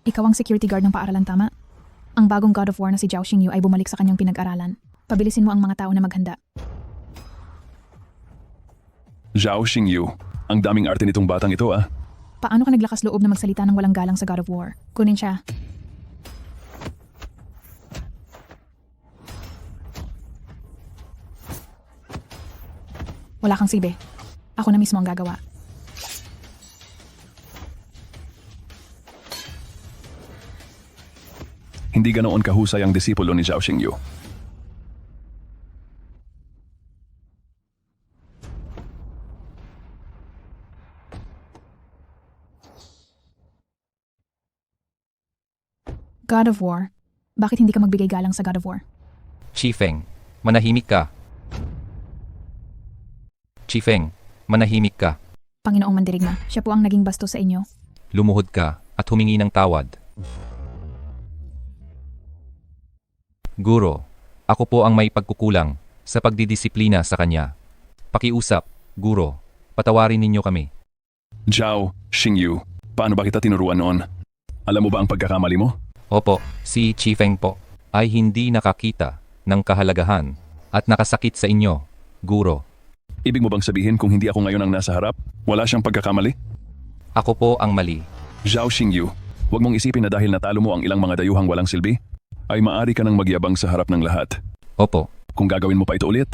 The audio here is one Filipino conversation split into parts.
Ikaw ang security guard ng paaralan, tama? Ang bagong God of War na si Zhao Xingyu ay bumalik sa kanyang pinag-aralan. Pabilisin mo ang mga tao na maghanda. Zhao Xingyu. Ang daming arte nitong batang ito ah. Paano ka naglakas loob na magsalita ng walang galang sa God of War? Kunin siya. Wala kang silbi. Ako na mismo ang gagawa. Hindi ganoon kahusay ang disipulo ni Zhao Xingyu. God of War. Bakit hindi ka magbigay galang sa God of War? Chifeng, manahimik ka. Chifeng, manahimik ka. Panginoong Mandirigma, siya po ang naging basto sa inyo. Lumuhod ka at humingi ng tawad. Guro, ako po ang may pagkukulang sa pagdidisiplina sa kanya. Pakiusap, Guro, patawarin ninyo kami. Zhao Xingyu, paano ba kita tinuruan noon? Alam mo ba ang pagkakamali mo? Opo, si Chifeng po ay hindi nakakita ng kahalagahan at nakasakit sa inyo, Guro. Ibig mo bang sabihin kung hindi ako ngayon ang nasa harap, wala siyang pagkakamali? Ako po ang mali. Zhao Xingyu, huwag mong isipin na dahil natalo mo ang ilang mga dayuhang walang silbi, ay maari ka nang magyabang sa harap ng lahat. Opo, Kung gagawin mo pa ito ulit,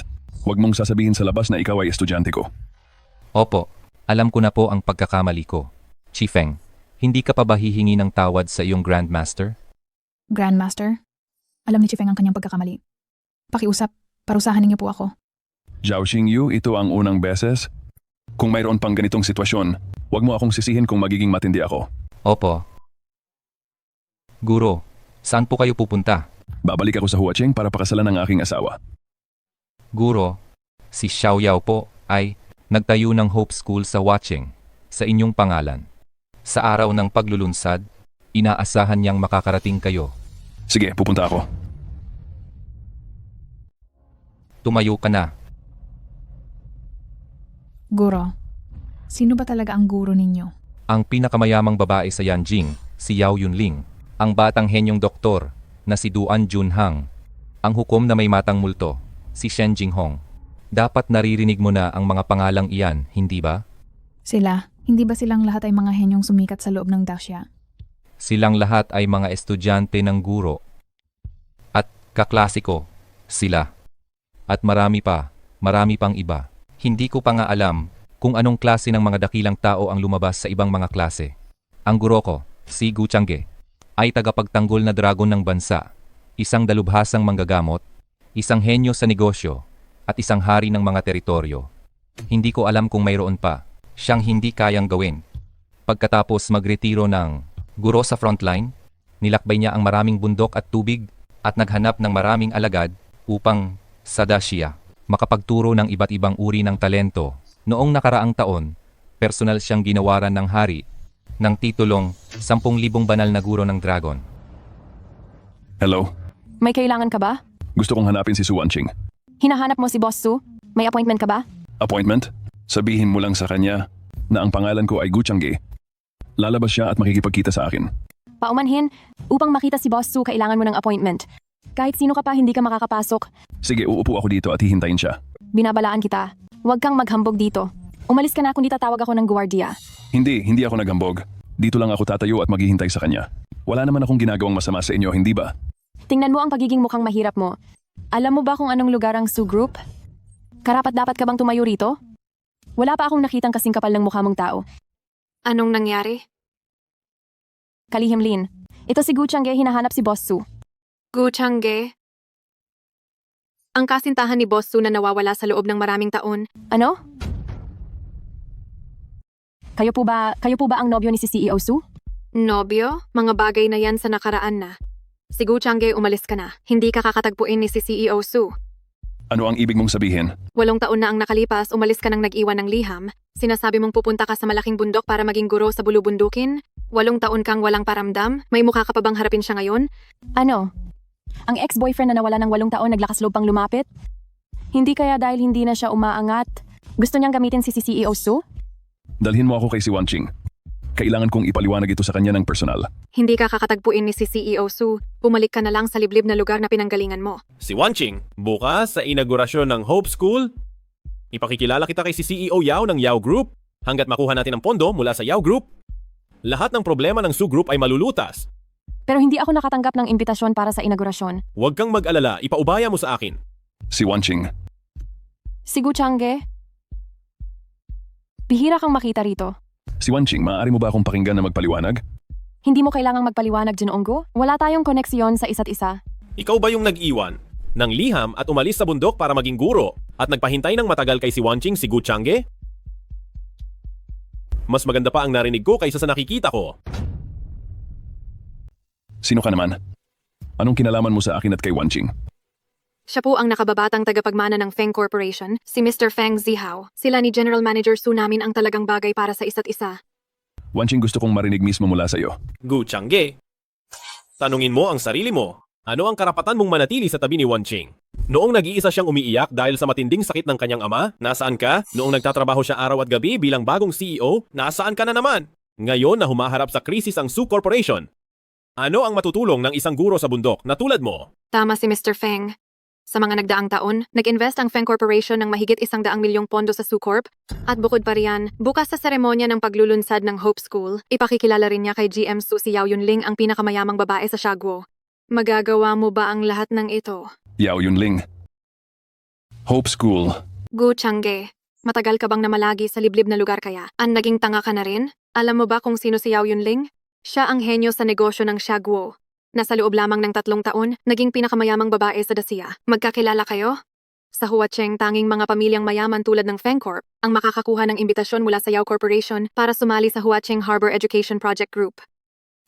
huwag mong sasabihin sa labas na ikaw ay estudyante ko. opo, alam ko na po ang pagkakamali ko. Chifeng, hindi ka pa ba hihingi ng tawad sa iyong Grandmaster? Grandmaster? Alam ni Chifeng ang kanyang pagkakamali. Pakiusap, parusahan ninyo po ako. Zhao Xingyu, ito ang unang beses. Kung mayroon pang ganitong sitwasyon, huwag mo akong sisihin kung magiging matindi ako. Opo. Guro, saan po kayo pupunta? Babalik ako sa Huacheng para pakasalan ng aking asawa. Guro, si Xiao Yao po ay nagtayo ng Hope School sa Huacheng sa inyong pangalan. Sa araw ng paglulunsad, inaasahan niyang makakarating kayo. Sige, pupunta ako. Tumayo ka na. Guro, sino ba talaga ang guro ninyo? Ang pinakamayamang babae sa Yanjing, si Yao Yunling. Ang batang henyong doktor na si Duan Junhang. Ang hukom na may matang multo, si Shen Jinghong. Dapat naririnig mo na ang mga pangalang iyan, hindi ba? Sila, hindi ba silang lahat ay mga henyong sumikat sa loob ng Daxia? Silang lahat ay mga estudyante ng guro. At kaklasiko, sila. At marami pang iba. Hindi ko pa nga alam kung anong klase ng mga dakilang tao ang lumabas sa ibang mga klase. Ang guro ko, si Gu Changge, ay tagapagtanggol na dragon ng bansa, isang dalubhasang manggagamot, isang henyo sa negosyo, at isang hari ng mga teritoryo. Hindi ko alam kung mayroon pa siyang hindi kayang gawin. Pagkatapos magretiro ng guro sa frontline, nilakbay niya ang maraming bundok at tubig at naghanap ng maraming alagad upang sa Daxia makapagturo ng iba't ibang uri ng talento. Noong nakaraang taon, personal siyang ginawaran ng hari ng titulong 10,000 banal na guro ng dragon. Hello? May kailangan ka ba? Gusto kong hanapin si Su Wanqing. Hinahanap mo si Boss Su? May appointment ka ba? Appointment? Sabihin mo lang sa kanya na ang pangalan ko ay Gu Changge. Lalabas siya at makikipagkita sa akin. Paumanhin, upang makita si Boss Su, kailangan mo ng appointment. Kahit sino ka pa, hindi ka makakapasok. Sige, uupo ako dito at hihintayin siya. Binabalaan kita. Huwag kang maghambog dito. Umalis ka na kung di tatawag ako ng guwardiya. Hindi ako naghambog. Dito lang ako tatayo at maghihintay sa kanya. Wala naman akong ginagawang masama sa inyo, hindi ba? Tingnan mo ang pagiging mukhang mahirap mo. Alam mo ba kung anong lugar ang Su Group? Karapat-dapat ka bang tumayo rito? Wala pa akong nakitang kasing kapal ng mukha mong tao. Anong nangyari? Kalihim Lin. Ito si Gu Changge, hinahanap si Boss Su. Gu Changge? Ang kasintahan ni Boss Su na nawawala sa loob ng maraming taon. Ano? Kayo po ba ang nobyo ni si CEO Su? Nobyo? Mga bagay na yan sa nakaraan na. Si Gu Changge, umalis ka na. Hindi ka kakatagpuin ni si CEO Su. Ano ang ibig mong sabihin? 8 taon na ang nakalipas, umalis ka nang nag-iwan ng liham. Sinasabi mong pupunta ka sa malaking bundok para maging guro sa bulubundukin. 8 taon kang walang paramdam. May mukha ka pa bang harapin siya ngayon? Ano? Ang ex-boyfriend na nawala ng 8 taon naglakas loob pang lumapit? Hindi kaya dahil hindi na siya umaangat? Gusto niyang gamitin si CEO Su? Dalhin mo ako kay si Wanqing. Kailangan kong ipaliwanag ito sa kanya ng personal. Hindi ka kakatagpuin ni si CEO Su. Bumalik ka na lang sa liblib na lugar na pinanggalingan mo. Si Wanching, bukas sa inaugurasyon ng Hope School, ipakikilala kita kay si CEO Yao ng Yao Group. Hanggat makuha natin ang pondo mula sa Yao Group, lahat ng problema ng Su Group ay malulutas. Pero hindi ako nakatanggap ng imbitasyon para sa inaugurasyon. Huwag kang mag-alala, ipaubaya mo sa akin. Si Wanching, Si Gu Changge, bihira kang makita rito. si Wanching, maaari mo ba akong pakinggan na magpaliwanag? Hindi mo kailangang magpaliwanag, Jinoong Gu. Wala tayong koneksyon sa isa't isa. Ikaw ba yung nag-iwan ng liham at umalis sa bundok para maging guro at nagpahintay ng matagal kay si Wanching si Gu Changge? Mas maganda pa ang narinig ko kaysa sa nakikita ko. Sino ka naman? Anong kinalaman mo sa akin at kay Wanching? Siya po ang nakababatang tagapagmana ng Feng Corporation, si Mr. Feng Zihao. Sila ni General Manager Su namin ang talagang bagay para sa isa't isa. Wanching, gusto kong marinig mismo mula sa iyo. Gu Changge, tanungin mo ang sarili mo. Ano ang karapatan mong manatili sa tabi ni Wanching? Noong nag-iisa siyang umiiyak dahil sa matinding sakit ng kanyang ama, nasaan ka? Noong nagtatrabaho siya araw at gabi bilang bagong CEO, nasaan ka na naman? Ngayon na humaharap sa krisis ang Su Corporation. Ano ang matutulong ng isang guro sa bundok na tulad mo? Tama si Mr. Feng. Sa mga nagdaang taon, nag-invest ang Feng Corporation ng mahigit 100 milyong pondo sa Su Corp. At bukod pa riyan, bukas sa seremonya ng paglulunsad ng Hope School, ipakikilala rin niya kay GM Su si Yao Yunling ang pinakamayamang babae sa Shagwo. Magagawa mo ba ang lahat ng ito? Yao Yunling. Hope School. Gu Changge, matagal ka bang namalagi sa liblib na lugar kaya? Ang naging tanga ka na rin? Alam mo ba kung sino si Yao Yunling? Siya ang henyo sa negosyo ng Shagwo. Nasa loob lamang ng 3 taon, naging pinakamayamang babae sa Dacia. Magkakilala kayo? Sa Huacheng, tanging mga pamilyang mayaman tulad ng Feng Corp ang makakakuha ng imbitasyon mula sa Yao Corporation para sumali sa Huacheng Harbor Education Project Group.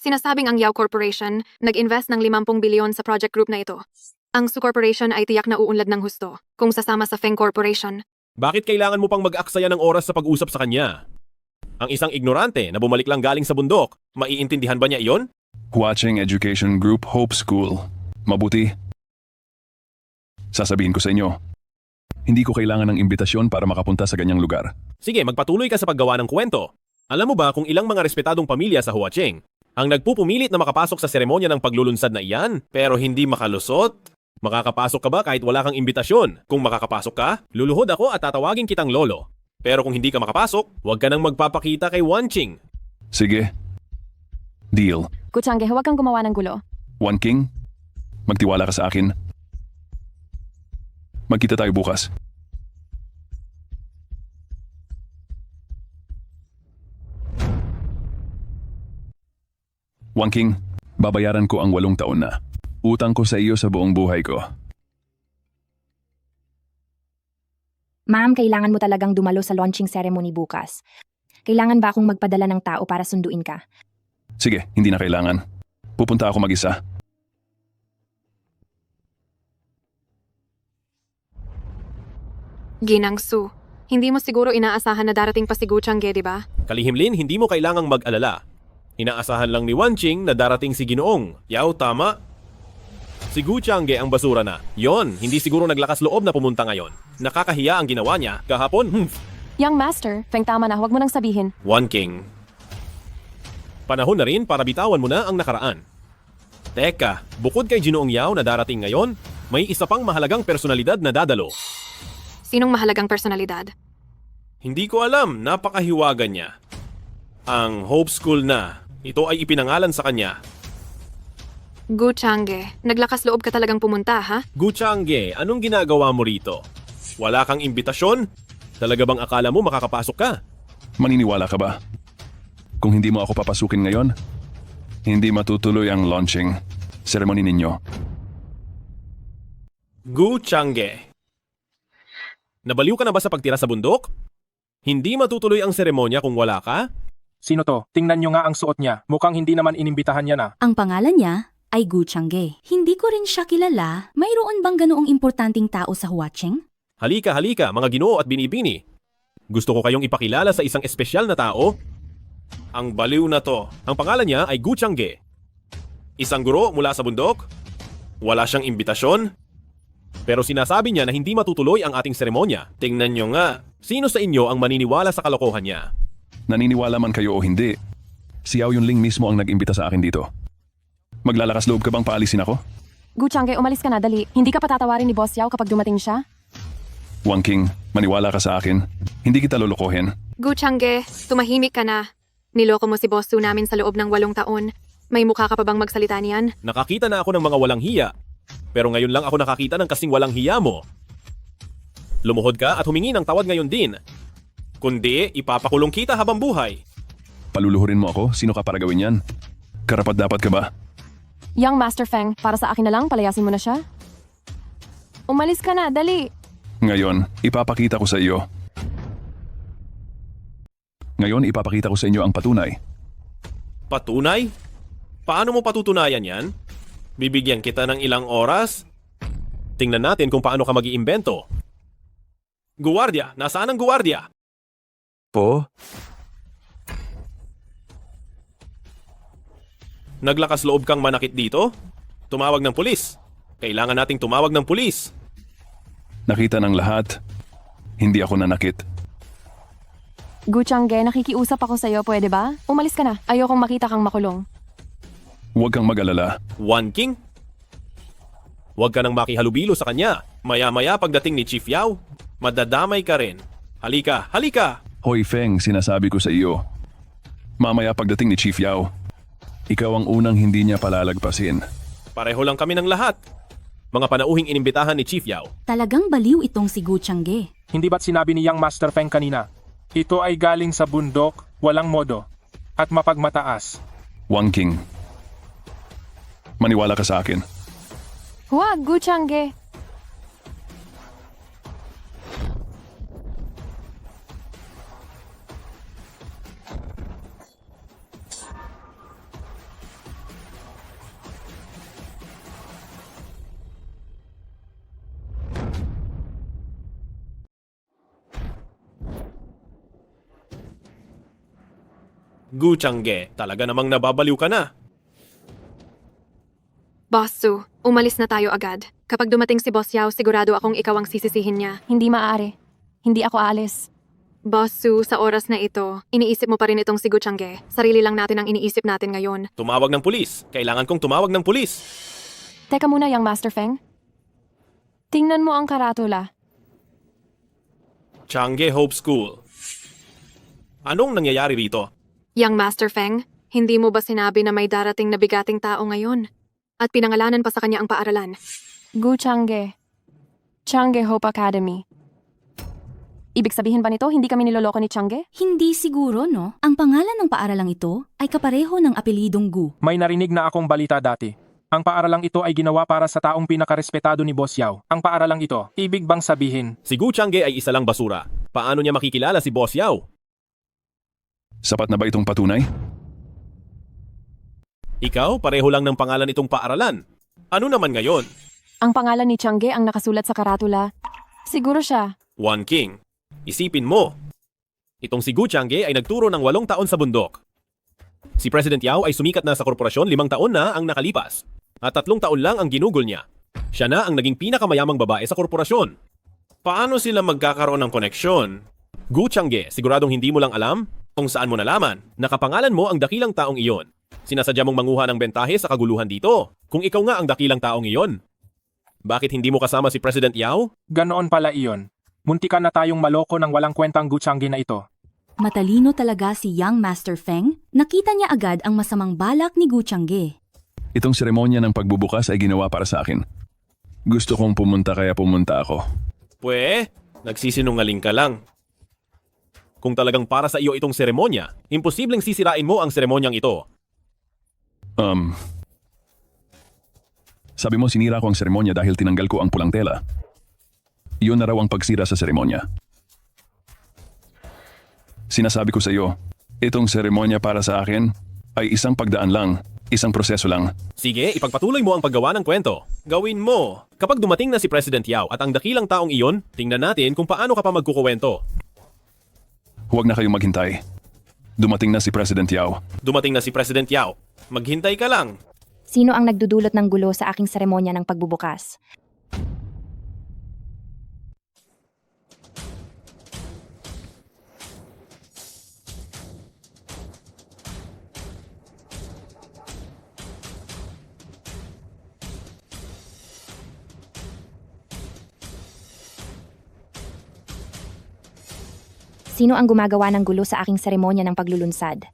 Sinasabing ang Yao Corporation nag-invest ng 50 bilyon sa project group na ito. Ang Su Corporation ay tiyak na uunlad ng husto kung sasama sa Feng Corporation. Bakit kailangan mo pang mag-aksaya ng oras sa pag-usap sa kanya? Ang isang ignorante na bumalik lang galing sa bundok, maiintindihan ba niya iyon? Huacheng Education Group Hope School. Mabuti. Sasabihin ko sa inyo, hindi ko kailangan ng imbitasyon para makapunta sa ganyang lugar. Sige, magpatuloy ka sa paggawa ng kwento. Alam mo ba kung ilang mga respetadong pamilya sa Huacheng ang nagpupumilit na makapasok sa seremonya ng paglulunsad na iyan pero hindi makalusot? Makakapasok ka ba kahit wala kang imbitasyon? Kung makakapasok ka, luluhod ako at tatawagin kitang lolo. Pero kung hindi ka makapasok, huwag ka nang magpapakita kay Wanching. Sige. Deal. Gu Changge, huwag kang gumawa ng gulo. Wanking, magtiwala ka sa akin. Magkita tayo bukas. Wanking, babayaran ko ang 8 taon na. Utang ko sa iyo sa buong buhay ko. Ma'am, kailangan mo talagang dumalo sa launching ceremony bukas. Kailangan ba akong magpadala ng tao para sunduin ka? Sige, hindi na kailangan. Pupunta ako mag-isa. Ginang Su, hindi mo siguro inaasahan na darating pa si Gu Changge, di ba? Kalihimlin, hindi mo kailangang mag-alala. Inaasahan lang ni Wanching na darating si Ginoong. Yao, tama? Si Gu Changge ang basura na. Yon, hindi siguro naglakas loob na pumunta ngayon. Nakakahiya ang ginawa niya. Kahapon, Young Master, Feng tama na, huwag mo nang sabihin. Wanking. Panahon na rin para bitawan mo na ang nakaraan. Teka, bukod kay Ginoong Yao na darating ngayon, may isa pang mahalagang personalidad na dadalo. Sinong mahalagang personalidad? Hindi ko alam, napakahiwaga niya. Ang Hope School na, ito ay ipinangalan sa kanya. Gu Changge, naglakas loob ka talagang pumunta, ha? Gu Changge, anong ginagawa mo rito? Wala kang imbitasyon? Talaga bang akala mo makakapasok ka? Maniniwala ka ba? Kung hindi mo ako papasukin ngayon, hindi matutuloy ang launching ceremony ninyo. Gu Changge. Nabaliw ka na ba sa pagtira sa bundok? Hindi matutuloy ang seremonya kung wala ka? Sino to? Tingnan nyo nga ang suot niya. Mukhang hindi naman inimbitahan niya na. Ang pangalan niya ay Gu Changge. Hindi ko rin siya kilala. Mayroon bang ganoong importanteng tao sa Huacheng? Halika, halika, mga Ginoo at binibini. Gusto ko kayong ipakilala sa isang espesyal na tao. Ang baliw na to. Ang pangalan niya ay Gu Changge. Isang guro mula sa bundok. Wala siyang imbitasyon. Pero sinasabi niya na hindi matutuloy ang ating seremonya. Tingnan nyo nga, sino sa inyo ang maniniwala sa kalokohan niya? Naniniwala man kayo o hindi, Si Yao Yunling mismo ang nag-imbita sa akin dito. Maglalakas loob ka bang paalisin ako? Gu Changge, umalis ka na, dali. Hindi ka patatawarin ni Boss Yao kapag dumating siya? Wang King, maniwala ka sa akin. Hindi kita lolokohin. Gu Changge, tumahimik ka na. Niloko mo si Boss Su namin sa loob ng 8 taon. May mukha ka pa bang magsalita niyan? Nakakita na ako ng mga walang hiya. Pero ngayon lang ako nakakita ng kasing walang hiya mo. Lumuhod ka at humingi ng tawad ngayon din. Kundi, ipapakulong kita habang buhay. Paluluhurin mo ako? Sino ka para gawin yan? Karapat dapat ka ba? Young Master Feng, para sa akin na lang, palayasin mo na siya. Umalis ka na, dali. Ngayon, ipapakita ko sa iyo. Ngayon, ipapakita ko sa inyo ang patunay. Patunay? Paano mo patutunayan yan? Bibigyan kita ng ilang oras? Tingnan natin kung paano ka mag-iimbento. Guwardia, nasaan ang guwardia? Po? Naglakas loob kang manakit dito? Tumawag ng pulis. Kailangan nating tumawag ng pulis. Nakita ng lahat. Hindi ako nanakit. Gu Changge, nakikiusap ako sa'yo, pwede ba? Umalis ka na. Ayokong makita kang makulong. Huwag kang mag-alala. One King? Huwag ka nang makihalubilo sa kanya. Maya-maya pagdating ni Chief Yao, madadamay ka rin. Halika, halika! Hoy Feng, sinasabi ko sa iyo. Mamaya pagdating ni Chief Yao, ikaw ang unang hindi niya palalagpasin. Pareho lang kami ng lahat. Mga panauhing inimbitahan ni Chief Yao. Talagang baliw itong si Gu Changge. Hindi ba't sinabi ni Young Master Feng kanina? Ito ay galing sa bundok, walang modo, at mapagmataas. Wang King, maniwala ka sa akin. Huwag, Gu Changge. Gu Changge, talaga namang nababaliw ka na. Boss Su, umalis na tayo agad. Kapag dumating si Boss Yao, sigurado akong ikaw ang sisisihin niya. Hindi maaari. Hindi ako aalis. Boss Su, sa oras na ito, iniisip mo pa rin itong si Gu Changge. Sarili lang natin ang iniisip natin ngayon. Tumawag ng pulis. Kailangan kong tumawag ng pulis. Teka muna, Young Master Feng. Tingnan mo ang karatula. Changge Hope School. Anong nangyayari rito? Young Master Feng, hindi mo ba sinabi na may darating na bigating tao ngayon? At pinangalanan pa sa kanya ang paaralan. Gu Changge. Changge Hope Academy. Ibig sabihin ba nito, hindi kami niloloko ni Changge? Hindi siguro, no? Ang pangalan ng paaralang ito ay kapareho ng apelidong Gu. May narinig na akong balita dati. Ang paaralang ito ay ginawa para sa taong pinakarespetado ni Boss Yao. Ang paaralang ito, ibig bang sabihin? Si Gu Changge ay isa lang basura. Paano niya makikilala si Boss Yao? Sapat na ba itong patunay? Ikaw, pareho lang ng pangalan itong paaralan. Ano naman ngayon? Ang pangalan ni Changge ang nakasulat sa karatula. Siguro siya. One King. Isipin mo. Itong si Gu Changge ay nagturo ng 8 taon sa bundok. Si President Yao ay sumikat na sa korporasyon 5 taon na ang nakalipas. At 3 taon lang ang ginugol niya. Siya na ang naging pinakamayamang babae sa korporasyon. Paano sila magkakaroon ng koneksyon? Gu Changge, siguradong hindi mo lang alam kung saan mo nalaman. Nakapangalan mo ang dakilang taong iyon. Sinasadya mong manguha ng bentahe sa kaguluhan dito. Kung ikaw nga ang dakilang taong iyon. Bakit hindi mo kasama si President Yao? Ganoon pala iyon. Muntikan na tayong maloko ng walang kwentang Gu Changge na ito. Matalino talaga si Young Master Feng. Nakita niya agad ang masamang balak ni Gu Changge. Itong seremonya ng pagbubukas ay ginawa para sa akin. Gusto kong pumunta kaya pumunta ako. Nagsisinungaling ka lang. Kung talagang para sa iyo itong seremonya, imposibleng sisirain mo ang seremonyang ito. Sabi mo sinira ko ang seremonya dahil tinanggal ko ang pulang tela. Iyon na raw ang pagsira sa seremonya. Sinasabi ko sa iyo, itong seremonya para sa akin ay isang pagdaan lang, isang proseso lang. Sige, ipagpatuloy mo ang paggawa ng kwento. Gawin mo. Kapag dumating na si President Yao at ang dakilang taong iyon, tingnan natin kung paano ka pa magkukuwento. Huwag na kayong maghintay. Dumating na si President Yao. Dumating na si President Yao. Maghintay ka lang. Sino ang nagdudulot ng gulo sa aking seremonya ng pagbubukas? Sino ang gumagawa ng gulo sa aking seremonya ng paglulunsad?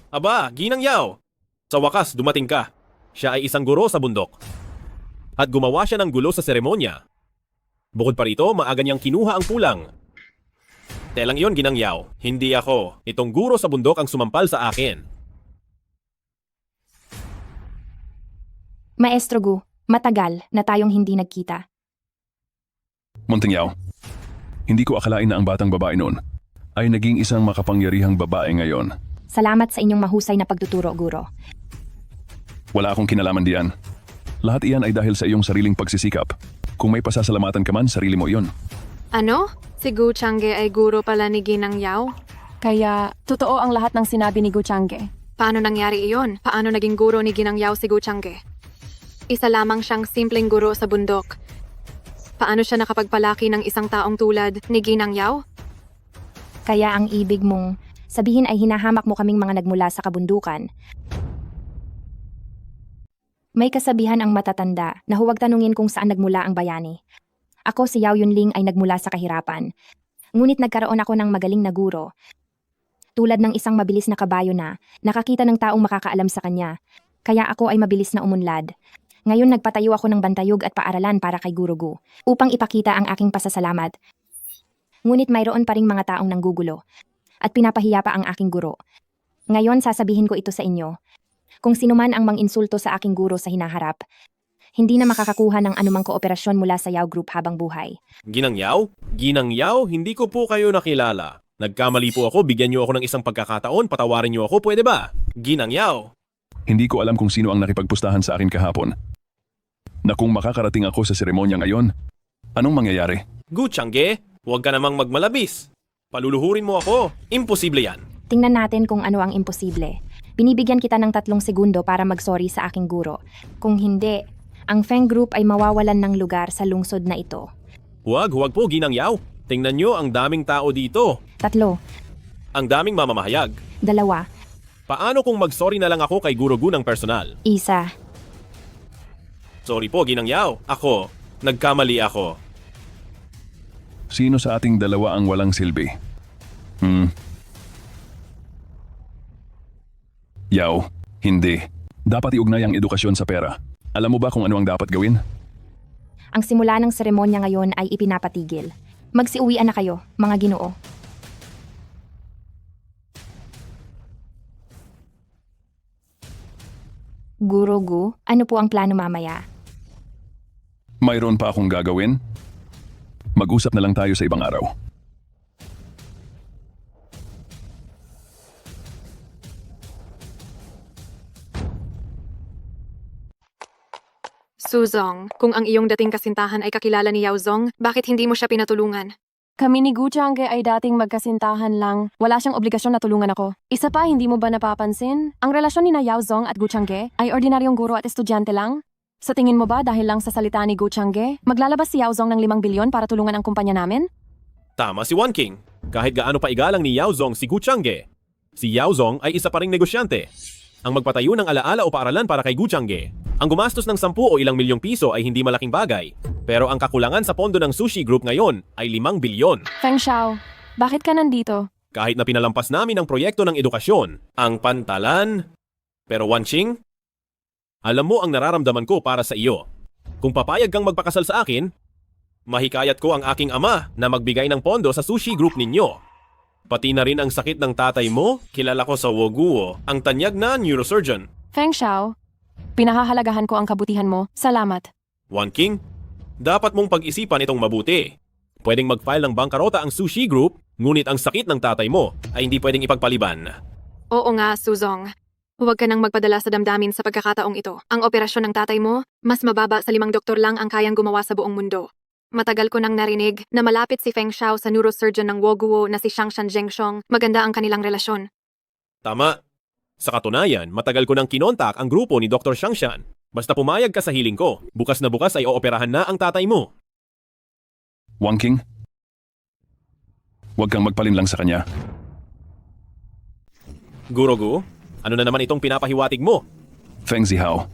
Aba, Ginang Yao! Sa wakas, dumating ka. Siya ay isang guro sa bundok. At gumawa siya ng gulo sa seremonya. Bukod pa rito, maaga niyang kinuha ang pulang. Telang iyon, Ginang Yao. Hindi ako. Itong guro sa bundok ang sumampal sa akin. Maestro Gu, matagal na tayong hindi nagkita. Munting Yao, hindi ko akalain na ang batang babae noon ay naging isang makapangyarihang babae ngayon. Salamat sa inyong mahusay na pagtuturo, Guro. Wala akong kinalaman diyan. Lahat iyan ay dahil sa iyong sariling pagsisikap. Kung may pasasalamatan ka man, sarili mo iyon. Ano? Si Gu Changge ay guro pala ni Ginang Yao? Kaya, totoo ang lahat ng sinabi ni Gu Changge. Paano nangyari iyon? Paano naging guro ni Ginang Yao si Gu Changge? Isa lamang siyang simpleng guro sa bundok. Paano siya nakapagpalaki ng isang taong tulad ni Ginang Yao? Kaya ang ibig mong sabihin ay hinahamak mo kaming mga nagmula sa kabundukan. May kasabihan ang matatanda na huwag tanungin kung saan nagmula ang bayani. Ako si Yao Yunling ay nagmula sa kahirapan. Ngunit nagkaroon ako ng magaling na guro. Tulad ng isang mabilis na kabayo na nakakita ng taong makakaalam sa kanya. Kaya ako ay mabilis na umunlad. Ngayon nagpatayo ako ng bantayog at paaralan para kay Guro Gu upang ipakita ang aking pasasalamat. Ngunit mayroon pa ring mga taong nanggugulo at pinapahiya pa ang aking guro. Ngayon sasabihin ko ito sa inyo. Kung sino man ang manginsulto sa aking guro sa hinaharap, hindi na makakakuha ng anumang kooperasyon mula sa Yao Group habang buhay. Ginang Yao? Ginang Yao, hindi ko po kayo nakilala. Nagkamali po ako, bigyan niyo ako ng isang pagkakataon, patawarin niyo ako, pwede ba? Ginang Yao! Hindi ko alam kung sino ang nakipagpustahan sa akin kahapon. Na kung makakarating ako sa seremonya ngayon, anong mangyayari? Gu Changge, huwag ka namang magmalabis. Paluluhurin mo ako. Imposible yan. Tingnan natin kung ano ang imposible. Binibigyan kita ng 3 segundo para mag-sorry sa aking guro. Kung hindi, ang Feng Group ay mawawalan ng lugar sa lungsod na ito. Huwag po, Ginang Yao. Tingnan niyo ang daming tao dito. 3, Ang daming mamamahayag. 2, Paano kung mag-sorry na lang ako kay Guro Gu ng personal? 1. Sorry po, Ginang Yao. Ako, nagkamali ako. Sino sa ating dalawa ang walang silbi? Yao, hindi. Dapat iugnay ang edukasyon sa pera. Alam mo ba kung ano ang dapat gawin? Ang simula ng seremonya ngayon ay ipinapatigil. Magsiuwian na kayo, mga Ginoo. Guro Gu, ano po ang plano mamaya? Mayroon pa akong gagawin? Mag-usap na lang tayo sa ibang araw. Suzong, kung ang iyong dating kasintahan ay kakilala ni Yao Zong, bakit hindi mo siya pinatulungan? Kami ni Gu Changge ay dating magkasintahan lang. Wala siyang obligasyon na tulungan ako. Isa pa, hindi mo ba napapansin? Ang relasyon ni na Yao Zong at Gu Changge ay ordinaryong guro at estudyante lang? Sa tingin mo ba dahil lang sa salita ni Gu Changge, maglalabas si Yao Zong ng 5 bilyon para tulungan ang kumpanya namin? Tama si Wan King. Kahit gaano pa igalang ni Yao Zong si Gu Changge. Si Yao Zong ay isa pa ring negosyante. Ang magpatayo ng alaala o paaralan para kay Gu Changge. Ang gumastos ng 10 o ilang milyong piso ay hindi malaking bagay. Pero ang kakulangan sa pondo ng Sushi Group ngayon ay 5 bilyon. Feng Xiao, bakit ka nandito? Kahit na pinalampas namin ang proyekto ng edukasyon, ang pantalan. Pero Wan Ching, alam mo ang nararamdaman ko para sa iyo. Kung papayag kang magpakasal sa akin, mahikayat ko ang aking ama na magbigay ng pondo sa Sushi Group ninyo. Pati na rin ang sakit ng tatay mo, kilala ko sa Woguo, ang tanyag na neurosurgeon. Feng Xiao, pinahahalagahan ko ang kabutihan mo. Salamat. Wan King, dapat mong pag-isipan itong mabuti. Pwedeng mag-file ng bangkarota ang Sushi Group, ngunit ang sakit ng tatay mo ay hindi pwedeng ipagpaliban. Oo nga, Suzong. Huwag ka nang magpadala sa damdamin sa pagkakataong ito. Ang operasyon ng tatay mo, mas mababa sa 5 doktor lang ang kayang gumawa sa buong mundo. Matagal ko nang narinig na malapit si Feng Xiao sa neurosurgeon ng Woguo na si Shangshan Zhengxiong. Maganda ang kanilang relasyon. Tama. Sa katunayan, matagal ko nang kinontak ang grupo ni Dr. Shangshan. Basta pumayag ka sa hiling ko, bukas na bukas ay ooperahan na ang tatay mo. Wang King? Huwag kang magpalinlang sa kanya. Guro Gu, ano na naman itong pinapahiwatig mo? Feng Zihao,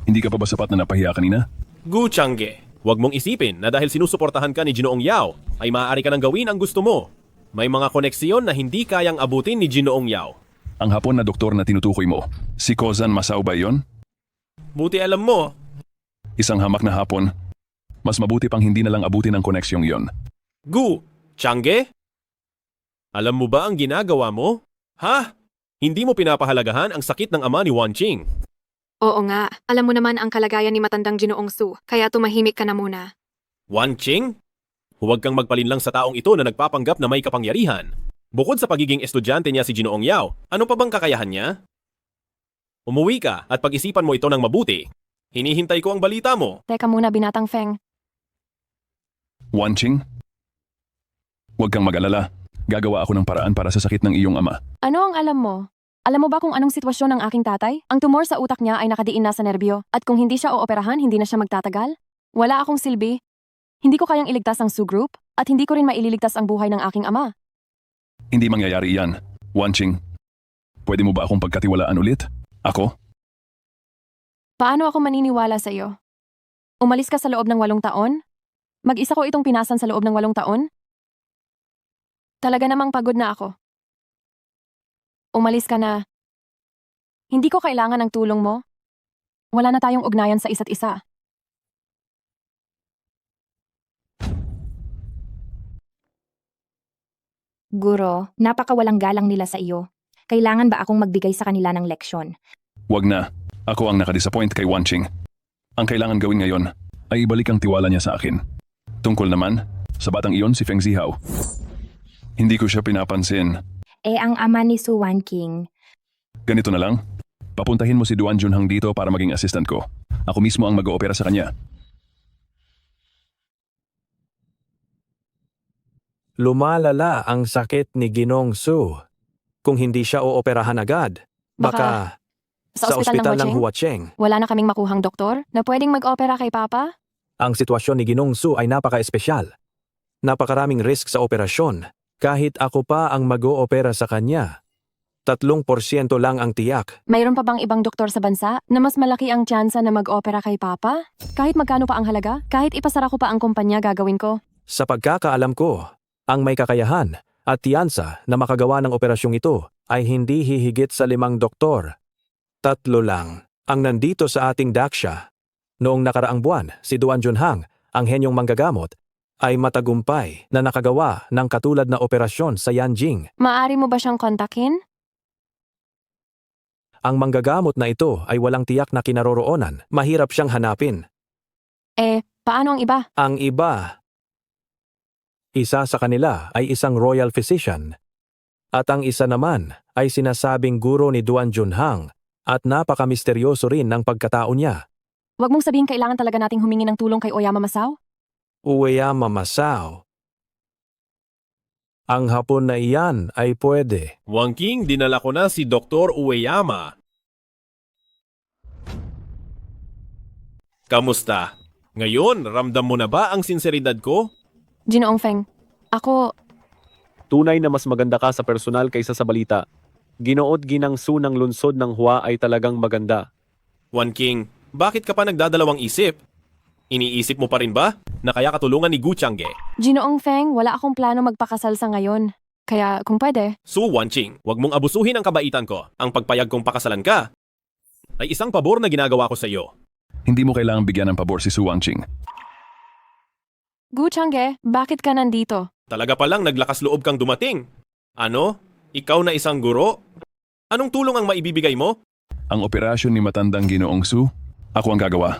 hindi ka pa ba sapat na napahiya kanina? Gu Changge, huwag mong isipin na dahil sinusuportahan ka ni Ginoong Yao, ay maaari ka nang gawin ang gusto mo. May mga koneksyon na hindi kayang abutin ni Ginoong Yao. Ang Hapon na doktor na tinutukoy mo, si Kozan Masao ba yon? Buti alam mo, Isang hamak na Hapon. Mas mabuti pang hindi na lang abutin ang koneksyong yon. Gu, Changge? Alam mo ba ang ginagawa mo? Ha? Hindi mo pinapahalagahan ang sakit ng ama ni Wanqing. Oo nga, alam mo naman ang kalagayan ni matandang Ginoong Su, kaya tumahimik ka na muna. Wanqing? Huwag kang magpalinlang sa taong ito na nagpapanggap na may kapangyarihan. Bukod sa pagiging estudyante niya si Ginoong Yao, ano pa bang kakayahan niya? Umuwi ka at pag-isipan mo ito ng mabuti. Hinihintay ko ang balita mo. Teka muna, binatang Feng. Wanqing? Huwag kang mag-alala. Gagawa ako ng paraan para sa sakit ng iyong ama. Ano ang alam mo? Alam mo ba kung anong sitwasyon ng aking tatay? Ang tumor sa utak niya ay nakadiin na sa nerbyo. At kung hindi siya ooperahan, hindi na siya magtatagal? Wala akong silbi. Hindi ko kayang iligtas ang Su Group at hindi ko rin maililigtas ang buhay ng aking ama. Hindi mangyayari iyan. Wanqing, pwede mo ba akong pagkatiwalaan ulit? Ako? Paano ako maniniwala sa iyo? Umalis ka sa loob ng 8 taon? Mag-isa ko itong pinasan sa loob ng 8 taon? Talaga namang pagod na ako. Umalis ka na. Hindi ko kailangan ng tulong mo. Wala na tayong ugnayan sa isa't isa. Guro, napakawalang galang nila sa iyo. Kailangan ba akong magbigay sa kanila ng leksyon? Wag na. Ako ang nakadisappoint kay Wanqing. Ang kailangan gawin ngayon ay ibalik ang tiwala niya sa akin. Tungkol naman, sa batang iyon si Feng Zihao. Hindi ko siya pinapansin. Ang ama ni Su Wanqing. Ganito na lang. Papuntahin mo si Duan Junhang dito para maging assistant ko. Ako mismo ang mag-oopera sa kanya. Lumalala ang sakit ni Ginong Su. Kung hindi siya ooperahan agad, baka sa ospital ng Huacheng. Wala na kaming makuhang doktor na pwedeng mag-opera kay Papa? Ang sitwasyon ni Ginong Su ay napaka-espesyal. Napakaraming risk sa operasyon. Kahit ako pa ang mag-oopera sa kanya, 3% lang ang tiyak. Mayroon pa bang ibang doktor sa bansa na mas malaki ang tsansa na mag-opera kay Papa? Kahit magkano pa ang halaga, kahit ipasara ko pa ang kumpanya, gagawin ko. Sa pagkakaalam ko, ang may kakayahan at tiyansa na makagawa ng operasyong ito ay hindi hihigit sa 5 doktor. 3 lang ang nandito sa ating Daksha. Noong nakaraang buwan, si Duan Junhang, ang henyong manggagamot, ay matagumpay na nakagawa ng katulad na operasyon sa Yanjing. Maari mo ba siyang kontakin? Ang manggagamot na ito ay walang tiyak na kinaroroonan. Mahirap siyang hanapin. Paano ang iba? Ang iba, isa sa kanila ay isang royal physician. At ang isa naman ay sinasabing guro ni Duan Junhang at napaka-misteryoso rin ng pagkatao niya. Huwag mong sabihin kailangan talaga nating humingi ng tulong kay Oyama Masao? Ueyama Masao. Ang Hapon na iyan ay pwede. Wanqing, dinala ko na si Dr. Ueyama. Kamusta? Ngayon, ramdam mo na ba ang sinseridad ko? Ginoong Feng, ako, Tunay na mas maganda ka sa personal kaysa sa balita. Ginood ginang Su ng lungsod ng Hua ay talagang maganda. Wanqing, bakit ka pa nagdadalawang isip? Iniisip mo pa rin ba na kaya katulungan ni Gu Changge? Ginoong Feng, wala akong plano magpakasal sa ngayon. Kaya kung pwede, Su Wanqing, wag mong abusuhin ang kabaitan ko. Ang pagpayag kong pakasalan ka ay isang pabor na ginagawa ko sa iyo. Hindi mo kailangang bigyan ng pabor si Su Wanqing. Gu Changge, bakit ka nandito? Talaga palang naglakas loob kang dumating. Ano? Ikaw na isang guro? Anong tulong ang maibibigay mo? Ang operasyon ni matandang Ginoong Su, ako ang gagawa.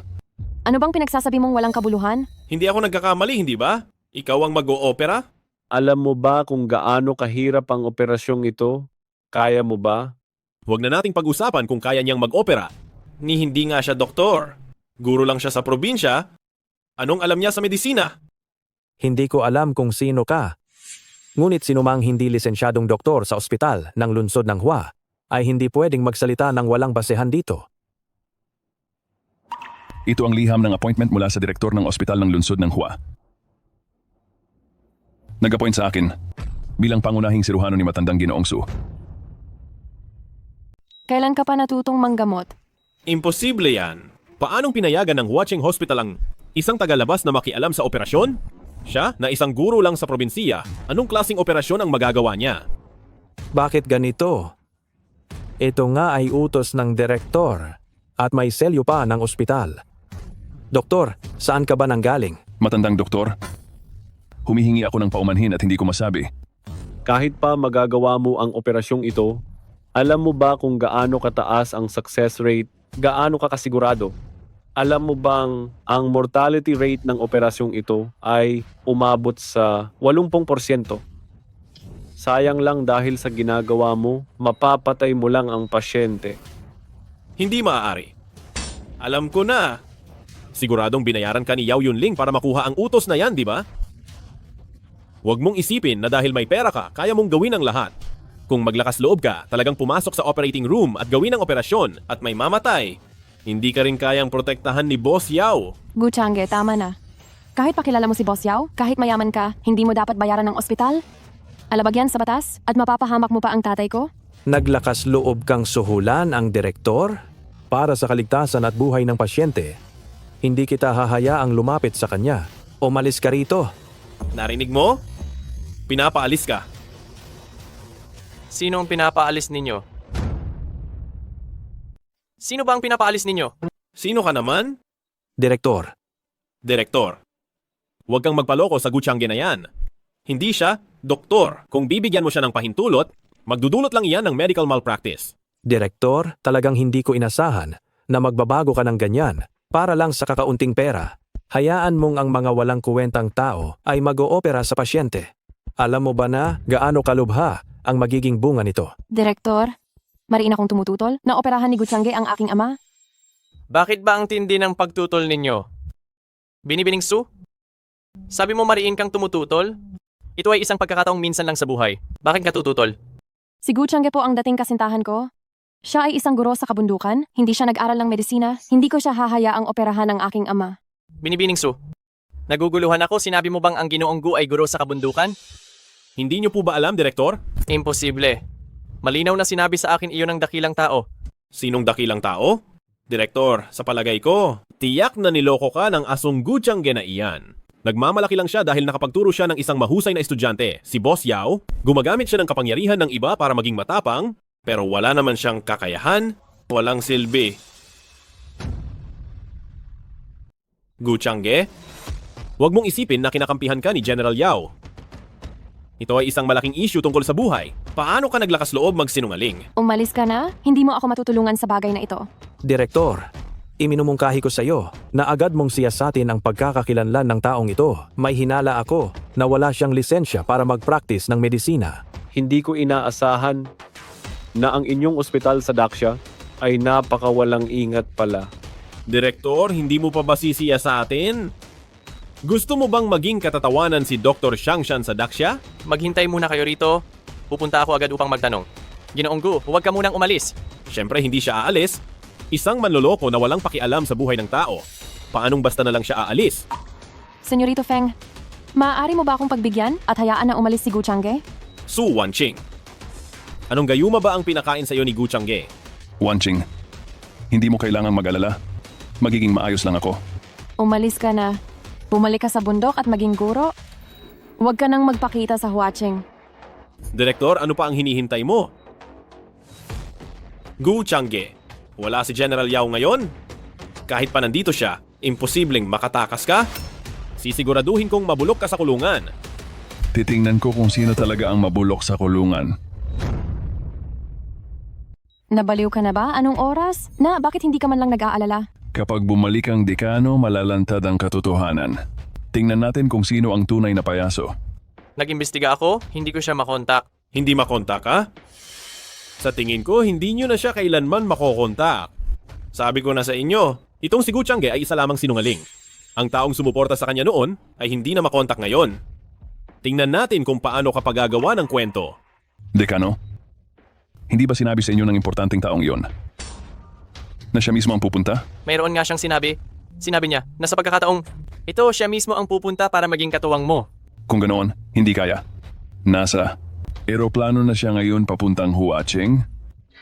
Ano bang pinagsasabi mong walang kabuluhan? Hindi ako nagkakamali, hindi ba? Ikaw ang mag-o-opera? Alam mo ba kung gaano kahirap ang operasyong ito? Kaya mo ba? Huwag na nating pag-usapan kung kaya niyang mag-opera. Ni hindi nga siya doktor. Guro lang siya sa probinsya. Anong alam niya sa medisina? Hindi ko alam kung sino ka. Ngunit sinumang hindi lisensyadong doktor sa ospital ng lungsod ng Hua ay hindi pwedeng magsalita ng walang basehan dito. Ito ang liham ng appointment mula sa direktor ng ospital ng lungsod ng Hua. Nag-appoint sa akin bilang pangunahing siruhano ni matandang Ginoong Su. Kailan ka pa natutong manggamot? Imposible yan. Paanong pinayagan ng Huacheng Hospital ang isang tagalabas na makialam sa operasyon? Siya, na isang guro lang sa probinsiya, anong klaseng operasyon ang magagawa niya? Bakit ganito? Ito nga ay utos ng direktor at may selyo pa ng ospital. Doktor, saan ka ba nanggaling? Matandang doktor, humihingi ako ng paumanhin at hindi ko masabi. Kahit pa magagawa mo ang operasyong ito, alam mo ba kung gaano kataas ang success rate? Gaano ka kasigurado? Alam mo bang ang mortality rate ng operasyong ito ay umabot sa 80%? Sayang lang dahil sa ginagawa mo, mapapatay mo lang ang pasyente. Hindi maaari. Alam ko na. Siguradong binayaran ka ni Yao Yunling para makuha ang utos na yan, di ba? Huwag mong isipin na dahil may pera ka, kaya mong gawin ang lahat. Kung maglakas loob ka, talagang pumasok sa operating room at gawin ang operasyon at may mamatay, hindi ka rin kayang protektahan ni Boss Yao. Gu Changge, tama na. Kahit pakilala mo si Boss Yao, kahit mayaman ka, hindi mo dapat bayaran ng ospital? Alabag yan sa batas at mapapahamak mo pa ang tatay ko? Naglakas loob kang suhulan ang direktor para sa kaligtasan at buhay ng pasyente. Hindi kita hahayaang lumapit sa kanya. Umalis ka rito. Narinig mo? Pinapaalis ka. Sino ang pinapaalis ninyo? Sino ba ang pinapaalis ninyo? Sino ka naman? Direktor, Direktor. Huwag kang magpaloko sa Gucciangge na yan. Hindi siya, doktor. Kung bibigyan mo siya ng pahintulot, magdudulot lang iyan ng medical malpractice. Direktor, talagang hindi ko inasahan na magbabago ka ng ganyan para lang sa kakaunting pera. Hayaan mong ang mga walang kuwentang tao ay mag-oopera sa pasyente. Alam mo ba na gaano kalubha ang magiging bunga nito? Direktor, mariin akong tumututol na operahan ni Gu Changge ang aking ama. Bakit ba ang tindi ng pagtutol ninyo? Binibining Su? Sabi mo mariin kang tumututol? Ito ay isang pagkakataong minsan lang sa buhay. Bakit ka tututol? Si Gu Changge po ang dating kasintahan ko. Siya ay isang guro sa kabundukan, hindi siya nag-aral ng medisina, hindi ko siya hahayaang operahan ng aking ama. Binibining Su, naguguluhan ako, sinabi mo bang ang Ginoong Gu ay guro sa kabundukan? Hindi niyo po ba alam, Direktor? Imposible. Malinaw na sinabi sa akin iyon ng dakilang tao. Sinong dakilang tao? Direktor, sa palagay ko, tiyak na niloko ka ng asong Gucciangge na iyan. Nagmamalaki lang siya dahil nakapagturo siya ng isang mahusay na estudyante, si Boss Yao. Gumagamit siya ng kapangyarihan ng iba para maging matapang, pero wala naman siyang kakayahan, walang silbi. Gucciangge, huwag mong isipin na kinakampihan ka ni General Yao. Ito ay isang malaking issue tungkol sa buhay. Paano ka naglakas loob magsinungaling? Umalis ka na, hindi mo ako matutulungan sa bagay na ito. Direktor, iminumungkahi ko sa iyo na agad mong siyasatin ang pagkakakilanlan ng taong ito. May hinala ako na wala siyang lisensya para mag-practice ng medisina. Hindi ko inaasahan na ang inyong ospital sa Daksha ay napakawalang ingat pala. Direktor, hindi mo pa ba sisiya sa atin? Gusto mo bang maging katatawanan si Dr. Shangshan sa Daksha? Maghintay muna kayo rito. Pupunta ako agad upang magtanong. Ginoong Gu, huwag ka munang umalis. Siyempre hindi siya aalis. Isang manloloko na walang pakialam sa buhay ng tao. Paanong basta na lang siya aalis? Senyorito Feng, maaari mo ba akong pagbigyan at hayaan na umalis si Gu Changge? Su Wanqing. Anong gayuma ba ang pinakain sa iyo ni Gucciangge? Wanqing, hindi mo kailangang mag-alala. Magiging maayos lang ako. Umalis ka na. Bumalik ka sa bundok at maging guro. Huwag ka nang magpakita sa Huaching. Direktor, ano pa ang hinihintay mo? Gucciangge, wala si General Yao ngayon? Kahit pa nandito siya, imposibleng makatakas ka? Sisiguraduhin kong mabulok ka sa kulungan. Titingnan ko kung sino talaga ang mabulok sa kulungan. Nabaliw ka na ba? Anong oras? Na, bakit hindi ka man lang nag-aalala? Kapag bumalik ang dekano, malalantad ang katotohanan. Tingnan natin kung sino ang tunay na payaso. Nag-imbestiga ako, hindi ko siya makontak. Hindi makontak ka? Sa tingin ko, hindi nyo na siya kailanman makokontak. Sabi ko na sa inyo, itong si Gucciangge ay isa lamang sinungaling. Ang taong sumuporta sa kanya noon ay hindi na makontak ngayon. Tingnan natin kung paano ka pagagawa ng kwento. Dekano, hindi ba sinabi sa inyo ng importanteng taong iyon? Na siya mismo ang pupunta? Mayroon nga siyang sinabi. Sinabi niya na sa pagkakataong, ito siya mismo ang pupunta para maging katuwang mo. Kung ganoon, hindi kaya. Nasa eroplano na siya ngayon papuntang Huaching?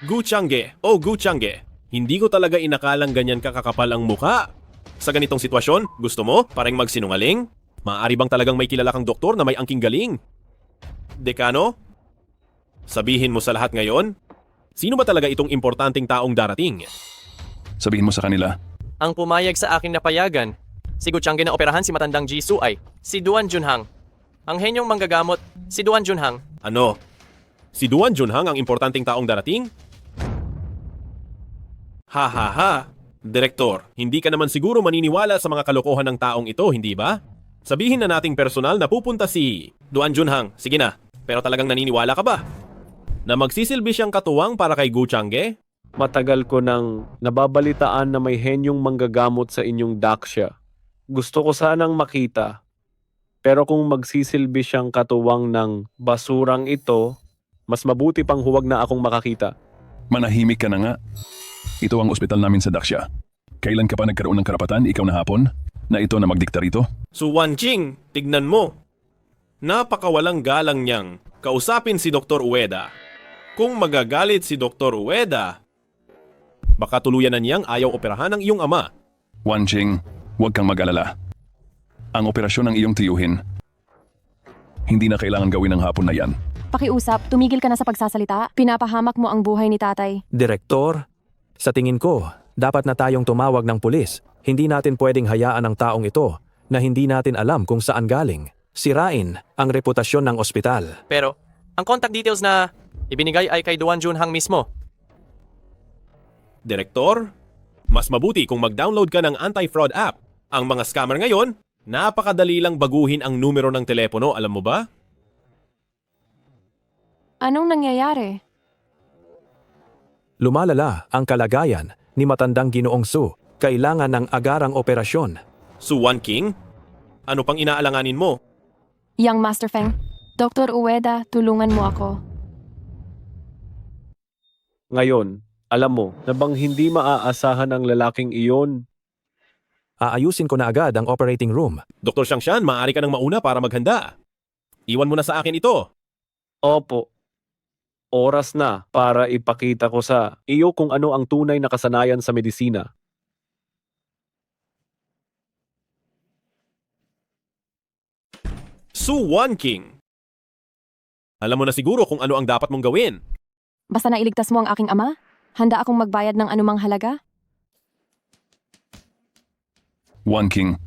Gucciangge, Gucciangge, hindi ko talaga inakalang ganyan kakakapal ang muka. Sa ganitong sitwasyon, gusto mo parang magsinungaling? Maaari bang talagang may kilala kang doktor na may angking galing? Dekano? Sabihin mo sa lahat ngayon? Sino ba talaga itong importanteng taong darating? Sabihin mo sa kanila. Ang pumayag sa akin na payagan, si Gu Changge na operahan si matandang Jisoo ay si Duan Junhang. Ang henyong manggagamot, si Duan Junhang. Ano? Si Duan Junhang ang importanteng taong darating? Ha ha ha. Direktor, hindi ka naman siguro maniniwala sa mga kalokohan ng taong ito, hindi ba? Sabihin na nating personal na pupunta si Duan Junhang. Sige na, pero talagang naniniwala ka ba? Na magsisilbi siyang katuwang para kay Gu Changge? Matagal ko nang nababalitaan na may henyong manggagamot sa inyong daksya. Gusto ko sanang makita. Pero kung magsisilbi siyang katuwang ng basurang ito, mas mabuti pang huwag na akong makakita. Manahimik ka na nga. Ito ang ospital namin sa Daxia. Kailan ka pa nagkaroon ng karapatan, ikaw na hapon, na ito na magdikta rito? Su Wanqing, tignan mo. Napakawalang galang niyang kausapin si Dr. Ueda. Kung magagalit si Dr. Ueda, baka tuluyan na niyang ayaw operahan ng iyong ama. Wanqing, huwag kang mag-alala. Ang operasyon ng iyong tiyuhin, hindi na kailangan gawin ng hapon na yan. Pakiusap, tumigil ka na sa pagsasalita. Pinapahamak mo ang buhay ni tatay. Direktor, sa tingin ko, dapat na tayong tumawag ng pulis. Hindi natin pwedeng hayaan ang taong ito na hindi natin alam kung saan galing. Sirain ang reputasyon ng ospital. Pero, ang contact details na ibinigay ay kay Duan Junhang mismo. Direktor, mas mabuti kung mag-download ka ng anti-fraud app. Ang mga scammer ngayon, napakadali lang baguhin ang numero ng telepono, alam mo ba? Anong nangyayari? Lumalala ang kalagayan ni matandang Ginoong Su. Kailangan ng agarang operasyon. Su Wanqing, ano pang inaalanganin mo? Young Master Feng, Dr. Ueda, tulungan mo ako. Ngayon, alam mo na bang hindi maaasahan ang lalaking iyon? Aayusin ko na agad ang operating room. Dr. Shangshan, maaari ka nang mauna para maghanda. Iwan mo na sa akin ito. Opo. Oras na para ipakita ko sa iyo kung ano ang tunay na kasanayan sa medisina. Su Wanqing. Alam mo na siguro kung ano ang dapat mong gawin. Basta nailigtas mo ang aking ama, handa akong magbayad ng anumang halaga. Wanqing,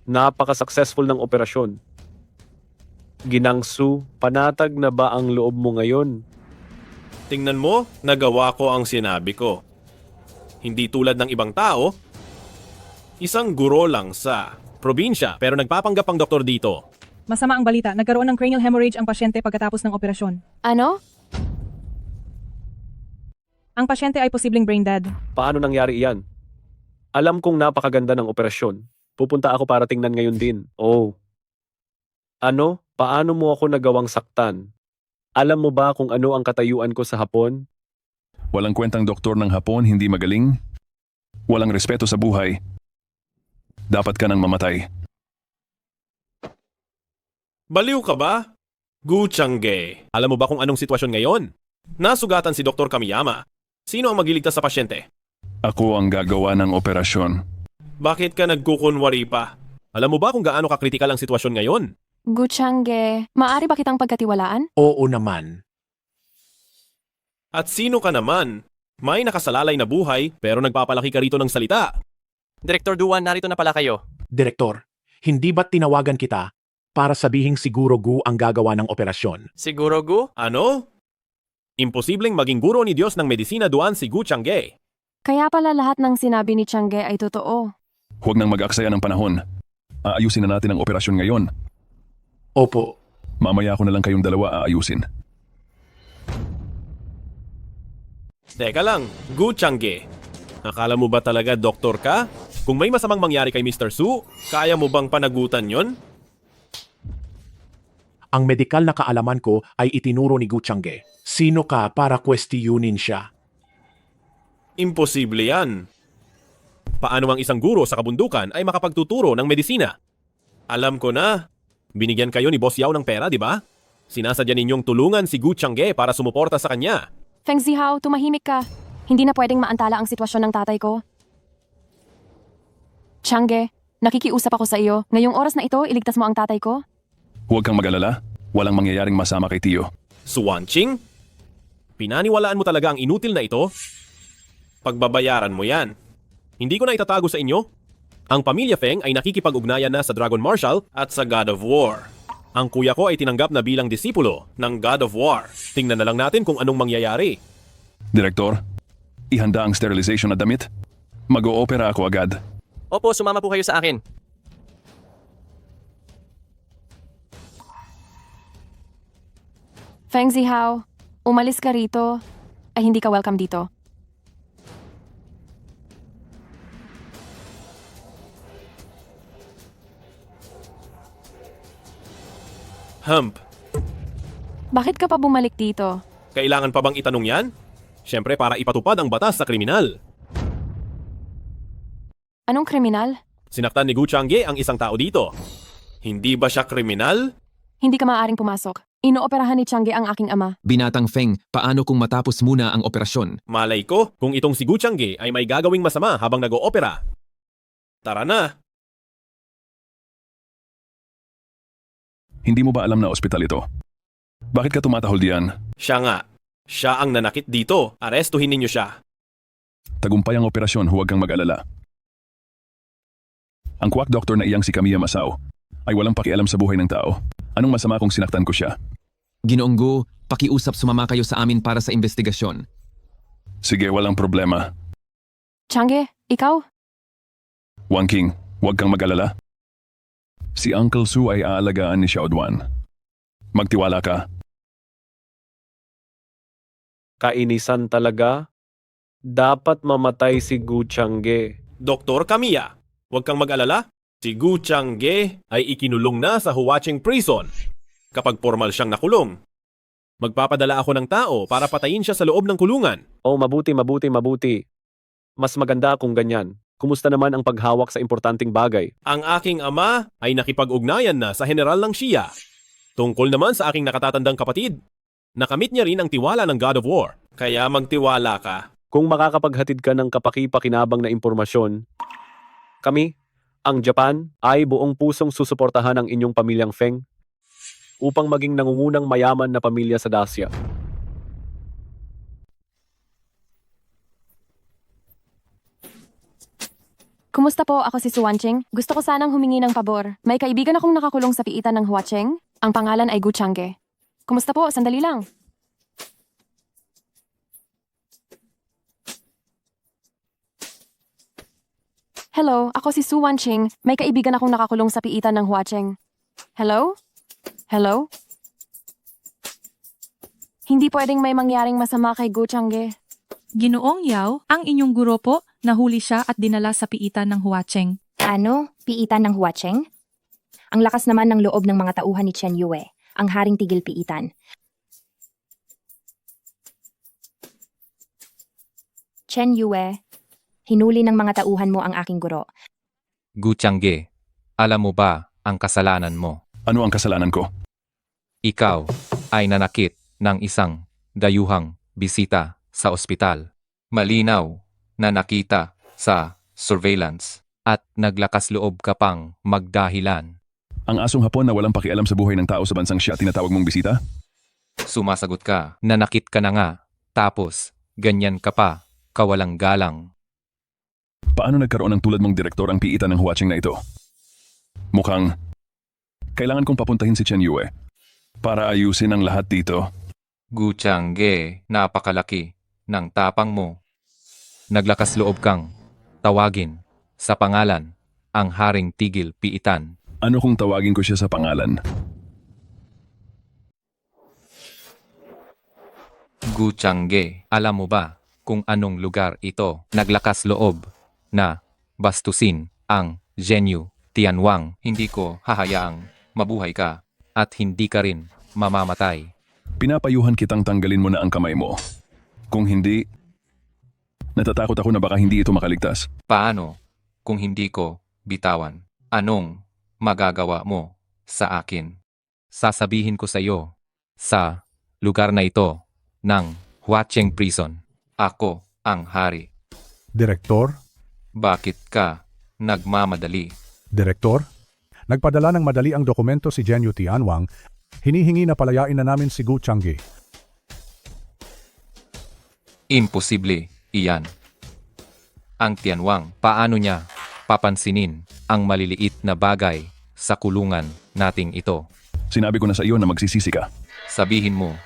Napaka-successful ng operasyon. Ginangsu, panatag na ba ang loob mo ngayon? Tingnan mo, nagawa ko ang sinabi ko. Hindi tulad ng ibang tao, isang guro lang sa probinsya pero nagpapanggap ang doktor dito. Masama ang balita, nagkaroon ng cranial hemorrhage ang pasyente pagkatapos ng operasyon. Ano? Ang pasyente ay posibleng brain dead. Paano nangyari iyan? Alam kong napakaganda ng operasyon. Pupunta ako para tingnan ngayon din. Oh. Ano? Paano mo ako nagawang saktan? Alam mo ba kung ano ang katayuan ko sa Hapon? walang kwentang doktor ng Hapon, hindi magaling. Walang respeto sa buhay. Dapat ka nang mamatay. Baliw ka ba? Gu Changge, alam mo ba kung anong sitwasyon ngayon? Nasugatan si Dr. Kamiyama. Sino ang magliligtas sa pasyente? Ako ang gagawa ng operasyon. Bakit ka nagkukunwari pa? Alam mo ba kung gaano kakritikal ang sitwasyon ngayon? Gu Changge, maaari ba kitang pagkatiwalaan? Oo naman. At sino ka naman? May nakasalalay na buhay pero nagpapalaki ka rito ng salita. Direktor Duan, narito na pala kayo. Direktor, hindi ba't tinawagan kita para sabihing siguro Gu ang gagawa ng operasyon? Siguro, Gu? Ano? Imposibleng maging guro ni Diyos ng medisina Duan si Gu Changge. Kaya pala lahat ng sinabi ni Changge ay totoo. Huwag nang mag-aksaya ng panahon. Aayusin na natin ang operasyon ngayon. Opo. Mamaya ko na lang kayong dalawa aayusin. Teka lang, Gu Changge. Akala mo ba talaga doktor ka? Kung may masamang mangyari kay Mr. Su, kaya mo bang panagutan yon? Ang medikal na kaalaman ko ay itinuro ni Gu Changge. Sino ka para kwestiyunin siya? Imposible yan. paano ang isang guro sa kabundukan ay makapagtuturo ng medisina. Alam ko na, binigyan kayo ni Boss Yao ng pera, di ba? Sinasadya ninyong tulungan si Gu Changge para sumuporta sa kanya. Feng Zihao, tumahimik ka. Hindi na pwedeng maantala ang sitwasyon ng tatay ko. Changge, nakikiusap ako sa iyo. Ngayong oras na ito, iligtas mo ang tatay ko? Huwag kang mag-alala. Walang mangyayaring masama kay Tio. Suwanching? Pinaniwalaan mo talaga ang inutil na ito? Pagbabayaran mo yan. Hindi ko na itatago sa inyo. Ang pamilya Feng ay nakikipag-ugnayan na sa Dragon Marshal at sa God of War. Ang kuya ko ay tinanggap na bilang disipulo ng God of War. Tingnan na lang natin kung anong mangyayari. Direktor, ihanda ang sterilization na damit. Mag-oopera ako agad. Opo, sumama po kayo sa akin. Feng Zihao, umalis ka rito. Ay hindi ka welcome dito. Hump, Bakit ka pa bumalik dito? kailangan pa bang itanong yan? Siyempre para ipatupad ang batas sa kriminal. Anong kriminal? Sinaktan ni Gu Changge ang isang tao dito. Hindi ba siya kriminal? Hindi ka maaaring pumasok. Inooperahan ni Changge ang aking ama. Binatang Feng, paano kung matapos muna ang operasyon? Malay ko kung itong si Gu Changge ay may gagawing masama habang nag-oopera. Tara na! Hindi mo ba alam na ospital ito? Bakit ka tumatahol diyan? Siya nga. Siya ang nanakit dito. Arestuhin ninyo siya. Tagumpay ang operasyon, huwag kang mag-alala. Ang quack doctor na iyang si Kamiya Masao ay walang pakialam sa buhay ng tao. Anong masama kung sinaktan ko siya? Ginoong Gu, pakiusap sumama kayo sa amin para sa investigasyon. Sige, walang problema. Changge, ikaw? Wang King, huwag kang mag-alala. Si Uncle Su ay aalagaan ni Xiao Duan. Magtiwala ka. Kainisan talaga. Dapat mamatay si Gu Changge. Dr. Kamiya, huwag kang mag-alala. Si Gu Changge ay ikinulong na sa Huaching Prison. Kapag formal siyang nakulong, magpapadala ako ng tao para patayin siya sa loob ng kulungan. Oh, mabuti. Mas maganda kung ganyan. Kumusta naman ang paghawak sa importanteng bagay? Ang aking ama ay nakipag-ugnayan na sa general ng Shia. Tungkol naman sa aking nakatatandang kapatid, nakamit niya rin ang tiwala ng God of War. Kaya magtiwala ka. Kung makakapaghatid ka ng kapaki-pakinabang na impormasyon, kami, ang Japan, ay buong pusong susuportahan ang inyong pamilyang Feng upang maging nangungunang mayaman na pamilya sa Dacia. Kumusta po? Ako si Suwanching. Gusto ko sanang humingi ng pabor. May kaibigan akong nakakulong sa piitan ng Huacheng. Ang pangalan ay Gu Changge. Kumusta po? Sandali lang. Hello, ako si Suwanching. May kaibigan akong nakakulong sa piitan ng Huacheng. Hello? Hello? Hindi pwedeng may mangyaring masama kay Gu Changge. Ginoong Yao, ang inyong guro po, nahuli siya at dinala sa piitan ng Huacheng. Ano? Piitan ng Huacheng? Ang lakas naman ng loob ng mga tauhan ni Chen Yue, ang haring tigil piitan. Chen Yue, hinuli ng mga tauhan mo ang aking guro. Gu Changge, alam mo ba ang kasalanan mo? Ano ang kasalanan ko? Ikaw ay nanakit ng isang dayuhang bisita sa ospital. Malinaw na nakita sa surveillance at naglakas loob ka pang magdahilan. Ang asong Hapon na walang pakialam sa buhay ng tao sa bansang siya tinatawag mong bisita? Sumasagot ka, nanakit ka na nga, tapos ganyan ka pa, kawalang galang. Paano nagkaroon ng tulad mong direktor ang piitan ng Huaching na ito? Mukhang kailangan kong papuntahin si Chen Yue para ayusin ang lahat dito. Gu Changge, napakalaki ng tapang mo. Naglakas loob kang tawagin sa pangalan ang haring tigil piitan. Ano kung tawagin ko siya sa pangalan? Gu Changge, alam mo ba kung anong lugar ito? Naglakas loob na bastusin ang Zhenyu Tianwang. Hindi ko hahayaang mabuhay ka at hindi ka rin mamamatay. Pinapayuhan kitang tanggalin mo na ang kamay mo. Kung hindi, natatakot ako na baka hindi ito makaligtas. Paano kung hindi ko bitawan? Anong magagawa mo sa akin? Sasabihin ko sa iyo, sa lugar na ito ng Huacheng Prison, ako ang hari. Direktor? Bakit ka nagmamadali? Direktor? Nagpadala ng madali ang dokumento si Zhenyu Tianwang. Hinihingi na palayain na namin si Gu Changge. Imposible iyan. Ang Tianwang, paano niya papansinin ang maliliit na bagay sa kulungan nating ito? Sinabi ko na sa iyo na magsisisi ka. Sabihin mo,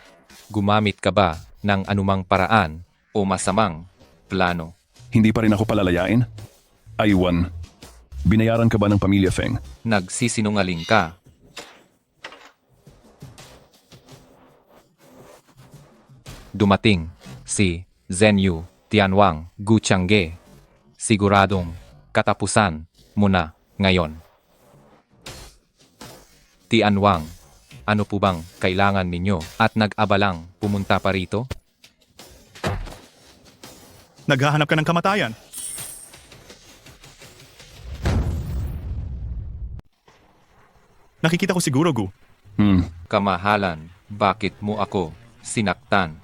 gumamit ka ba ng anumang paraan o masamang plano? Hindi pa rin ako palalayain? Aiwan, binayaran ka ba ng pamilya Feng? Nagsisinungaling ka. Dumating si Zhenyu Tianwang Gu Changge. Siguradong katapusan mo na ngayon. Tianwang, ano po bang kailangan ninyo at nag-abalang pumunta pa rito? Naghahanap ka ng kamatayan. Nakikita ko siguro, Gu. Kamahalan, bakit mo ako sinaktan?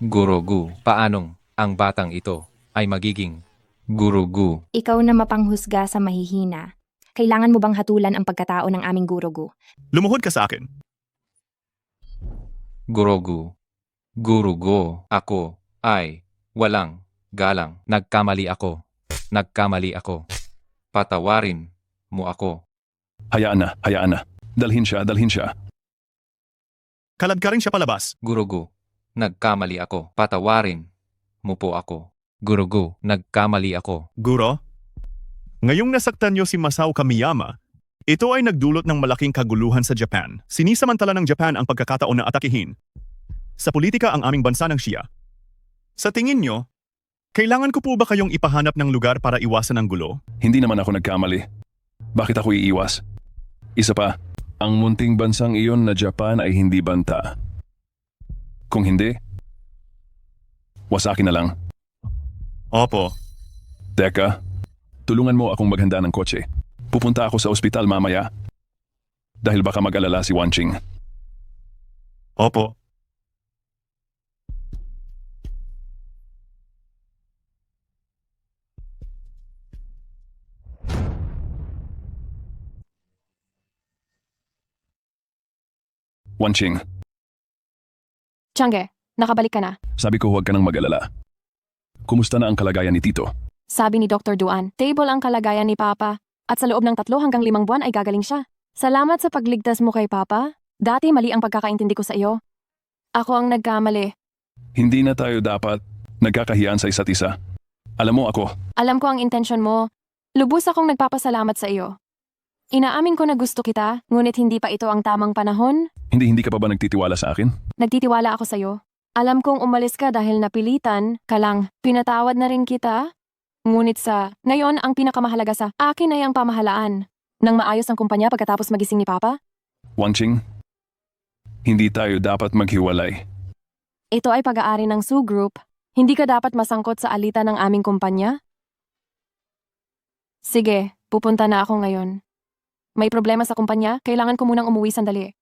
Gurugu, paanong ang batang ito ay magiging gurugu? Ikaw na mapanghusga sa mahihina. Kailangan mo bang hatulan ang pagkatao ng aming gurugu? Lumuhod ka sa akin. Gurugu, gurugo, ako ay walang galang. Nagkamali ako. Patawarin mo ako. Hayaan na. Dalhin siya. Kalad ka rin siya palabas. Gurugu, nagkamali ako. Patawarin mo po ako. Gurugu, nagkamali ako. Guro, ngayong nasaktan niyo si Masao Kamiyama, ito ay nagdulot ng malaking kaguluhan sa Japan. Sinisamantala ng Japan ang pagkakataon na atakihin sa politika ang aming bansa ng Shia. Sa tingin niyo, kailangan ko po ba kayong ipahanap ng lugar para iwasan ang gulo? Hindi naman ako nagkamali. Bakit ako iiwas? Isa pa, ang munting bansang iyon na Japan ay hindi banta. Kung hindi, wasakin na lang. Opo. Teka, tulungan mo akong maghanda ng kotse. Pupunta ako sa ospital mamaya. Dahil baka mag-alala si Wanching. Opo. Wanching, Changge, nakabalik ka na. sabi ko huwag ka nang mag-alala. Kumusta na ang kalagayan ni Tito? Sabi ni Dr. Duan, stable ang kalagayan ni Papa. At sa loob ng 3 hanggang 5 buwan ay gagaling siya. Salamat sa pagligtas mo kay Papa. Dati mali ang pagkakaintindi ko sa iyo. Ako ang nagkamali. Hindi na tayo dapat nagkakahiyaan sa isa't isa. Alam mo ako, Alam ko ang intensyon mo. Lubos akong nagpapasalamat sa iyo. Inaamin ko na gusto kita, ngunit hindi pa ito ang tamang panahon. hindi ka pa ba nagtitiwala sa akin? Nagtitiwala ako sa iyo. Alam kong umalis ka dahil napilitan ka lang. Pinatawad na rin kita. Ngunit ngayon ang pinakamahalaga sa akin ay ang pamahalaan. Nang maayos ang kumpanya pagkatapos magising ni Papa? Wanching, hindi tayo dapat maghiwalay. Ito ay pag-aari ng Su Group. Hindi ka dapat masangkot sa alitan ng aming kumpanya? Sige, pupunta na ako ngayon. May problema sa kumpanya, kailangan ko munang umuwi sandali.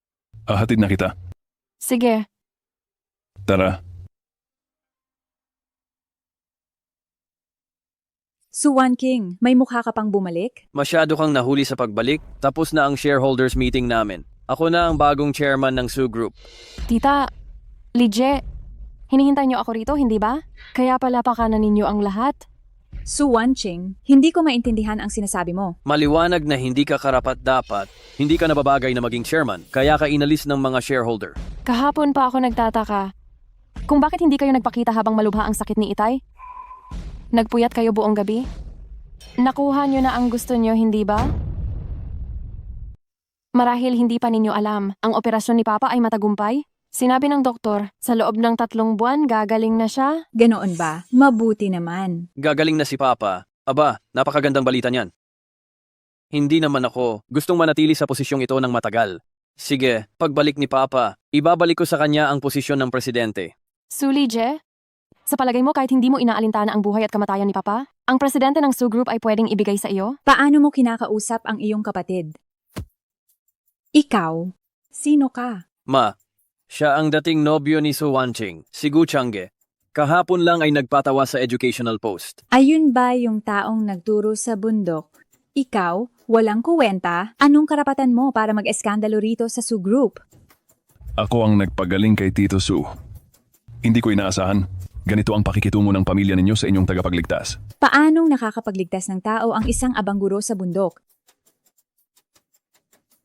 Hatid na kita. Sige. Tara. Suwan King, may mukha ka pang bumalik? Masyado kang nahuli sa pagbalik, tapos na ang shareholders meeting namin. Ako na ang bagong chairman ng Su Group. Tita, Lidje, hinihintay niyo ako rito, hindi ba? Kaya pala pakanan ninyo ang lahat. Suwan Ching, hindi ko maintindihan ang sinasabi mo. Maliwanag na hindi ka karapat-dapat, hindi ka nababagay na maging chairman, kaya ka inalis ng mga shareholder. Kahapon pa ako nagtataka. Kung bakit hindi kayo nagpakita habang malubha ang sakit ni Itay? Nagpuyat kayo buong gabi? Nakuha niyo na ang gusto niyo, hindi ba? Marahil hindi pa ninyo alam, ang operasyon ni Papa ay matagumpay? Sinabi ng doktor, sa loob ng 3 buwan gagaling na siya? Ganoon ba? Mabuti naman. Gagaling na si Papa. Aba, napakagandang balita niyan. Hindi naman ako gustong manatili sa posisyong ito ng matagal. Sige, pagbalik ni Papa, ibabalik ko sa kanya ang posisyon ng presidente. Sulije, Sa palagay mo kahit hindi mo inaalintana ang buhay at kamatayan ni Papa, ang presidente ng Su Group ay pwedeng ibigay sa iyo? Paano mo kinakausap ang iyong kapatid? Ikaw, sino ka? Ma, siya ang dating nobyo ni Su Wanqing, si Gu Changge. Kahapon lang ay nagpatawa sa educational post. Ayun ba yung taong nagturo sa bundok? Ikaw, walang kuwenta? Anong karapatan mo para mag-eskandalo rito sa Su Group? Ako ang nagpagaling kay Tito Su. Hindi ko inaasahan. Ganito ang pakikitungo ng pamilya ninyo sa inyong tagapagligtas. Paanong nakakapagligtas ng tao ang isang abang guro sa bundok?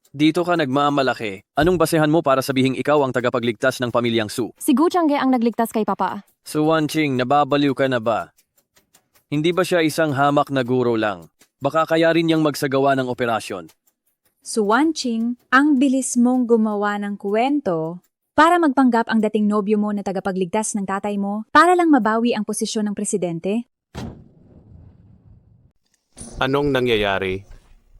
Dito ka nagmamalaki. Anong basehan mo para sabihing ikaw ang tagapagligtas ng pamilyang Su? Si Gu Changge ang nagligtas kay Papa. Su Wanqing, nababaliw ka na ba? Hindi ba siya isang hamak na guro lang? Baka kaya rin niyang magsagawa ng operasyon. Su Wanqing, ang bilis mong gumawa ng kwento para magpanggap ang dating nobyo mo na tagapagligtas ng tatay mo para lang mabawi ang posisyon ng presidente? Anong nangyayari?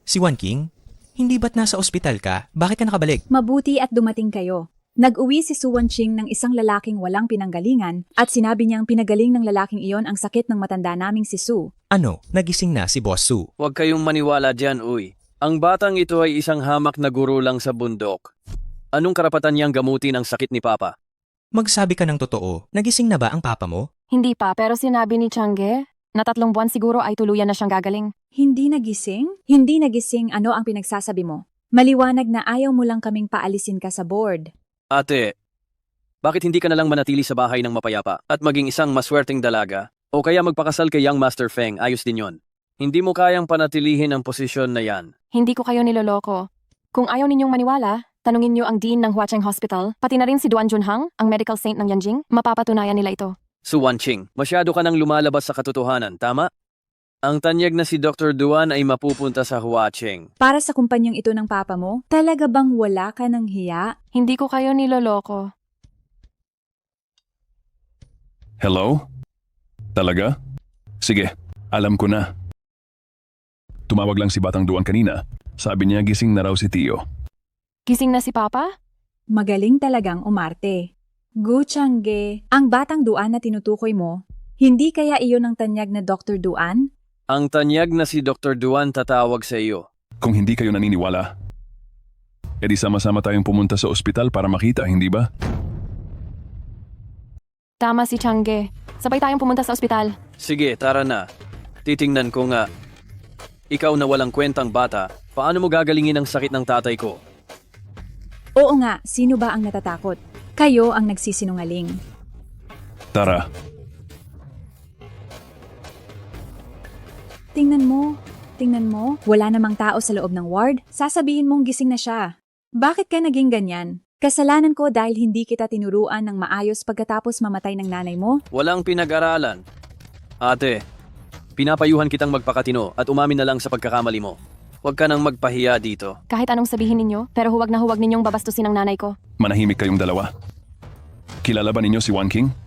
Si Wanqing, hindi ba't nasa ospital ka? Bakit ka nakabalik? Mabuti at dumating kayo. Nag-uwi si Su Wanqing ng isang lalaking walang pinanggalingan at sinabi niyang pinagaling ng lalaking iyon ang sakit ng matanda naming si Su. Ano, nagising na si Boss Su? Huwag kayong maniwala dyan, uy. Ang batang ito ay isang hamak na guro lang sa bundok. Anong karapatan niyang gamutin ang sakit ni Papa? Magsabi ka ng totoo, nagising na ba ang papa mo? Hindi pa, pero sinabi ni Changge na 3 buwan siguro ay tuluyan na siyang gagaling. Hindi nagising? Hindi nagising, ano ang pinagsasabi mo? Maliwanag na ayaw mo lang kaming paalisin ka sa board. Ate, bakit hindi ka na lang manatili sa bahay ng mapayapa at maging isang maswerteng dalaga? O kaya magpakasal kay Young Master Feng, ayos din yon. Hindi mo kayang panatilihin ang posisyon na yan. Hindi ko kayo niloloko. Kung ayaw ninyong maniwala, tanungin niyo ang Dean ng Huacheng Hospital, pati na rin si Duan Junhang, ang medical saint ng Yanjing, mapapatunayan nila ito. Su Wanqing, masyado ka nang lumalabas sa katotohanan, tama? Ang tanyag na si Dr. Duan ay mapupunta sa Huacheng. Para sa kumpanyang ito ng papa mo, talaga bang wala ka ng hiya? Hindi ko kayo niloloko. Hello? Talaga? Sige, alam ko na. Tumawag lang si Batang Duan kanina. Sabi niya gising na raw si Tio. Gising na si Papa? Magaling talagang umarte. Gu Changge, ang Batang Duan na tinutukoy mo, hindi kaya iyon ang tanyag na Dr. Duan? Ang tanyag na si Dr. Duan tatawag sa iyo. Kung hindi kayo naniniwala, edi sama-sama tayong pumunta sa ospital para makita, hindi ba? Tama si Changge. Sabay tayong pumunta sa ospital. Sige, tara na. Titingnan ko nga. Ikaw na walang kwentang bata, paano mo gagalingin ang sakit ng tatay ko? Oo nga, sino ba ang natatakot? Kayo ang nagsisinungaling. Tara. Tingnan mo, wala namang tao sa loob ng ward, sasabihin mong gising na siya. Bakit ka naging ganyan? Kasalanan ko dahil hindi kita tinuruan ng maayos pagkatapos mamatay ng nanay mo? Walang pinag-aralan. Ate, pinapayuhan kitang magpakatino at umamin na lang sa pagkakamali mo. Huwag ka nang magpahiya dito. Kahit anong sabihin ninyo, pero huwag na huwag ninyong babastusin ang nanay ko. Manahimik kayong dalawa. Kilala ba ninyo si Wanqing?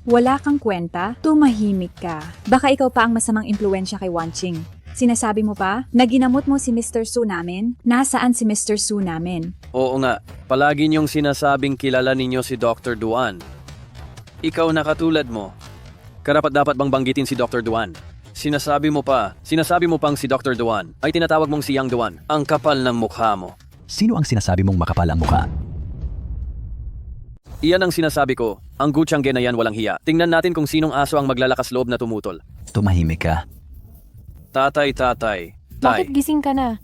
Wala kang kwenta? Tumahimik ka. Baka ikaw pa ang masamang impluensya kay Wanqing. Sinasabi mo pa na ginamot mo si Mr. Su namin? Nasaan si Mr. Su namin? Oo nga, palagi niyong sinasabing kilala ninyo si Dr. Duan. Ikaw na katulad mo. Karapat-dapat bang banggitin si Dr. Duan? Sinasabi mo pang si Dr. Duan ay tinatawag mong si Yang Duan. Ang kapal ng mukha mo. Sino ang sinasabi mong makapal ang mukha? Iyan ang sinasabi ko. Ang Gu Changge na yan walang hiya. Tingnan natin kung sinong aso ang maglalakas loob na tumutol. Tumahimik ka. Tatay. Bakit gising ka na?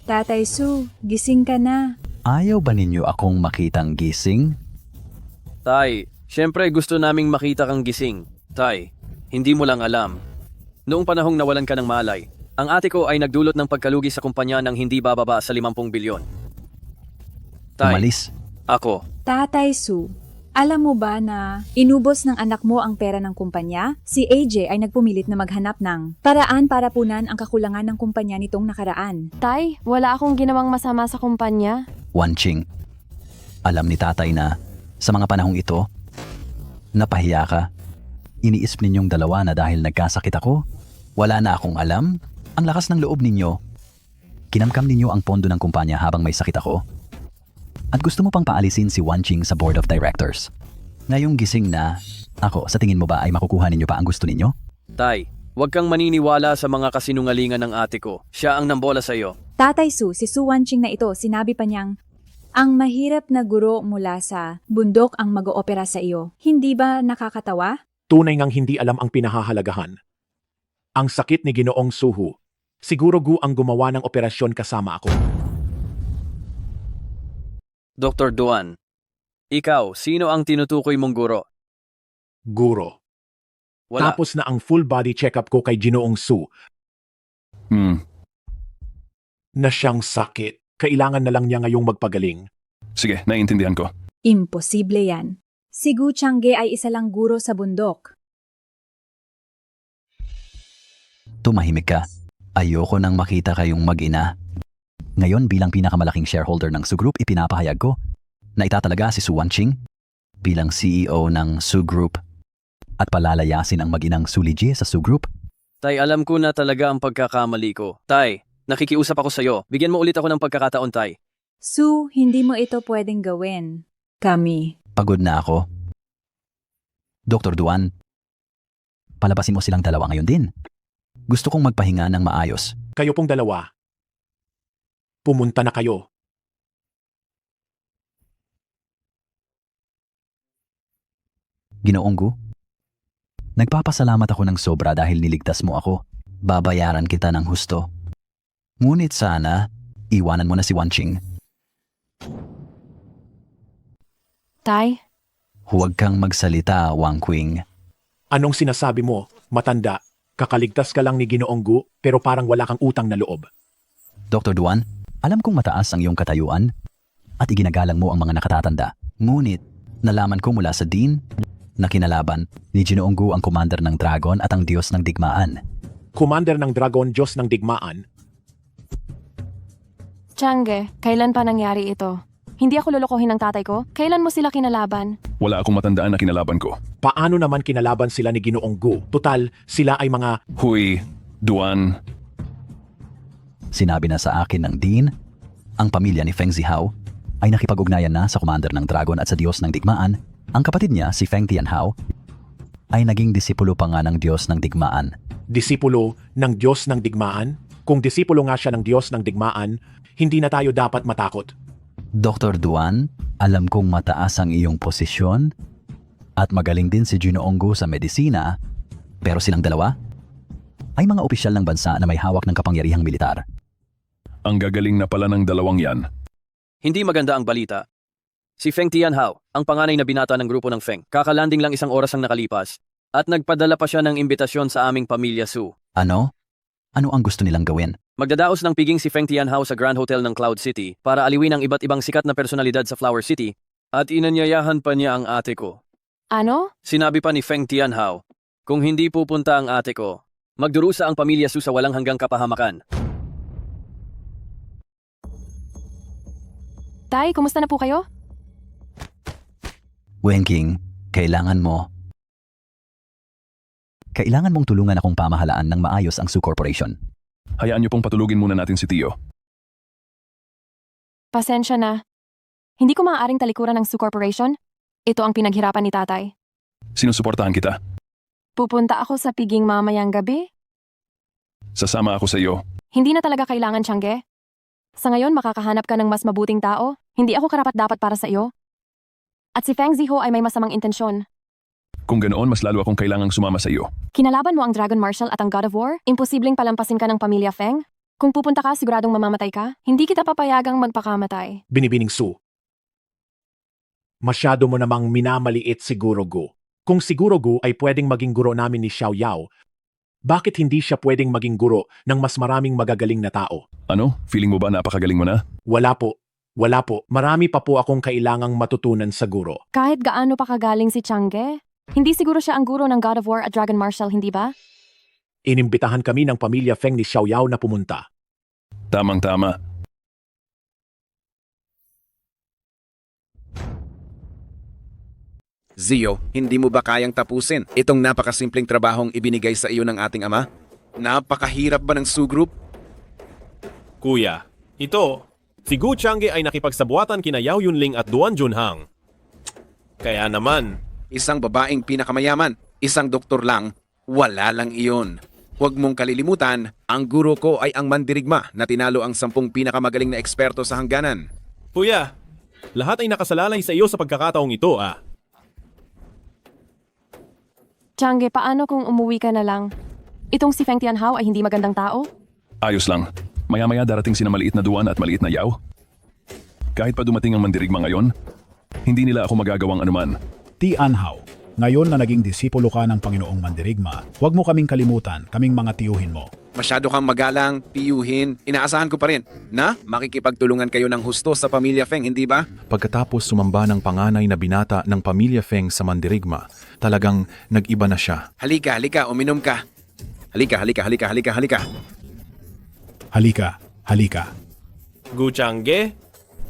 Tatay Su, gising ka na. Ayaw ba ninyo akong makitang gising? Tay, syempre gusto naming makita kang gising. Tay, hindi mo lang alam. Noong panahong nawalan ka ng malay, ang ate ko ay nagdulot ng pagkalugi sa kumpanya ng hindi bababa sa 50 bilyon. Tay, Umalis. Ako. Tatay Su, alam mo ba na inubos ng anak mo ang pera ng kumpanya? Si AJ ay nagpumilit na maghanap ng paraan para punan ang kakulangan ng kumpanya nitong nakaraan. Tay, wala akong ginawang masama sa kumpanya. Wanqing, alam ni tatay na sa mga panahong ito, napahiya ka. Iniisip ninyong dalawa na dahil nagkasakit ako, wala na akong alam. Ang lakas ng loob ninyo. Kinamkam ninyo ang pondo ng kumpanya habang may sakit ako. At gusto mo pang paalisin si Wanqing sa board of directors. Ngayong gising na, ako, sa tingin mo ba ay makukuha ninyo pa ang gusto ninyo? Tay, huwag kang maniniwala sa mga kasinungalingan ng ate ko. Siya ang nambola sa iyo. Tatay Su, si Su Wanching na ito, sinabi pa niyang, ang mahirap na guro mula sa bundok ang mag-oopera sa iyo. Hindi ba nakakatawa? Tunay ngang hindi alam ang pinahahalagahan. Ang sakit ni Ginoong Suhu. Siguro Gu ang gumawa ng operasyon kasama ako. Dr. Duan, ikaw, sino ang tinutukoy mong guro? Guro. Wala. Tapos na ang full body checkup ko kay Ginoong Su na siyang sakit. Kailangan na lang niya ngayong magpagaling. Sige, naiintindihan ko. Imposible yan. Si Gu Changge ay isa lang guro sa bundok. Tumahimik ka. Ayoko nang makita kayong mag-ina. Ngayon bilang pinakamalaking shareholder ng Su Group, ipinapahayag ko na itatalaga si Su Wanching bilang CEO ng Su Group at palalayasin ang mag-inang Su Lijie sa Su Group. Tay, alam ko na talaga ang pagkakamali ko. Tay, nakikiusap ako sa'yo. Bigyan mo ulit ako ng pagkakataon, Tay. Su, hindi mo ito pwedeng gawin. Kami. Pagod na ako. Dr. Duan, palabasin mo silang dalawa ngayon din. Gusto kong magpahinga ng maayos. Kayo pong dalawa. Pumunta na kayo. Ginoong Gu, nagpapasalamat ako ng sobra dahil niligtas mo ako. Babayaran kita ng husto. Ngunit sana, iwanan mo na si Wanching. Tay, Huwag kang magsalita, Wang Qing. Anong sinasabi mo? Matanda, kakaligtas ka lang ni Ginoong Gu pero parang wala kang utang na loob. Dr. Duan, alam kong mataas ang iyong katayuan at iginagalang mo ang mga nakatatanda. Ngunit, nalaman ko mula sa Dean na kinalaban ni Ginoong Gu ang commander ng Dragon at ang Diyos ng Digmaan. Commander ng Dragon, Diyos ng Digmaan? Changge, kailan pa nangyari ito? Hindi ako lolokohin ng tatay ko? Kailan mo sila kinalaban? Wala akong matandaan na kinalaban ko. Paano naman kinalaban sila ni Ginoong Gu? Tutal, sila ay mga... Huy, Duan, Sinabi na sa akin ng Dean, ang pamilya ni Feng Zihao ay nakipag-ugnayan na sa commander ng Dragon at sa Diyos ng Digmaan. Ang kapatid niya, si Feng Tianhao, ay naging disipulo pa nga ng Diyos ng Digmaan. Disipulo ng Diyos ng Digmaan? Kung disipulo nga siya ng Diyos ng Digmaan, hindi na tayo dapat matakot. Dr. Duan, alam kong mataas ang iyong posisyon at magaling din si Ginoong Gu sa medisina, pero silang dalawa ay mga opisyal ng bansa na may hawak ng kapangyarihang militar. ang gagaling na pala ng dalawang yan. Hindi maganda ang balita. Si Feng Tianhao, ang panganay na binata ng grupo ng Feng, kakalanding lang 1 oras ang nakalipas at nagpadala pa siya ng imbitasyon sa aming pamilya Su. Ano? Ano ang gusto nilang gawin? Magdadaos ng piging si Feng Tianhao sa Grand Hotel ng Cloud City para aliwin ang iba't ibang sikat na personalidad sa Flower City at inanyayahan pa niya ang ate ko. Ano? Sinabi pa ni Feng Tianhao, kung hindi pupunta ang ate ko, magdurusa ang pamilya Su sa walang hanggang kapahamakan. Tay, kumusta na po kayo? Wenking, kailangan mong tulungan akong pamahalaan ng maayos ang Su Corporation. Hayaan niyo pong patulugin muna natin si Tio. Pasensya na. Hindi ko maaaring talikuran ng Su Corporation. Ito ang pinaghirapan ni tatay. Sinusuportahan kita. Pupunta ako sa piging mamayang gabi. Sasama ako sa iyo. Hindi na talaga kailangan, Changge. Sa ngayon, makakahanap ka ng mas mabuting tao. Hindi ako karapat-dapat para sa iyo. At si Feng Ziho ay may masamang intensyon. Kung ganoon, mas lalo akong kailangang sumama sa iyo. Kinalaban mo ang Dragon Marshal at ang God of War? Imposibleng palampasin ka ng pamilya Feng? Kung pupunta ka, siguradong mamamatay ka? Hindi kita papayagang magpakamatay. Binibining Su. Masyado mo namang minamaliit si Guro Gu. Kung si Guro Gu ay pwedeng maging guro namin ni Xiao Yao, bakit hindi siya pwedeng maging guro ng mas maraming magagaling na tao? Ano? Feeling mo ba napakagaling mo na? Wala po. Wala po. Marami pa po akong kailangang matutunan sa guro. Kahit gaano pa kagaling si Changge, hindi siguro siya ang guro ng God of War at Dragon Marshal, hindi ba? Inimbitahan kami ng pamilya Feng ni Xiao Yao na pumunta. Tamang-tama. Zio, hindi mo ba kayang tapusin itong napakasimpleng trabahong ibinigay sa iyo ng ating ama? Napakahirap ba ng Su Group? Kuya, ito, si Gu Changge ay nakipagsabuatan kina Yao Yunling at Duan Junhang. Kaya naman, isang babaeng pinakamayaman, isang doktor lang, wala lang iyon. Huwag mong kalilimutan, ang guro ko ay ang mandirigma na tinalo ang 10 pinakamagaling na eksperto sa hangganan. Kuya, lahat ay nakasalalay sa iyo sa pagkakataong ito ah. Changge, paano kung umuwi ka na lang? Itong si Feng Tianhao ay hindi magandang tao? Ayos lang. Maya-maya darating sina maliit na Duan at maliit na Yao. Kahit pa dumating ang mandirigma ngayon, hindi nila ako magagawang anuman. Tianhao, ngayon na naging disipulo ka ng Panginoong Mandirigma, huwag mo kaming kalimutan, kaming mga tiyuhin mo. Masyado kang magalang, tiyuhin, inaasahan ko pa rin na makikipagtulungan kayo ng husto sa pamilya Feng, hindi ba? Pagkatapos sumamba ng panganay na binata ng pamilya Feng sa mandirigma, talagang nag-iba na siya. Halika, halika, uminom ka. Halika, halika, halika, halika, halika. Halika, halika. Gu Changge,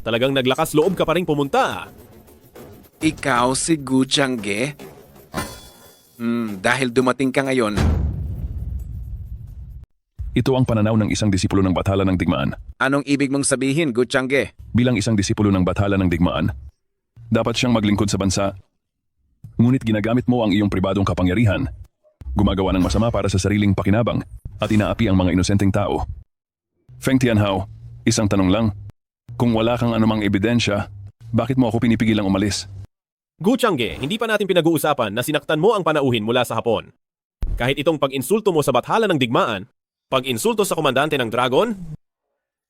talagang naglakas loob ka pa rin pumunta ah. Ikaw si Gu Changge? Dahil dumating ka ngayon, Ito ang pananaw ng isang disipulo ng Bathala ng Digmaan. anong ibig mong sabihin, Gu Changge? Bilang isang disipulo ng Bathala ng Digmaan, dapat siyang maglingkod sa bansa. Ngunit ginagamit mo ang iyong pribadong kapangyarihan, gumagawa ng masama para sa sariling pakinabang, at inaapi ang mga inosenteng tao. Feng Tianhao, isang tanong lang. Kung wala kang anumang ebidensya, bakit mo ako pinipigilang umalis? Gu Changge, hindi pa natin pinag-uusapan na sinaktan mo ang panauhin mula sa Hapon. Kahit itong pag-insulto mo sa Bathala ng Digmaan, pag-insulto sa komandante ng Dragon,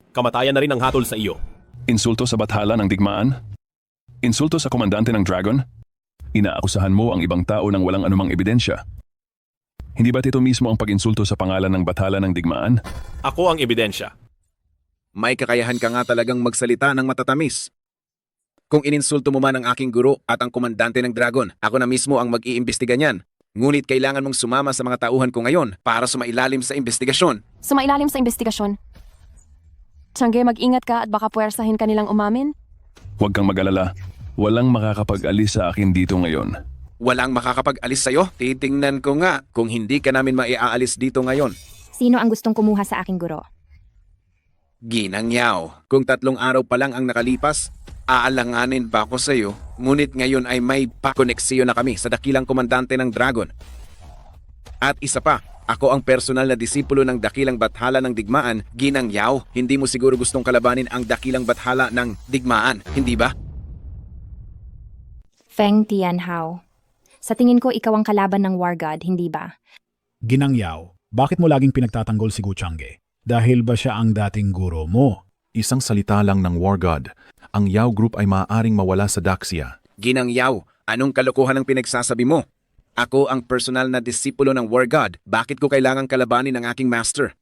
kamatayan na rin ang hatol sa iyo. Insulto sa Bathala ng Digmaan? Insulto sa komandante ng Dragon? Inaakusahan mo ang ibang tao ng walang anumang ebidensya. Hindi ba't ito mismo ang pag-insulto sa pangalan ng Bathala ng Digmaan? Ako ang ebidensya. May kakayahan ka nga talagang magsalita ng matatamis. Kung ininsulto mo man ang aking guro at ang komandante ng Dragon, ako na mismo ang mag-iimbestiga niyan. Ngunit kailangan mong sumama sa mga tauhan ko ngayon para sumailalim sa investigasyon. Sumailalim sa investigasyon. Changge, mag-ingat ka at baka puwersahin ka nilang umamin. Huwag kang mag-alala. Walang makakapag-alis sa akin dito ngayon. Walang makakapag-alis sa'yo? Titingnan ko nga kung hindi ka namin maiaalis dito ngayon. Sino ang gustong kumuha sa aking guro? Ginang Yao, kung 3 araw pa lang ang nakalipas, aalanganin pa ako sa'yo, ngunit ngayon ay may pakoneksiyo na kami sa dakilang komandante ng Dragon. At isa pa, ako ang personal na disipulo ng dakilang Bathala ng Digmaan, Ginang Yao. Hindi mo siguro gustong kalabanin ang dakilang Bathala ng Digmaan, hindi ba? Feng Tianhao. Sa tingin ko ikaw ang kalaban ng War God, hindi ba? Ginang Yao, bakit mo laging pinagtatanggol si Gu Changge? Dahil ba siya ang dating guro mo? Isang salita lang ng War God, ang Yao Group ay maaaring mawala sa Daxia. Ginang Yao, anong kalokohan ang pinagsasabi mo? Ako ang personal na disipulo ng War God. Bakit ko kailangang kalabanin ang aking master?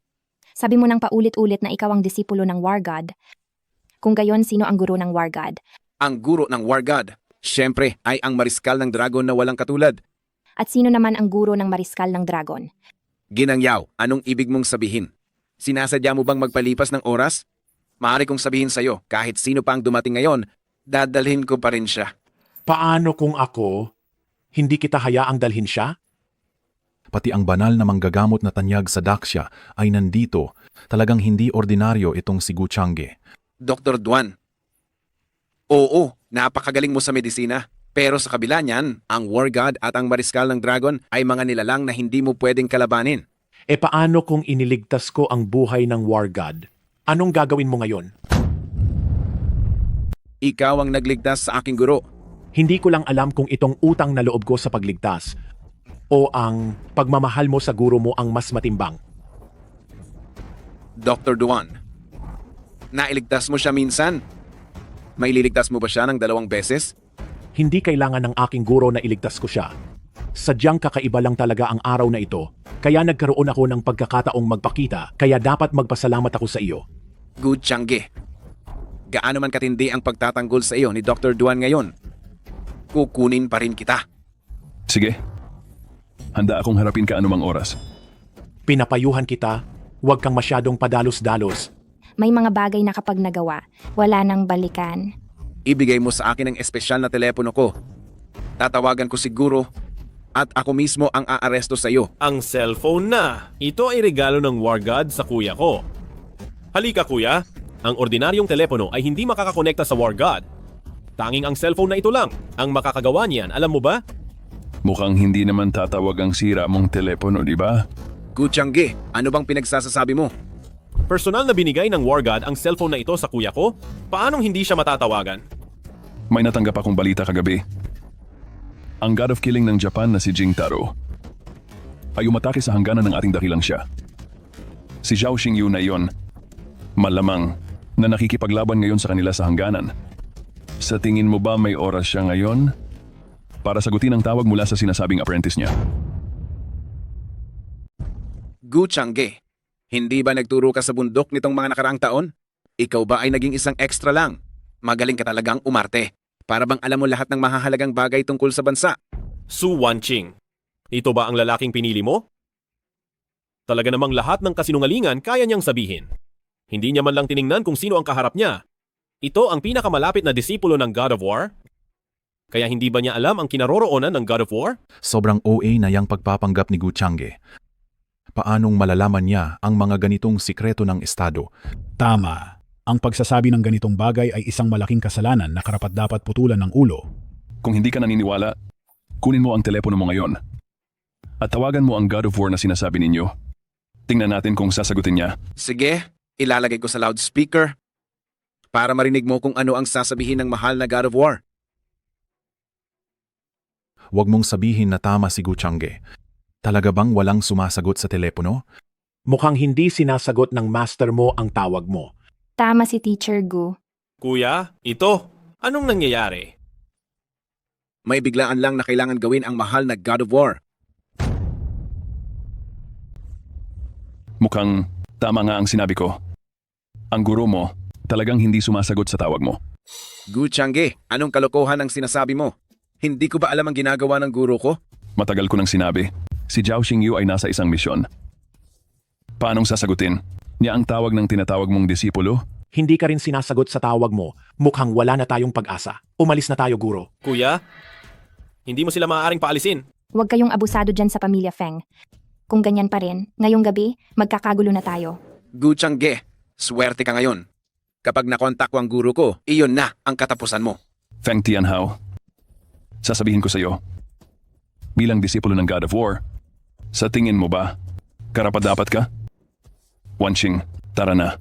Sabi mo nang paulit-ulit na ikaw ang disipulo ng War God. Kung gayon, sino ang guro ng War God? Ang guro ng War God, syempre, ay ang mariskal ng Dragon na walang katulad. At sino naman ang guro ng mariskal ng Dragon? Ginang Yao, anong ibig mong sabihin? Sinasadya mo bang magpalipas ng oras? Maaari kong sabihin sa'yo, kahit sino pa ang dumating ngayon, dadalhin ko pa rin siya. Paano kung ako, hindi kita hayaang dalhin siya? Pati ang banal na manggagamot na tanyag sa Daxia ay nandito. Talagang hindi ordinaryo itong si Gu Changge. Dr. Duan, oo, napakagaling mo sa medisina. Pero sa kabila niyan, ang War God at ang Mariskal ng Dragon ay mga nilalang na hindi mo pwedeng kalabanin. E paano kung iniligtas ko ang buhay ng War God? Anong gagawin mo ngayon? Ikaw ang nagligtas sa aking guro. Hindi ko lang alam kung itong utang na loob ko sa pagligtas o ang pagmamahal mo sa guro mo ang mas matimbang. Dr. Duan, nailigtas mo siya minsan? Maililigtas mo ba siya ng 2 beses? Hindi kailangan ng aking guro na iligtas ko siya. Sadyang kakaiba lang talaga ang araw na ito, kaya nagkaroon ako ng pagkakataong magpakita, kaya dapat magpasalamat ako sa iyo. Gu Changge, gaano man katindi ang pagtatanggol sa iyo ni Dr. Duan ngayon, kukunin pa rin kita. Sige. Handa akong harapin ka anumang oras. Pinapayuhan kita, huwag kang masyadong padalos-dalos. May mga bagay na kapag nagawa, wala nang balikan. Ibigay mo sa akin ang espesyal na telepono ko. Tatawagan ko siguro at ako mismo ang aaresto sa iyo. Ang cellphone na. Ito ay regalo ng War God sa kuya ko. Halika kuya, ang ordinaryong telepono ay hindi makakakonekta sa War God. Tanging ang cellphone na ito lang ang makakagawa niyan, alam mo ba? Mukhang hindi naman tatawag ang sira mong telepono, di ba? Gu Changge, ano bang pinagsasasabi mo? Personal na binigay ng War God ang cellphone na ito sa kuya ko? Paanong hindi siya matatawagan? May natanggap akong balita kagabi. Ang God of Killing ng Japan na si Jing Taro ay umatake sa hangganan ng ating dakilang siya. Si Zhao Xingyu na iyon, malamang na nakikipaglaban ngayon sa kanila sa hangganan. Sa tingin mo ba may oras siya ngayon para sagutin ang tawag mula sa sinasabing apprentice niya? Gu Changge, hindi ba nagturo ka sa bundok nitong mga nakaraang taon? Ikaw ba ay naging isang extra lang? Magaling ka talagang umarte. Para bang alam mo lahat ng mahahalagang bagay tungkol sa bansa? Su Wanqing, ito ba ang lalaking pinili mo? Talaga namang lahat ng kasinungalingan kaya niyang sabihin. Hindi niya man lang tiningnan kung sino ang kaharap niya. Ito ang pinakamalapit na disipulo ng God of War? Kaya hindi ba niya alam ang kinaroroonan ng God of War? Sobrang OA na yang pagpapanggap ni Gu Changge. Paanong malalaman niya ang mga ganitong sikreto ng Estado? Tama. Ang pagsasabi ng ganitong bagay ay isang malaking kasalanan na karapat-dapat putulan ng ulo. Kung hindi ka naniniwala, kunin mo ang telepono mo ngayon at tawagan mo ang God of War na sinasabi ninyo. Tingnan natin kung sasagutin niya. Sige, ilalagay ko sa loudspeaker para marinig mo kung ano ang sasabihin ng mahal na God of War. Huwag mong sabihin na tama si Gu Changge. Talaga bang walang sumasagot sa telepono? Mukhang hindi sinasagot ng master mo ang tawag mo. Tama si Teacher Gu. Kuya, ito, anong nangyayari? May biglaan lang na kailangan gawin ang mahal na God of War. Mukhang tama nga ang sinabi ko. Ang guro mo talagang hindi sumasagot sa tawag mo. Gu Changge, anong kalokohan ang sinasabi mo? Hindi ko ba alam ang ginagawa ng guro ko? Matagal ko nang sinabi, si Zhao Xingyu ay nasa isang misyon. Paanong sasagutin niya ang tawag ng tinatawag mong disipulo? Hindi ka rin sinasagot sa tawag mo. Mukhang wala na tayong pag-asa. Umalis na tayo, guro. Kuya, hindi mo sila maaaring paalisin. Huwag kayong abusado dyan sa pamilya Feng. Kung ganyan pa rin, ngayong gabi, magkakagulo na tayo. Gu Changge, swerte ka ngayon. Kapag nakontak ko ang guro ko, iyon na ang katapusan mo. Feng Tianhao, sasabihin ko sa iyo, bilang disipulo ng God of War, sa tingin mo ba, karapat-dapat ka? Wanqing, tara na.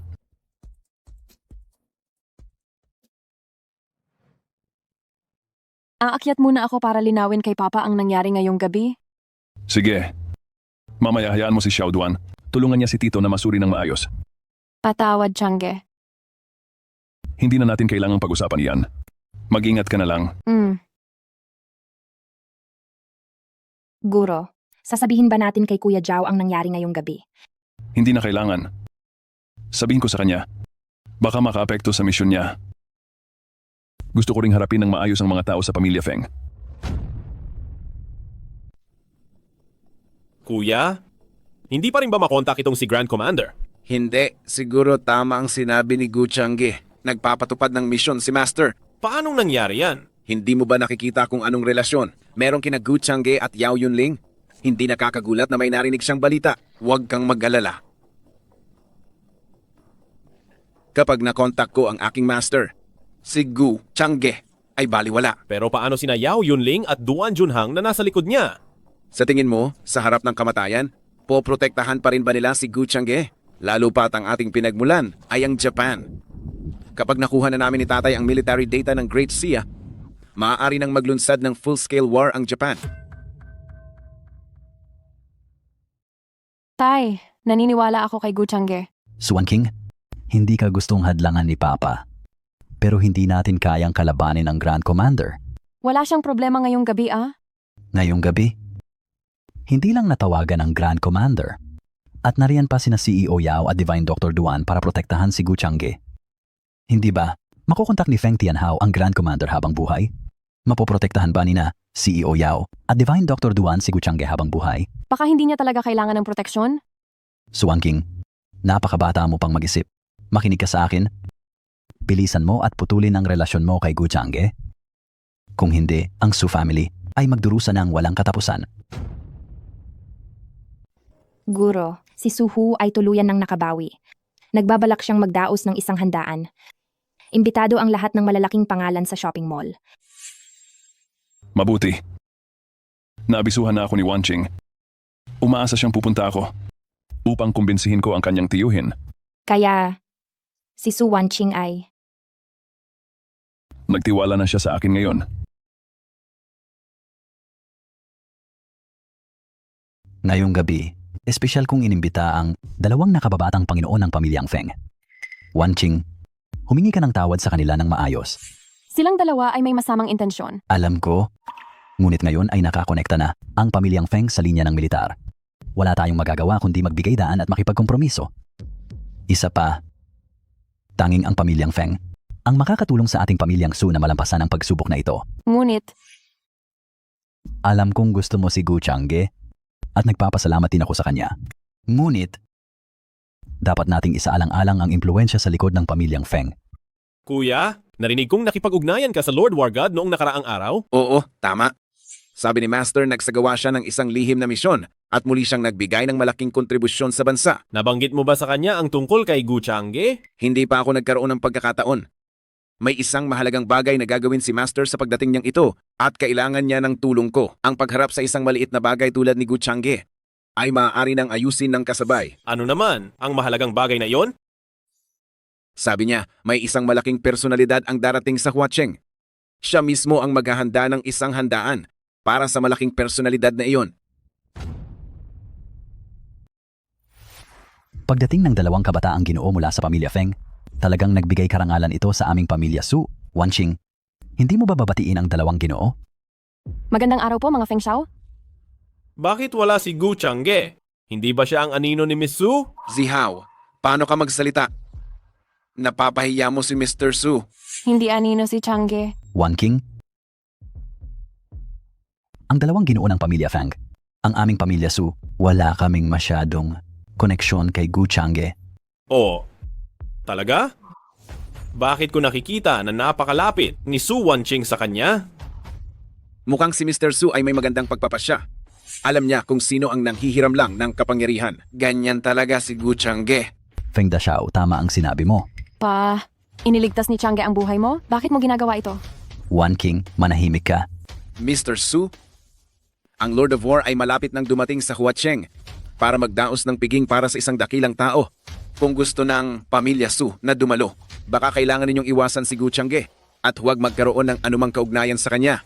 Aakyat muna ako para linawin kay Papa ang nangyari ngayong gabi. Sige. Mamaya hayaan mo si Xiao Duan. Tulungan niya si Tito na masuri ng maayos. Patawad, Changge. Hindi na natin kailangang pag-usapan iyan. Mag-ingat ka na lang. Guro, sasabihin ba natin kay Kuya Zhao ang nangyari ngayong gabi? Hindi na kailangan. Sabihin ko sa kanya, baka makaapekto sa misyon niya. Gusto ko ring harapin ng maayos ang mga tao sa pamilya Feng. Kuya, hindi pa rin ba makontak itong si Grand Commander? Hindi, siguro tama ang sinabi ni Gu Changge. Nagpapatupad ng misyon si Master. Paanong nangyari yan? Hindi mo ba nakikita kung anong relasyon meron kina Gu Changge at Yao Yunling? Hindi nakakagulat na may narinig siyang balita. Huwag kang mag-alala. Kapag nakontak ko ang aking master, si Gu Changge ay baliwala. Pero paano sina Yao Yunling at Duan Junhang na nasa likod niya? Sa tingin mo, sa harap ng kamatayan, poprotektahan pa rin ba nila si Gu Changge? Lalo pat ang ating pinagmulan ay ang Japan. Kapag nakuha na namin ni tatay ang military data ng Great Sea, maaari nang maglunsad ng full-scale war ang Japan. Tay, naniniwala ako kay Gu Changge. Wanqing, hindi ka gustong hadlangan ni Papa. Pero hindi natin kayang kalabanin ang Grand Commander. Wala siyang problema ngayong gabi, Ngayong gabi, hindi lang natawagan ang Grand Commander. At nariyan pa sina CEO Yao at Divine Dr. Duan para protektahan si Gu Changge. Hindi ba, makukontak ni Feng Tianhao ang Grand Commander habang buhay? Mapoprotektahan ba nina CEO Yao at Divine Dr. Duan si Gu Changge habang buhay? Baka hindi niya talaga kailangan ng proteksyon? Wanqing, napakabata mo pang mag-isip. Makinig ka sa akin. Bilisan mo at putulin ang relasyon mo kay Gu Changge. Kung hindi, ang Su family ay magdurusa ng walang katapusan. Guro, si Suhu ay tuluyan ng nakabawi. Nagbabalak siyang magdaos ng isang handaan. Imbitado ang lahat ng malalaking pangalan sa shopping mall. Mabuti. Naabisuhan na ako ni Wanching. Umaasa siyang pupunta ako upang kumbinsihin ko ang kanyang tiyuhin. Kaya, si Su Wanqing ay... Nagtiwala na siya sa akin ngayon. Ngayong gabi, espesyal kong inimbita ang dalawang nakababatang Panginoon ng pamilyang Feng. Wanqing, humingi ka ng tawad sa kanila ng maayos. Silang dalawa ay may masamang intensyon. Alam ko, ngunit ngayon ay nakakonekta na ang pamilyang Feng sa linya ng militar. Wala tayong magagawa kundi magbigay daan at makipagkompromiso. Isa pa, tanging ang pamilyang Feng ang makakatulong sa ating pamilyang Su na malampasan ang pagsubok na ito. Ngunit, Alam kong gusto mo si Gu Changge at nagpapasalamat din ako sa kanya. Ngunit, dapat nating isaalang-alang ang impluensya sa likod ng pamilyang Feng. Kuya, narinig kong nakipag-ugnayan ka sa Lord Wargod noong nakaraang araw? Oo, tama. Sabi ni Master, nagsagawa siya ng isang lihim na misyon at muli siyang nagbigay ng malaking kontribusyon sa bansa. Nabanggit mo ba sa kanya ang tungkol kay Gu Changge? Hindi pa ako nagkaroon ng pagkakataon. May isang mahalagang bagay na gagawin si Master sa pagdating niyang ito at kailangan niya ng tulong ko. Ang pagharap sa isang maliit na bagay tulad ni Gu Changge ay maaari nang ayusin ng kasabay. Ano naman ang mahalagang bagay na iyon? Sabi niya, may isang malaking personalidad ang darating sa Huacheng. Siya mismo ang maghahanda ng isang handaan para sa malaking personalidad na iyon. Pagdating ng dalawang kabataang Ginoo mula sa pamilya Feng, talagang nagbigay karangalan ito sa aming pamilya Su. Wanqing, hindi mo ba babatiin ang dalawang Ginoo? magandang araw po mga Feng Xiao. Bakit wala si Gu Changge? Hindi ba siya ang anino ni Miss Su? Zihao, paano ka magsalita? Napapahiya mo si Mr. Su. Hindi anino si Changge. Wanqing, ang dalawang Ginoo ng pamilya Feng, ang aming pamilya Su, wala kaming masyadong koneksyon kay Gu Changge. Oo. Talaga? Bakit ko nakikita na napakalapit ni Su Wanqing sa kanya? Mukhang si Mr. Su ay may magandang pagpapasya. Alam niya kung sino ang nanghihiram lang ng kapangyarihan. Ganyan talaga si Gu Changge. Feng Daxiao, tama ang sinabi mo. Pa, iniligtas ni Changge ang buhay mo? Bakit mo ginagawa ito? Wanqing, manahimik ka. Mr. Su, ang Lord of War ay malapit nang dumating sa Huacheng para magdaos ng piging para sa isang dakilang tao. Kung gusto ng pamilya Su na dumalo, baka kailangan ninyong iwasan si Gu Changge at huwag magkaroon ng anumang kaugnayan sa kanya.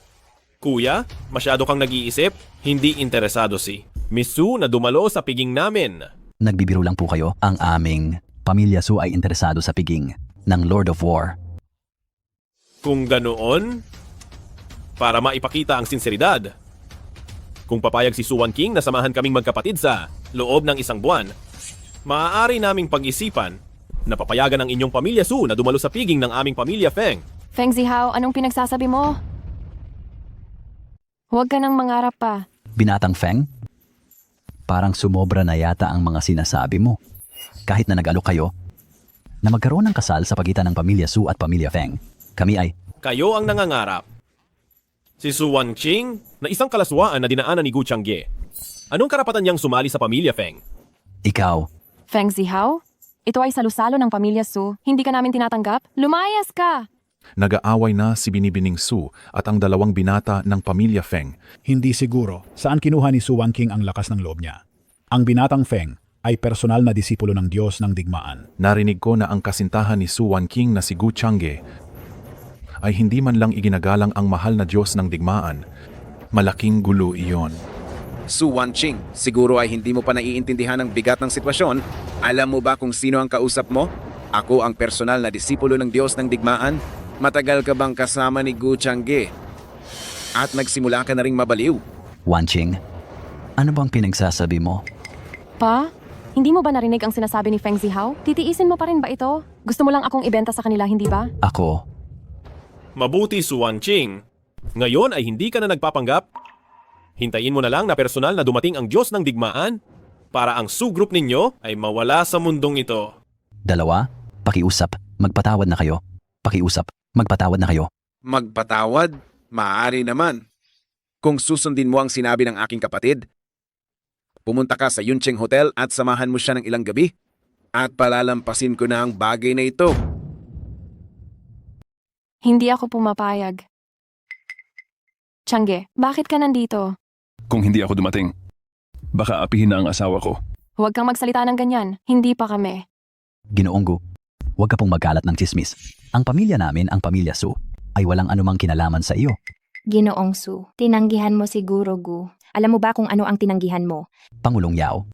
Kuya, masyado kang nag-iisip? Hindi interesado si Miss Su na dumalo sa piging namin. Nagbibiro lang po kayo. Ang aming pamilya Su ay interesado sa piging ng Lord of War. Kung ganoon, para maipakita ang sinseridad. Kung papayag si Su Wanqing na samahan kaming magkapatid sa loob ng isang buwan, maaari naming pag-isipan na papayagan ang inyong pamilya Su na dumalo sa piging ng aming pamilya Feng. Feng Zihao, anong pinagsasabi mo? Huwag ka nang mangarap pa. Binatang Feng, parang sumobra na yata ang mga sinasabi mo. Kahit na nag-alok kayo, na magkaroon ng kasal sa pagitan ng pamilya Su at pamilya Feng, kami ay... Kayo ang nangangarap. Si Su Wanqing na isang kalaswaan na dinaanan ni Gu Changge. Anong karapatan niyang sumali sa pamilya Feng? Ikaw, Feng Zihao, ito ay salusalo ng pamilya Su. Hindi ka namin tinatanggap? Lumayas ka! Nag-aaway na si Binibining Su at ang dalawang binata ng pamilya Feng. Hindi siguro saan kinuha ni Su Wanqing ang lakas ng loob niya. Ang binatang Feng ay personal na disipulo ng Diyos ng digmaan. Narinig ko na ang kasintahan ni Su Wanqing na si Gu Changge ay hindi man lang iginagalang ang mahal na Diyos ng digmaan. Malaking gulo iyon. Su Wanqing, siguro ay hindi mo pa naiintindihan ang bigat ng sitwasyon. Alam mo ba kung sino ang kausap mo? Ako ang personal na disipulo ng Diyos ng digmaan. Matagal ka bang kasama ni Gu Changge? At nagsimula ka na ring mabaliw? Wanqing, ano bang pinagsasabi mo? Pa, hindi mo ba narinig ang sinasabi ni Feng Zihao? Titiisin mo pa rin ba ito? Gusto mo lang akong ibenta sa kanila, hindi ba? Ako, Mabuti, Su Wanqing. Ngayon ay hindi ka na nagpapanggap? Hintayin mo na lang na personal na dumating ang Diyos ng digmaan para ang Su group ninyo ay mawala sa mundong ito. dalawa, pakiusap, magpatawad na kayo. Pakiusap, magpatawad na kayo. Magpatawad? Maaari naman. Kung susundin mo ang sinabi ng aking kapatid, pumunta ka sa Yuncheng Hotel at samahan mo siya ng ilang gabi at palalampasin ko na ang bagay na ito. Hindi ako pumapayag. Changge, bakit ka nandito? Kung hindi ako dumating, baka apihin na ang asawa ko. Huwag kang magsalita ng ganyan. Hindi pa kami. Ginoong Gu, huwag ka pong magkalat ng chismis. Ang pamilya namin, ang pamilya Su, ay walang anumang kinalaman sa iyo. Ginoong Su, tinanggihan mo siguro, Gu. Alam mo ba kung ano ang tinanggihan mo? Pangulong Yao,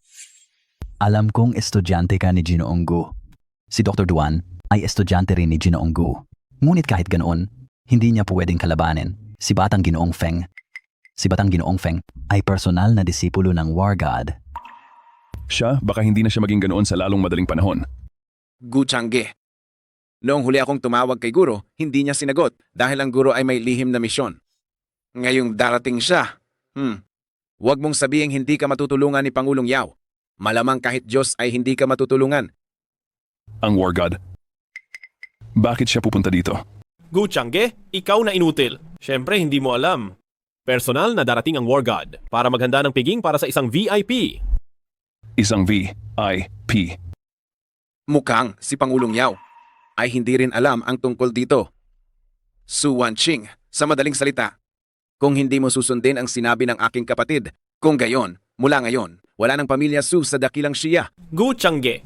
alam kong estudyante ka ni Ginoong Gu. Si Dr. Duan ay estudyante rin ni Ginoong Gu. Ngunit kahit ganoon, hindi niya pwedeng kalabanin si Batang Ginoong Feng. Si Batang Ginoong Feng ay personal na disipulo ng War God. Siya, baka hindi na siya maging ganoon sa lalong madaling panahon. Gu Changge. Noong huli akong tumawag kay Guro, hindi niya sinagot dahil ang Guro ay may lihim na misyon. Ngayong darating siya. Huwag mong sabihing hindi ka matutulungan ni Pangulong Yao. Malamang kahit Diyos ay hindi ka matutulungan. Ang War God. Bakit siya pupunta dito? Gu Changge, ikaw na inutil. Siyempre, hindi mo alam. Personal na darating ang War God para maghanda ng piging para sa isang VIP. Isang VIP. Mukhang si Pangulong Yao ay hindi rin alam ang tungkol dito. Su Wanqing, sa madaling salita, kung hindi mo susundin ang sinabi ng aking kapatid, kung gayon, mula ngayon, wala ng pamilya Su sa dakilang Xia. Gu Changge.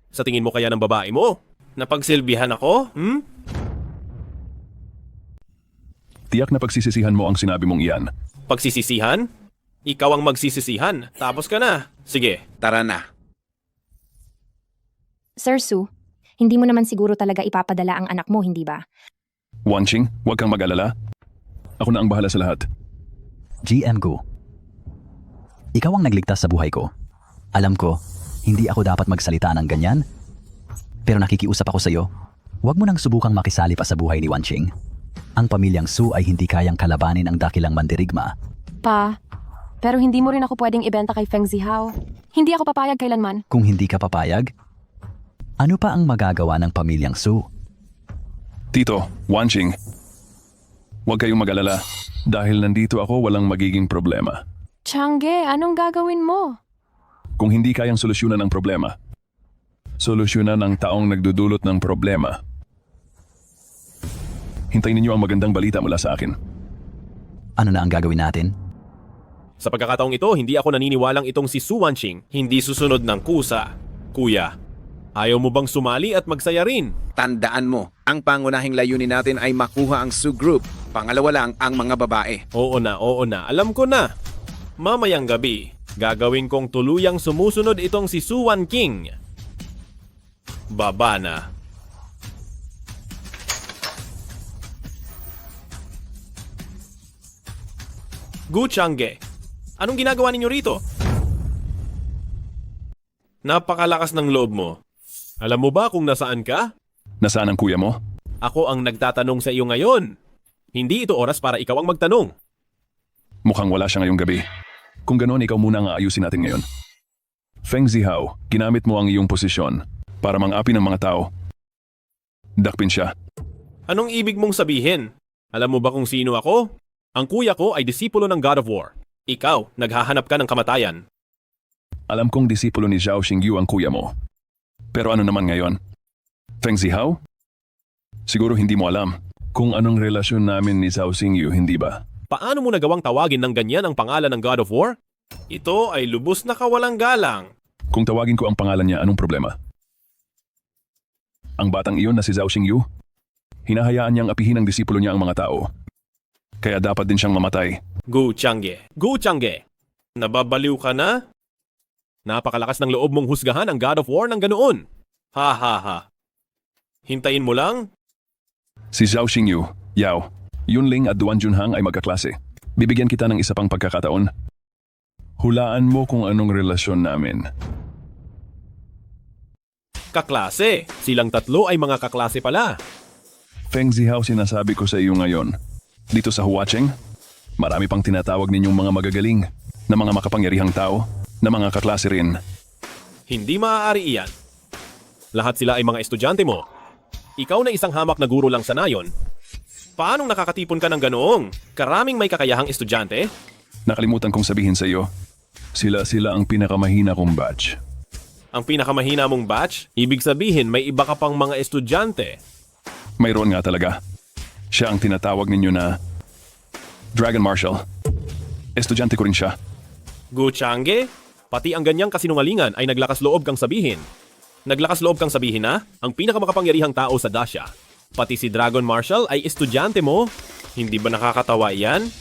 Sa tingin mo kaya ng babae mo? Napagsilbihan ako? Tiyak na pagsisisihan mo ang sinabi mong iyan. Pagsisisihan? Ikaw ang magsisisihan. Tapos ka na. Sige. Tara na. Sir Su, hindi mo naman siguro talaga ipapadala ang anak mo, hindi ba? Wanqing, huwag kang mag-alala. Ako na ang bahala sa lahat. GM Gu, ikaw ang nagligtas sa buhay ko. Alam ko, hindi ako dapat magsalita ng ganyan. Pero nakikiusap ako sa iyo, huwag mo nang subukang makisali pa sa buhay ni Wanqing. Ang pamilyang Su ay hindi kayang kalabanin ang dakilang mandirigma. Pa, pero hindi mo rin ako pwedeng ibenta kay Feng Zihao. Hindi ako papayag kailanman. Kung hindi ka papayag, ano pa ang magagawa ng pamilyang Su? Tito, Wanqing, huwag kayong mag-alala. Dahil nandito ako, walang magiging problema. Changge, anong gagawin mo? Kung hindi kayang solusyonan ang problema, solusyonan ang taong nagdudulot ng problema. Hintayin ninyo ang magandang balita mula sa akin. Ano na ang gagawin natin? Sa pagkakataong ito, hindi ako naniniwalang itong si Su Wanqing hindi susunod ng kusa. Kuya, ayaw mo bang sumali at magsaya rin? Tandaan mo, ang pangunahing layunin natin ay makuha ang Su Group. Pangalawa lang ang mga babae. Oo na. Alam ko na. Mamayang gabi, gagawin kong tuluyang sumusunod itong si Su Wanqing. Baba na. Gu Changge, anong ginagawa ninyo rito? Napakalakas ng loob mo. Alam mo ba kung nasaan ka? Nasaan ang kuya mo? Ako ang nagtatanong sa iyo ngayon. Hindi ito oras para ikaw ang magtanong. Mukhang wala siya ngayong gabi. Kung ganoon, ikaw muna ang aayusin natin ngayon. Feng Zihao, ginamit mo ang iyong posisyon para mang-api ng mga tao. Dakpin siya. Anong ibig mong sabihin? Alam mo ba kung sino ako? Ang kuya ko ay disipulo ng God of War. Ikaw, naghahanap ka ng kamatayan. Alam kong disipulo ni Zhao Xingyu ang kuya mo. Pero ano naman ngayon? Feng Zihao? Siguro hindi mo alam kung anong relasyon namin ni Zhao Xingyu, hindi ba? Paano mo nagawang tawagin ng ganyan ang pangalan ng God of War? Ito ay lubos na kawalang galang. Kung tawagin ko ang pangalan niya, anong problema? Ang batang iyon na si Zhao Xingyu, hinahayaan niyang apihin ng disipulo niya ang mga tao. Kaya dapat din siyang mamatay. Gu Changge, nababaliw ka na? Napakalakas ng loob mong husgahan ang God of War ng ganoon. Ha. Hintayin mo lang. Si Zhao Xingyu, Yao, Yunling at Duan Junhang ay magkaklase. Bibigyan kita ng isa pang pagkakataon. Hulaan mo kung anong relasyon namin. Kaklase. Silang tatlo ay mga kaklase pala. Feng Zihao, sinasabi ko sa iyo ngayon. Dito sa Huacheng, marami pang tinatawag ninyong mga magagaling na mga makapangyarihang tao na mga kaklase rin. Hindi maaari iyan. Lahat sila ay mga estudyante mo. Ikaw na isang hamak na guro lang sa nayon. Paanong nakakatipon ka ng ganoong? Karaming may kakayahang estudyante? Nakalimutan kong sabihin sa iyo, sila ang pinakamahina kong batch. Ang pinakamahina mong batch? Ibig sabihin may iba ka pang mga estudyante. Mayroon nga talaga. Siya ang tinatawag ninyo na Dragon Marshal. Estudyante ko rin siya. Gu Changge, pati ang ganyang kasinungalingan ay naglakas loob kang sabihin. Naglakas loob kang sabihin na ang pinakamakapangyarihang tao sa Dasha, pati si Dragon Marshal ay estudyante mo. Hindi ba nakakatawa yan?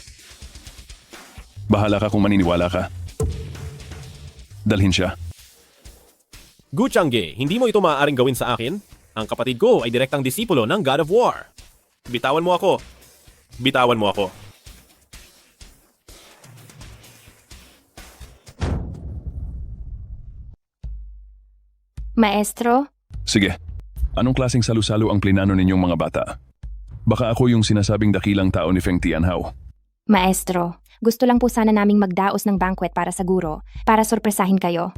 Bahala ka kung maniniwala ka. Dalhin siya. Gu Changge, hindi mo ito maaaring gawin sa akin? Ang kapatid ko ay direktang disipulo ng God of War. Bitawan mo ako. Bitawan mo ako. Maestro, Sige. Anong klaseng salu-salo ang plinano ninyong mga bata? Baka ako yung sinasabing dakilang tao ni Feng Tianhao. maestro, gusto lang po sana naming magdaos ng banquet para sa guro, para sorpresahin kayo.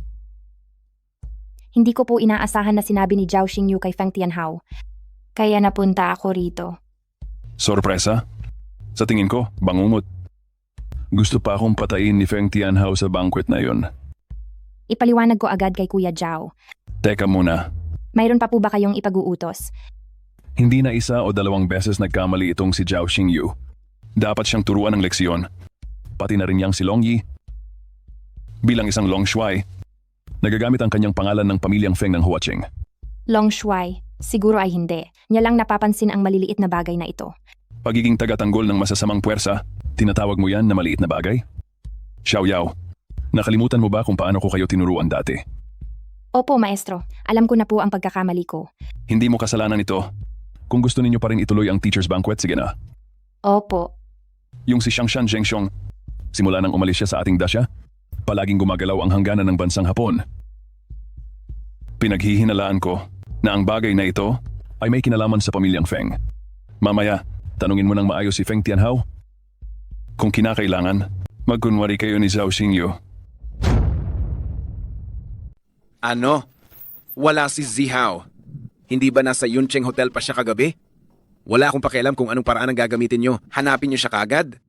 Hindi ko po inaasahan na sinabi ni Zhao Xingyu kay Feng Tianhao. Kaya napunta ako rito. Sorpresa? Sa tingin ko, bangungot. Gusto pa akong patayin ni Feng Tianhao sa banquet na yon. Ipaliwanag ko agad kay Kuya Zhao. Teka muna, Mayroon pa po ba kayong ipag-uutos? hindi na isa o dalawang beses nagkamali itong si Zhao Xingyu. Dapat siyang turuan ng leksyon. Pati na rin yang si Long Yi. Bilang isang Long Shuai, nagagamit ang kanyang pangalan ng pamilyang Feng ng Huacheng. Long Shuai, siguro ay hindi. Niya lang napapansin ang maliliit na bagay na ito. Pagiging tagatanggol ng masasamang puwersa, tinatawag mo yan na maliit na bagay? Xiao Yao, nakalimutan mo ba kung paano ko kayo tinuruan dati? Opo, maestro. Alam ko na po ang pagkakamali ko. Hindi mo kasalanan ito. Kung gusto ninyo pa rin ituloy ang teacher's banquet, sige na. Opo. Yung si Xiangshan Zhengxiong, simula nang umalis siya sa ating dasya, palaging gumagalaw ang hangganan ng bansang Hapon. Pinaghihinalaan ko na ang bagay na ito ay may kinalaman sa pamilyang Feng. Mamaya, tanungin mo ng maayos si Feng Tianhao. Kung kinakailangan, magkunwari kayo ni Zhao Xingyu. Ano? Wala si Zihao. Hindi ba nasa Yuncheng Hotel pa siya kagabi? Wala akong pakialam kung anong paraan ang gagamitin nyo. Hanapin nyo siya kagad.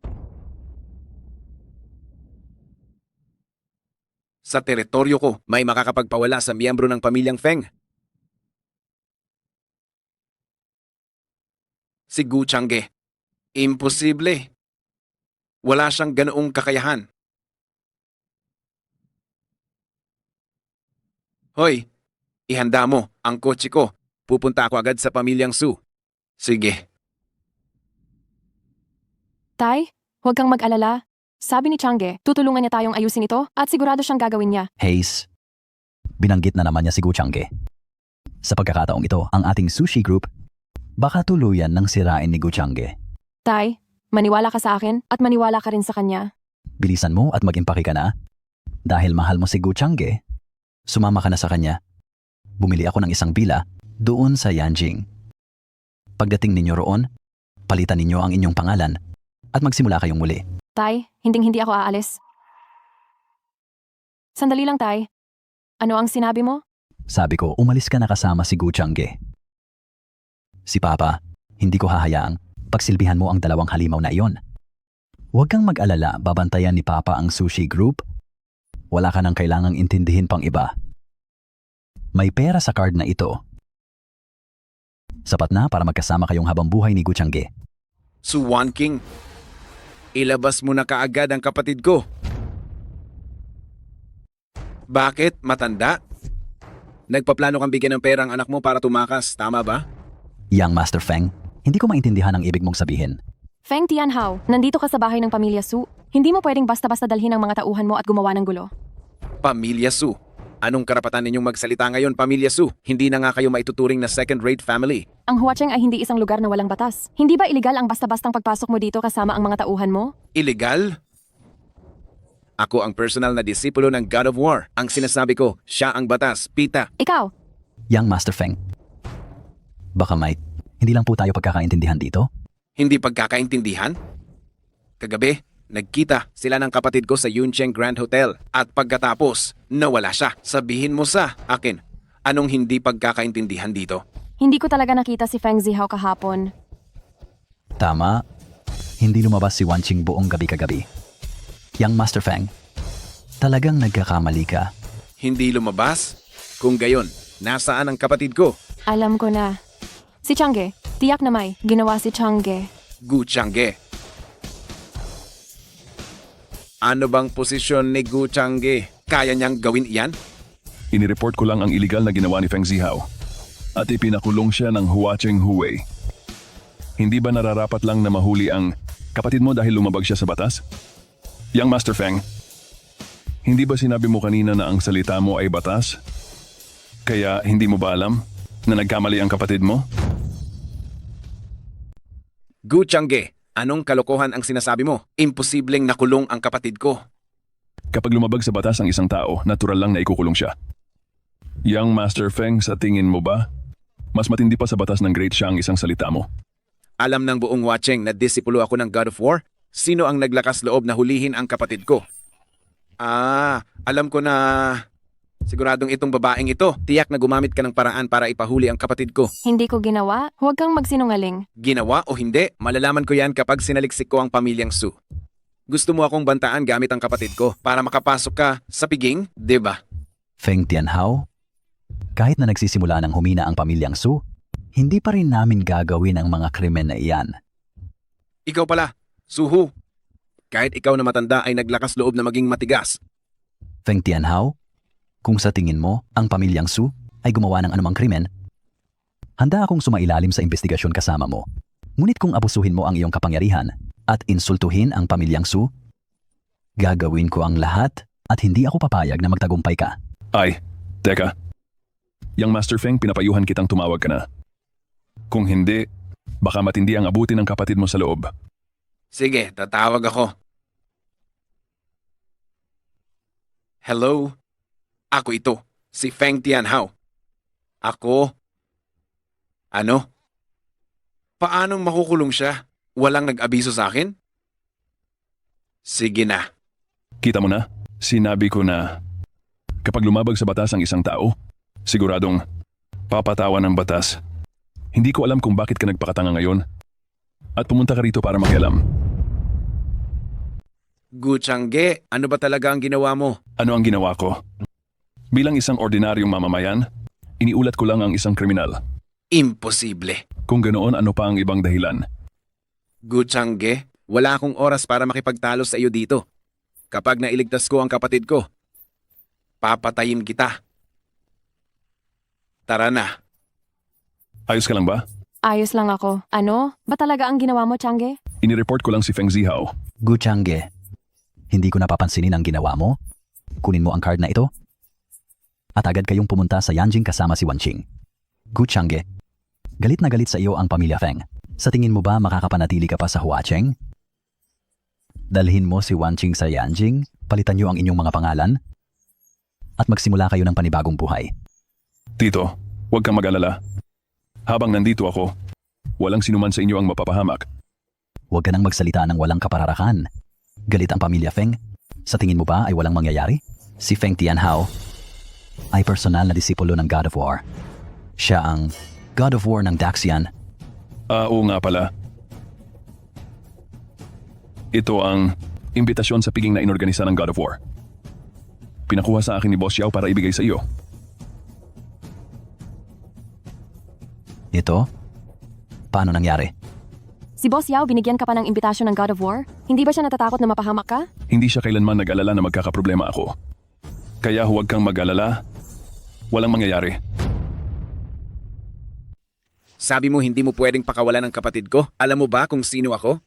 Sa teritoryo ko, may makakapagpawala sa miyembro ng pamilyang Feng. Si Gu Changge. Imposible. Wala siyang ganoong kakayahan. Hoy, ihanda mo ang kotse ko. Pupunta ako agad sa pamilyang Su. Sige. Tay, huwag kang mag-alala. Sabi ni Changge, tutulungan niya tayong ayusin ito at sigurado siyang gagawin niya. Hayes, binanggit na naman niya si Gu Changge. Sa pagkakataong ito, ang ating sushi group, baka tuluyan ng sirain ni Gu Changge. Tay, maniwala ka sa akin at maniwala ka rin sa kanya. Bilisan mo at mag-impake ka na. Dahil mahal mo si Gu Changge, sumama ka na sa kanya. Bumili ako ng isang bila doon sa Yanjing. Pagdating ninyo roon, palitan ninyo ang inyong pangalan at magsimula kayong muli. Tay, hinding-hindi ako aalis. Sandali lang, Tay. Ano ang sinabi mo? Sabi ko, umalis ka na kasama si Gu Changge. Si Papa, hindi ko hahayaang pagsilbihan mo ang dalawang halimaw na iyon. Huwag kang mag-alala, babantayan ni Papa ang sushi group. Wala ka nang kailangang intindihin pang iba. May pera sa card na ito. Sapat na para magkasama kayong habang buhay ni Gu Changge. Su Wanking, ilabas mo na kaagad ang kapatid ko. Bakit, matanda? Nagpaplano kang bigyan ng pera ang anak mo para tumakas, tama ba? Yang Master Feng, hindi ko maintindihan ang ibig mong sabihin. Feng Tianhao, nandito ka sa bahay ng pamilya Su. Hindi mo pwedeng basta-basta dalhin ang mga tauhan mo at gumawa ng gulo. Pamilya Su. Anong karapatan ninyong magsalita ngayon, Pamilya Su? Hindi na nga kayo maituturing na second-rate family. Ang Huacheng ay hindi isang lugar na walang batas. Hindi ba iligal ang basta-bastang pagpasok mo dito kasama ang mga tauhan mo? Illegal? Ako ang personal na disipulo ng God of War. Ang sinasabi ko, siya ang batas, Pita. Ikaw! Yang Master Feng, baka hindi lang po tayo pagkakaintindihan dito? Hindi pagkakaintindihan? Kagabi, nagkita sila ng kapatid ko sa Yuncheng Grand Hotel at pagkatapos, nawala siya. Sabihin mo sa akin, anong hindi pagkakaintindihan dito? Hindi ko talaga nakita si Feng Zihao kahapon. Tama, hindi lumabas si Wanqing buong gabi kagabi. Yang Master Feng, talagang nagkakamali ka. Hindi lumabas? Kung gayon, nasaan ang kapatid ko? Alam ko na. Si Changge, tiyak na may ginawa si Changge. Gu Changge. Ano bang posisyon ni Gu Changge? Kaya niyang gawin iyan? Inireport ko lang ang iligal na ginawa ni Feng Zihao. At ipinakulong siya ng Huacheng Huwei. Hindi ba nararapat lang na mahuli ang kapatid mo dahil lumabag siya sa batas? Yang Master Feng, hindi ba sinabi mo kanina na ang salita mo ay batas? Kaya hindi mo ba alam na nagkamali ang kapatid mo? Gu Changge, anong kalokohan ang sinasabi mo? Imposibleng nakulong ang kapatid ko. Kapag lumabag sa batas ang isang tao, natural lang na ikukulong siya. Yang Master Feng, sa tingin mo ba, mas matindi pa sa batas ng Great Sha ang isang salita mo? Alam ng buong Huacheng na disipulo ako ng God of War? Sino ang naglakas loob na hulihin ang kapatid ko? Alam ko na... Siguradong itong babaeng ito, tiyak na gumamit ka ng paraan para ipahuli ang kapatid ko. Hindi ko ginawa. Huwag kang magsinungaling. Ginawa o hindi, malalaman ko yan kapag sinaliksik ko ang pamilyang Su. Gusto mo akong bantaan gamit ang kapatid ko para makapasok ka sa piging, di ba? Feng Tianhao, kahit na nagsisimula ng humina ang pamilyang Su, hindi pa rin namin gagawin ang mga krimen na iyan. Ikaw pala, Suhu. Kahit ikaw na matanda ay naglakas loob na maging matigas. Feng Tianhao, kung sa tingin mo ang pamilyang Su ay gumawa ng anumang krimen, handa akong sumailalim sa investigasyon kasama mo. Ngunit kung abusuhin mo ang iyong kapangyarihan at insultuhin ang pamilyang Su, gagawin ko ang lahat at hindi ako papayag na magtagumpay ka. Ay, teka. Yang Master Feng, pinapayuhan kitang tumawag ka na. Kung hindi, baka matindi ang abuti ng kapatid mo sa loob. Sige, tatawag ako. Hello? Ako ito, si Feng Tianhao. Ako? Ano? Paanong makukulong siya? Walang nag-abiso sa akin? Sige na. Kita mo na, sinabi ko na kapag lumabag sa batas ang isang tao, siguradong papatawan ng batas. Hindi ko alam kung bakit ka nagpakatanga ngayon at pumunta ka rito para makialam. Gu Changge, ano ba talaga ang ginawa mo? Ano ang ginawa ko? Bilang isang ordinaryong mamamayan, iniulat ko lang ang isang kriminal. Imposible. Kung ganoon, ano pa ang ibang dahilan? Gu Changge, wala akong oras para makipagtalo sa iyo dito. Kapag nailigtas ko ang kapatid ko, papatayin kita. Tara na. Ayos ka lang ba? Ayos lang ako. Ano? Ba talaga ang ginawa mo, Changge? Inireport ko lang si Feng Zihao. Gu Changge, hindi ko napapansinin ang ginawa mo. Kunin mo ang card na ito. At agad kayong pumunta sa Yanjing kasama si Wanqing. Gu Changge, galit na galit sa iyo ang pamilya Feng. Sa tingin mo ba makakapanatili ka pa sa Huacheng? Dalhin mo si Wanqing sa Yanjing, palitan niyo ang inyong mga pangalan, at magsimula kayo ng panibagong buhay. Tito, huwag kang mag-alala. Habang nandito ako, walang sinuman sa inyo ang mapapahamak. Huwag ka nang magsalita ng walang kapararakan. Galit ang pamilya Feng. Sa tingin mo ba ay walang mangyayari? Si Feng Tianhao ay personal na disipulo ng God of War. Siya ang God of War ng Daxian. Oo nga pala. Ito ang imbitasyon sa piging na inorganisa ng God of War. Pinakuha sa akin ni Boss Yao para ibigay sa iyo. Ito? Paano nangyari? Si Boss Yao, binigyan ka pa ng imbitasyon ng God of War? Hindi ba siya natatakot na mapahamak ka? Hindi siya kailanman nag-alala na magkakaproblema ako. Kaya huwag kang mag-alala. Walang mangyayari. Sabi mo hindi mo pwedeng pakawalan ng kapatid ko? Alam mo ba kung sino ako?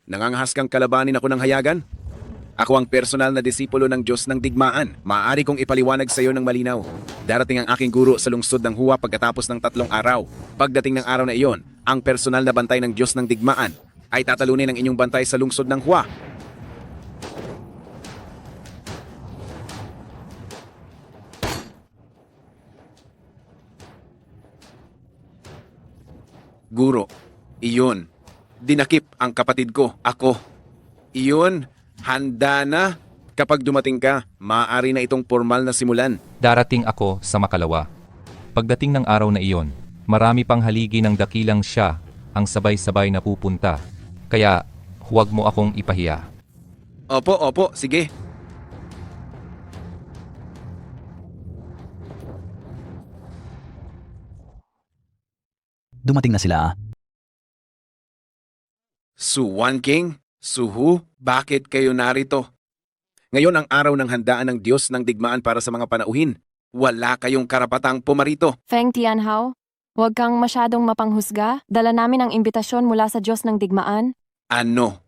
Nangangahas kang kalabanin ako ng hayagan? Ako ang personal na disipulo ng Diyos ng Digmaan. Maaari kong ipaliwanag sa iyo ng malinaw. Darating ang aking guro sa lungsod ng Hua pagkatapos ng 3 araw. Pagdating ng araw na iyon, ang personal na bantay ng Diyos ng Digmaan ay tatalunin ang inyong bantay sa lungsod ng Hua. Guro, iyon. Dinakip ang kapatid ko, ako. Iyon, handa na. Kapag dumating ka, maaari na itong formal na simulan. Darating ako sa Makalawa. Pagdating ng araw na iyon, marami pang haligi ng dakilang siya ang sabay-sabay na pupunta. Kaya huwag mo akong ipahiya. Opo, sige. Dumating na sila. Su Wanqing, Suhu, bakit kayo narito? Ngayon ang araw ng handaan ng Diyos ng digmaan para sa mga panauhin. Wala kayong karapatang pumarito. Feng Tianhao, huwag kang masyadong mapanghusga. Dala namin ang imbitasyon mula sa Diyos ng digmaan. Ano?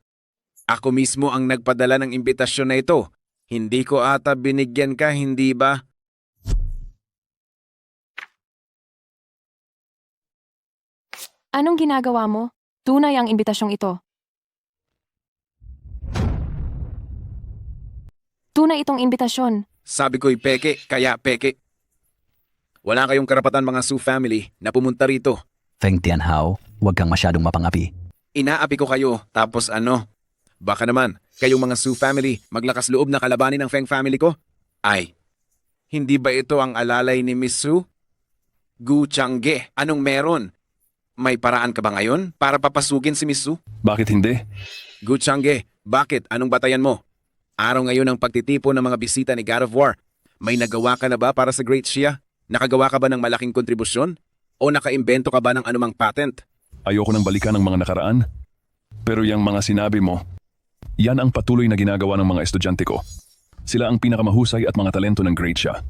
Ako mismo ang nagpadala ng imbitasyon na ito. Hindi ko ata binigyan ka, hindi ba? Anong ginagawa mo? Tunay ang imbitasyong ito. Tunay itong imbitasyon. Sabi ko'y peke, kaya peke. Wala kayong karapatan mga Su family na pumunta rito. Feng Tianhao, huwag kang masyadong mapangapi. Inaapi ko kayo, tapos ano? Baka naman, kayong mga Su family, maglakas loob na kalabanin ng Feng family ko? Ay, hindi ba ito ang alalay ni Miss Su? Gu Changge, anong meron? May paraan ka ba ngayon para papasukin si Miss Su? Bakit hindi? Gu Changge, bakit? Anong batayan mo? Araw ngayon ang pagtitipon ng mga bisita ni God of War. May nagawa ka na ba para sa Great Xia? Nakagawa ka ba ng malaking kontribusyon? O nakaimbento ka ba ng anumang patent? Ayoko nang balikan ang mga nakaraan. Pero yung mga sinabi mo, yan ang patuloy na ginagawa ng mga estudyante ko. Sila ang pinakamahusay at mga talento ng Great Xia.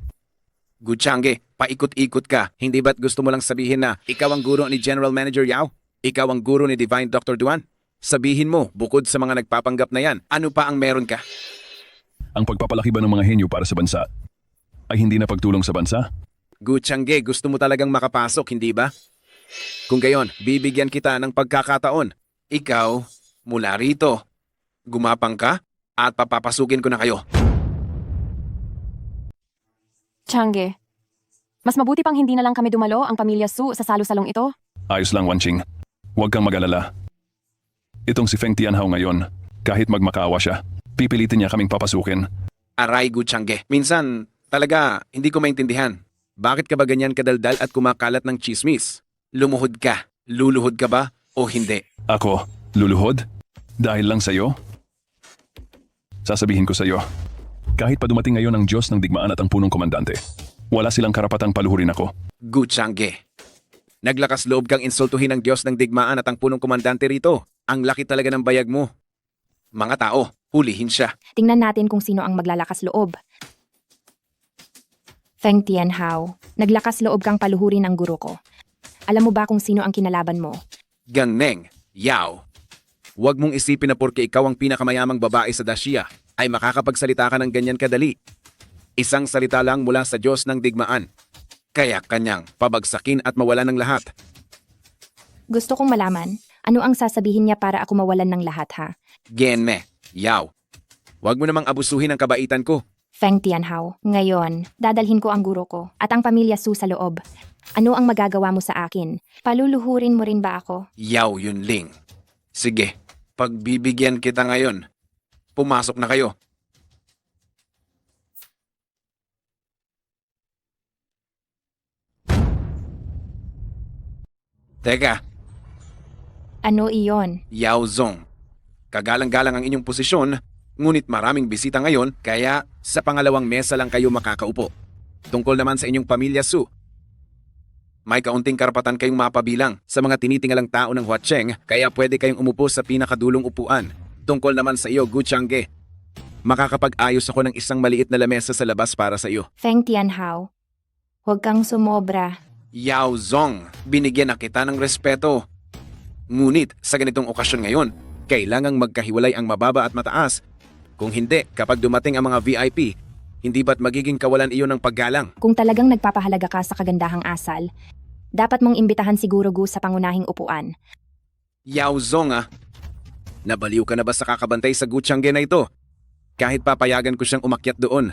Guchange, paikot-ikot ka. Hindi ba't gusto mo lang sabihin na ikaw ang guro ni General Manager Yao? Ikaw ang guro ni Divine Dr. Duan? Sabihin mo, bukod sa mga nagpapanggap na yan, ano pa ang meron ka? Ang pagpapalaki ba ng mga henyo para sa bansa ay hindi na pagtulong sa bansa? Guchange, gusto mo talagang makapasok, hindi ba? Kung gayon, bibigyan kita ng pagkakataon. Ikaw, mula rito. Gumapang ka at papapasukin ko na kayo. Changge, mas mabuti pang hindi na lang kami dumalo ang pamilya Su sa salo-salong ito. Ayos lang, Wanching. Huwag kang mag-alala. Itong si Feng Tianhao ngayon, kahit magmakaawa siya, pipilitin niya kaming papasukin. Aray, Guchange. Minsan, talaga, hindi ko maintindihan. Bakit ka ba ganyan kadaldal at kumakalat ng chismis? Lumuhod ka. Luluhod ka ba o hindi? Ako, luluhod? Dahil lang sa'yo? Sasabihin ko sa'yo, kahit pa dumating ngayon ang Diyos ng digmaan at ang punong komandante, wala silang karapatang paluhurin ako. Guchange. Naglakas loob kang insultuhin ang Diyos ng digmaan at ang punong komandante rito. Ang laki talaga ng bayag mo. Mga tao, hulihin siya. Tingnan natin kung sino ang maglalakas loob. Feng Tianhao, naglakas loob kang paluhurin ang guro ko. Alam mo ba kung sino ang kinalaban mo? Gangneng, Yao. Huwag mong isipin na porke ikaw ang pinakamayamang babae sa Dacia, ay makakapagsalita ka ng ganyan kadali. Isang salita lang mula sa Diyos ng digmaan. Kaya kanyang pabagsakin at mawalan ng lahat. Gusto kong malaman, ano ang sasabihin niya para ako mawalan ng lahat ha? Genme, Yao. Huwag mo namang abusuhin ang kabaitan ko. Feng Tianhao, ngayon, dadalhin ko ang guro ko at ang pamilya Su sa loob. Ano ang magagawa mo sa akin? Paluluhurin mo rin ba ako? Yao Yunling. Sige, pagbibigyan kita ngayon. Pumasok na kayo. Teka, Ano iyon? Yao Zong. Kagalang-galang ang inyong posisyon, ngunit maraming bisita ngayon, kaya sa pangalawang mesa lang kayo makakaupo. Tungkol naman sa inyong pamilya Su. May kaunting karapatan kayong mapabilang sa mga tinitingalang tao ng Huacheng, kaya pwede kayong umupo sa pinakadulong upuan. Tungkol naman sa iyo, Guchange. Makakapag-ayos ako ng isang maliit na lamesa sa labas para sa iyo. Feng Tianhao, huwag kang sumobra. Yao Zong, binigyan na kita ng respeto. Ngunit sa ganitong okasyon ngayon, kailangang magkahiwalay ang mababa at mataas. Kung hindi, kapag dumating ang mga VIP, hindi ba't magiging kawalan iyon ng paggalang? Kung talagang nagpapahalaga ka sa kagandahang asal, dapat mong imbitahan siguro Gu sa pangunahing upuan. Yao Zong nabaliw ka na ba sa kakabantay sa Guchange na ito? Kahit papayagan ko siyang umakyat doon,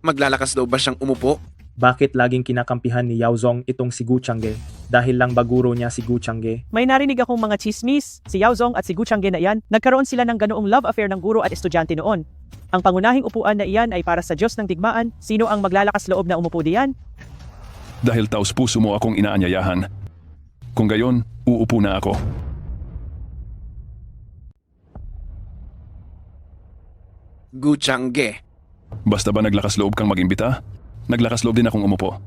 maglalakas loob ba siyang umupo? Bakit laging kinakampihan ni Yao Zong itong si Guchange? Dahil lang baguro niya si Guchange. May narinig akong mga chismis. Si Yao Zong at si Guchange na iyan, nagkaroon sila ng ganoong love affair ng guro at estudyante noon. Ang pangunahing upuan na iyan ay para sa Diyos ng digmaan. Sino ang maglalakas loob na umupo diyan? Dahil taos puso mo akong inaanyayahan. Kung gayon, uupo na ako. Guchange. Basta ba naglakas loob kang mag-imbita? Naglakas loob din akong umupo.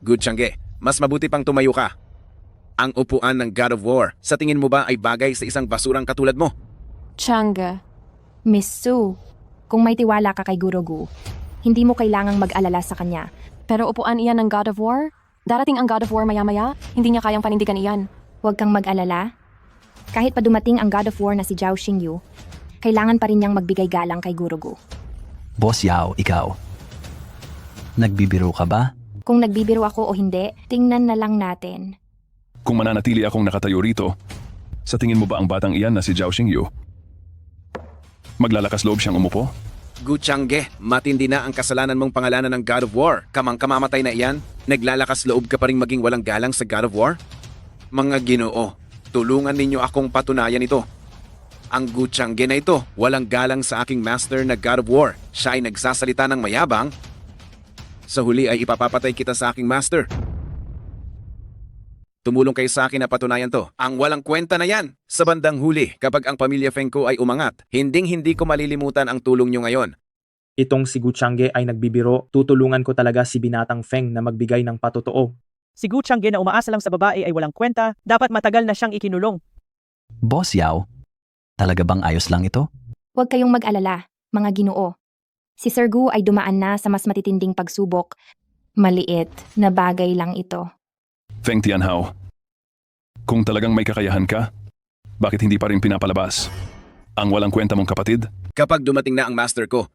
Guchange, mas mabuti pang tumayo ka. Ang upuan ng God of War, sa tingin mo ba ay bagay sa isang basurang katulad mo? Chang'e. Miss Su, kung may tiwala ka kay Guro Gu, hindi mo kailangang mag-alala sa kanya. Pero upuan iyan ng God of War? Darating ang God of War maya-maya, hindi niya kayang panindigan iyan. Huwag kang mag-alala. Kahit pa dumating ang God of War na si Zhao Xingyu, kailangan pa rin niyang magbigay galang kay Guro Gu. Boss Yao, ikaw. Nagbibiro ka ba? Kung nagbibiro ako o hindi, tingnan na lang natin. Kung mananatili akong nakatayo rito, sa tingin mo ba ang batang iyan na si Zhao Xingyu? Maglalakas loob siyang umupo? Gu Chang'e, matindi na ang kasalanan mong pangalanan ng God of War. Kamang kamamatay na iyan, naglalakas loob ka pa rin maging walang galang sa God of War? Mga Ginoo, tulungan ninyo akong patunayan ito. Ang Gu Chang'e na ito, walang galang sa aking master na God of War. Siya ay nagsasalita ng mayabang. Sa huli ay ipapapatay kita sa aking master. Tumulong kayo sa akin na patunayan to. Ang walang kwenta na yan. Sa bandang huli, kapag ang pamilya Feng ko ay umangat, hindi ko malilimutan ang tulong nyo ngayon. Itong si Gu Chang'e ay nagbibiro, tutulungan ko talaga si binatang Feng na magbigay ng patotoo. Si Gu Chang'e na umaasa lang sa babae ay walang kwenta, dapat matagal na siyang ikinulong. Boss Yao, talaga bang ayos lang ito? Huwag kayong mag-alala, mga Ginoo. Si Sir Gu ay dumaan na sa mas matitinding pagsubok. Maliit na bagay lang ito. Feng Tianhao, kung talagang may kakayahan ka, bakit hindi pa rin pinapalabas ang walang kwenta mong kapatid? Kapag dumating na ang master ko,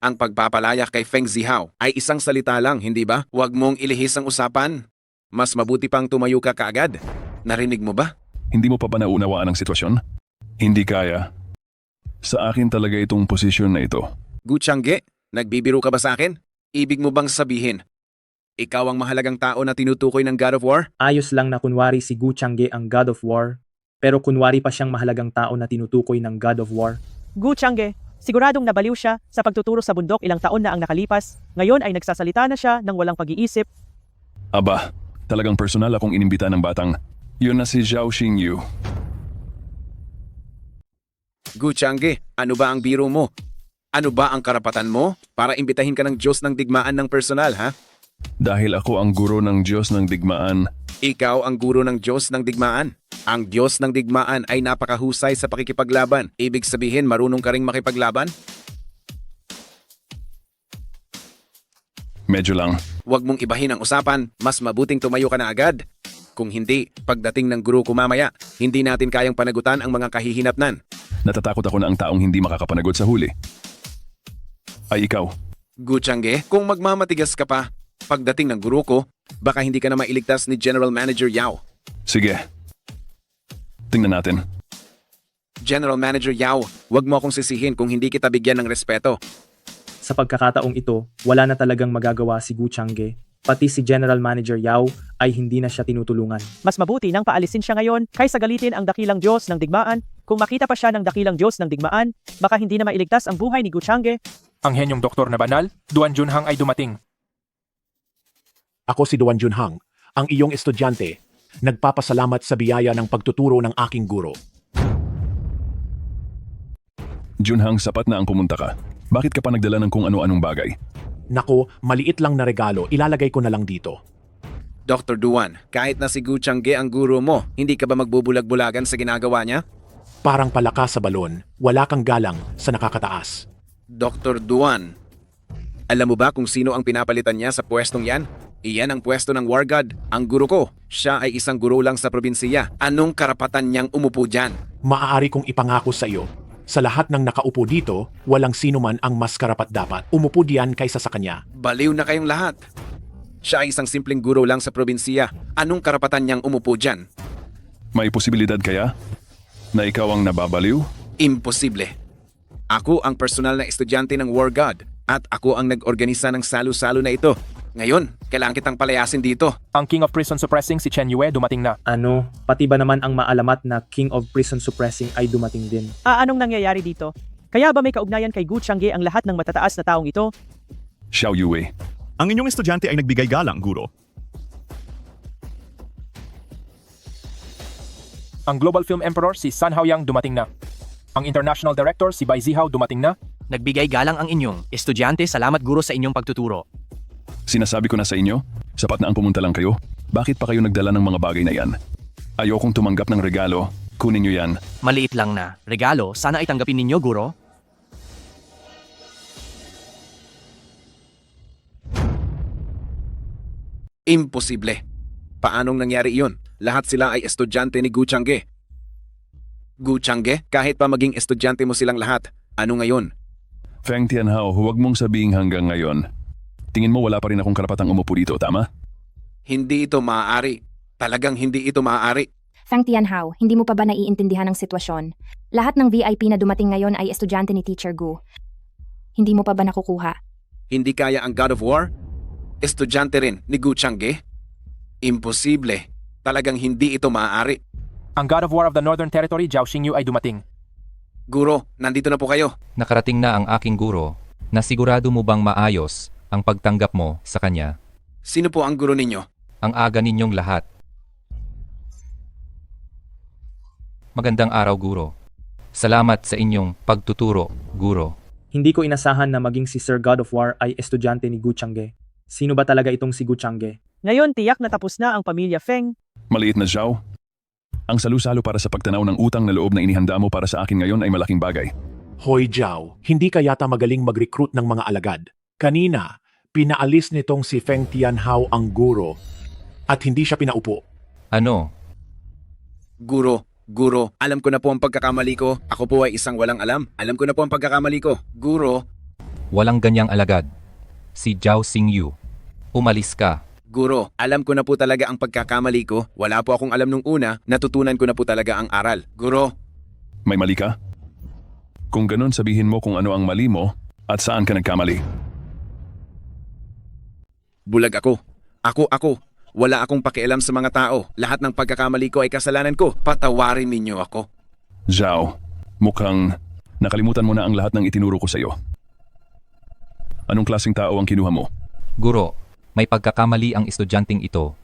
ang pagpapalaya kay Feng Zihao ay isang salita lang, hindi ba? Huwag mong ilihis ang usapan. Mas mabuti pang tumayo ka kaagad. Narinig mo ba? Hindi mo pa ba naunawaan ang sitwasyon? Hindi kaya. Sa akin talaga itong posisyon na ito. Gu Chang'e, nagbibiro ka ba sa akin? Ibig mo bang sabihin, ikaw ang mahalagang tao na tinutukoy ng God of War? Ayos lang na kunwari si Gu Chang'e ang God of War, pero kunwari pa siyang mahalagang tao na tinutukoy ng God of War. Gu Chang'e, siguradong nabaliw siya sa pagtuturo sa bundok ilang taon na ang nakalipas, ngayon ay nagsasalita na siya ng walang pag-iisip. Aba, talagang personal akong inimbita ng batang. Yun na si Zhao Xingyu. Gu Chang'e, ano ba ang biro mo? Ano ba ang karapatan mo para imbitahin ka ng Diyos ng digmaan ng personal, ha? Dahil ako ang guro ng Diyos ng digmaan. Ikaw ang guro ng Diyos ng digmaan. Ang Diyos ng digmaan ay napakahusay sa pakikipaglaban. Ibig sabihin, marunong ka ring makipaglaban? Medyo lang. Huwag mong ibahin ang usapan, mas mabuting tumayo ka na agad. Kung hindi, pagdating ng guro ko mamaya, hindi natin kayang panagutan ang mga kahihinatnan. Natatakot ako na ang taong hindi makakapanagot sa huli ay ikaw. Gu Chang'e, kung magmamatigas ka pa, pagdating ng guro ko, baka hindi ka na mailigtas ni General Manager Yao. Sige. Tingnan natin. General Manager Yao, huwag mo akong sisihin kung hindi kita bigyan ng respeto. Sa pagkakataong ito, wala na talagang magagawa si Gu Chang'e. Pati si General Manager Yao ay hindi na siya tinutulungan. Mas mabuti nang paalisin siya ngayon kaysa galitin ang dakilang Diyos ng digmaan. Kung makita pa siya ng dakilang Diyos ng digmaan, baka hindi na mailigtas ang buhay ni Gu Chang'e. Ang henyong doktor na banal, Duan Junhang ay dumating. Ako si Duan Junhang, ang iyong estudyante. Nagpapasalamat sa biyaya ng pagtuturo ng aking guro. Junhang, sapat na ang pumunta ka. Bakit ka pa nagdala ng kung ano-anong bagay? Nako, maliit lang na regalo, ilalagay ko na lang dito. Dr. Duan, kahit na si Gu Chang'e ang guro mo, hindi ka ba magbubulag-bulagan sa ginagawa niya? Parang palaka sa balon, wala kang galang sa nakakataas. Dr. Duan, alam mo ba kung sino ang pinapalitan niya sa pwestong yan? Iyan ang pwesto ng War God, ang guro ko. Siya ay isang guro lang sa probinsiya. Anong karapatan niyang umupo dyan? Maaari kong ipangako sa iyo, sa lahat ng nakaupo dito, walang sino man ang mas karapat-dapat umupo diyan kaysa sa kanya. Baliw na kayong lahat. Siya ay isang simpleng guro lang sa probinsiya. Anong karapatan niyang umupo dyan? May posibilidad kaya na ikaw ang nababaliw? Imposible. Ako ang personal na estudyante ng War God at ako ang nag-organisa ng salo-salo na ito. Ngayon, kailangan kitang palayasin dito. Ang King of Prison Suppressing si Chen Yue dumating na. Ano, pati ba naman ang maalamat na King of Prison Suppressing ay dumating din? Anong nangyayari dito? Kaya ba may kaugnayan kay Gu Chang'e ang lahat ng matataas na taong ito? Xiao Yue. Ang inyong estudyante ay nagbigay galang, guro. Ang Global Film Emperor si San Haoyang dumating na. Ang International Director si Bai Zihao dumating na. Nagbigay galang ang inyong estudyante, salamat guro sa inyong pagtuturo. Sinasabi ko na sa inyo, sapat na ang pumunta lang kayo. Bakit pa kayo nagdala ng mga bagay na yan? Ayokong tumanggap ng regalo Kunin niyo yan. Maliit lang na. Regalo, sana ay tanggapin ninyo, guro. Imposible. Paanong nangyari iyon? Lahat sila ay estudyante ni Gu Changge. Gu Changge, kahit pa maging estudyante mo silang lahat, ano ngayon? Feng Tianhao, huwag mong sabihin hanggang ngayon. Tingin mo wala pa rin akong karapatang umupo dito, tama? Hindi ito maaari. Talagang hindi ito maaari. Feng Tianhao, hindi mo pa ba naiintindihan ang sitwasyon? Lahat ng VIP na dumating ngayon ay estudyante ni Teacher Gu. Hindi mo pa ba nakukuha? Hindi kaya ang God of War? Estudyante rin ni Gu Changge? Imposible. Talagang hindi ito maaari. Ang God of War of the Northern Territory, Zhao Xingyu ay dumating. Guro, nandito na po kayo. Nakarating na ang aking guro. Nasigurado mo bang maayos ang pagtanggap mo sa kanya? Sino po ang guro ninyo? Ang aga ninyong lahat. Magandang araw, guro. Salamat sa inyong pagtuturo, guro. Hindi ko inasahan na maging si Sir God of War ay estudyante ni Gu Changge. Sino ba talaga itong si Gu Changge? Ngayon tiyak na tapos na ang pamilya Feng. Maliit na Zhao. Ang salusalo para sa pagtanaw ng utang na loob na inihanda mo para sa akin ngayon ay malaking bagay. Hoy Zhao, hindi ka yata magaling mag-recruit ng mga alagad. Kanina, pinaalis nitong si Feng Tianhao ang guro at hindi siya pinaupo. Ano? Guro, alam ko na po ang pagkakamali ko. Ako po ay isang walang alam. Alam ko na po ang pagkakamali ko. Guro. Walang ganyang alagad. Si Zhao Xingyu. Umalis ka. Guro, alam ko na po talaga ang pagkakamali ko. Wala po akong alam nung una. Natutunan ko na po talaga ang aral. Guro. May mali ka? Kung ganun, sabihin mo kung ano ang mali mo at saan ka nagkamali. Bulag ako. Ako. Wala akong pakialam sa mga tao. Lahat ng pagkakamali ko ay kasalanan ko. Patawarin ninyo ako. Zhao, mukhang nakalimutan mo na ang lahat ng itinuro ko sa iyo. Anong klaseng tao ang kinuha mo? Guro, may pagkakamali ang estudyanteng ito.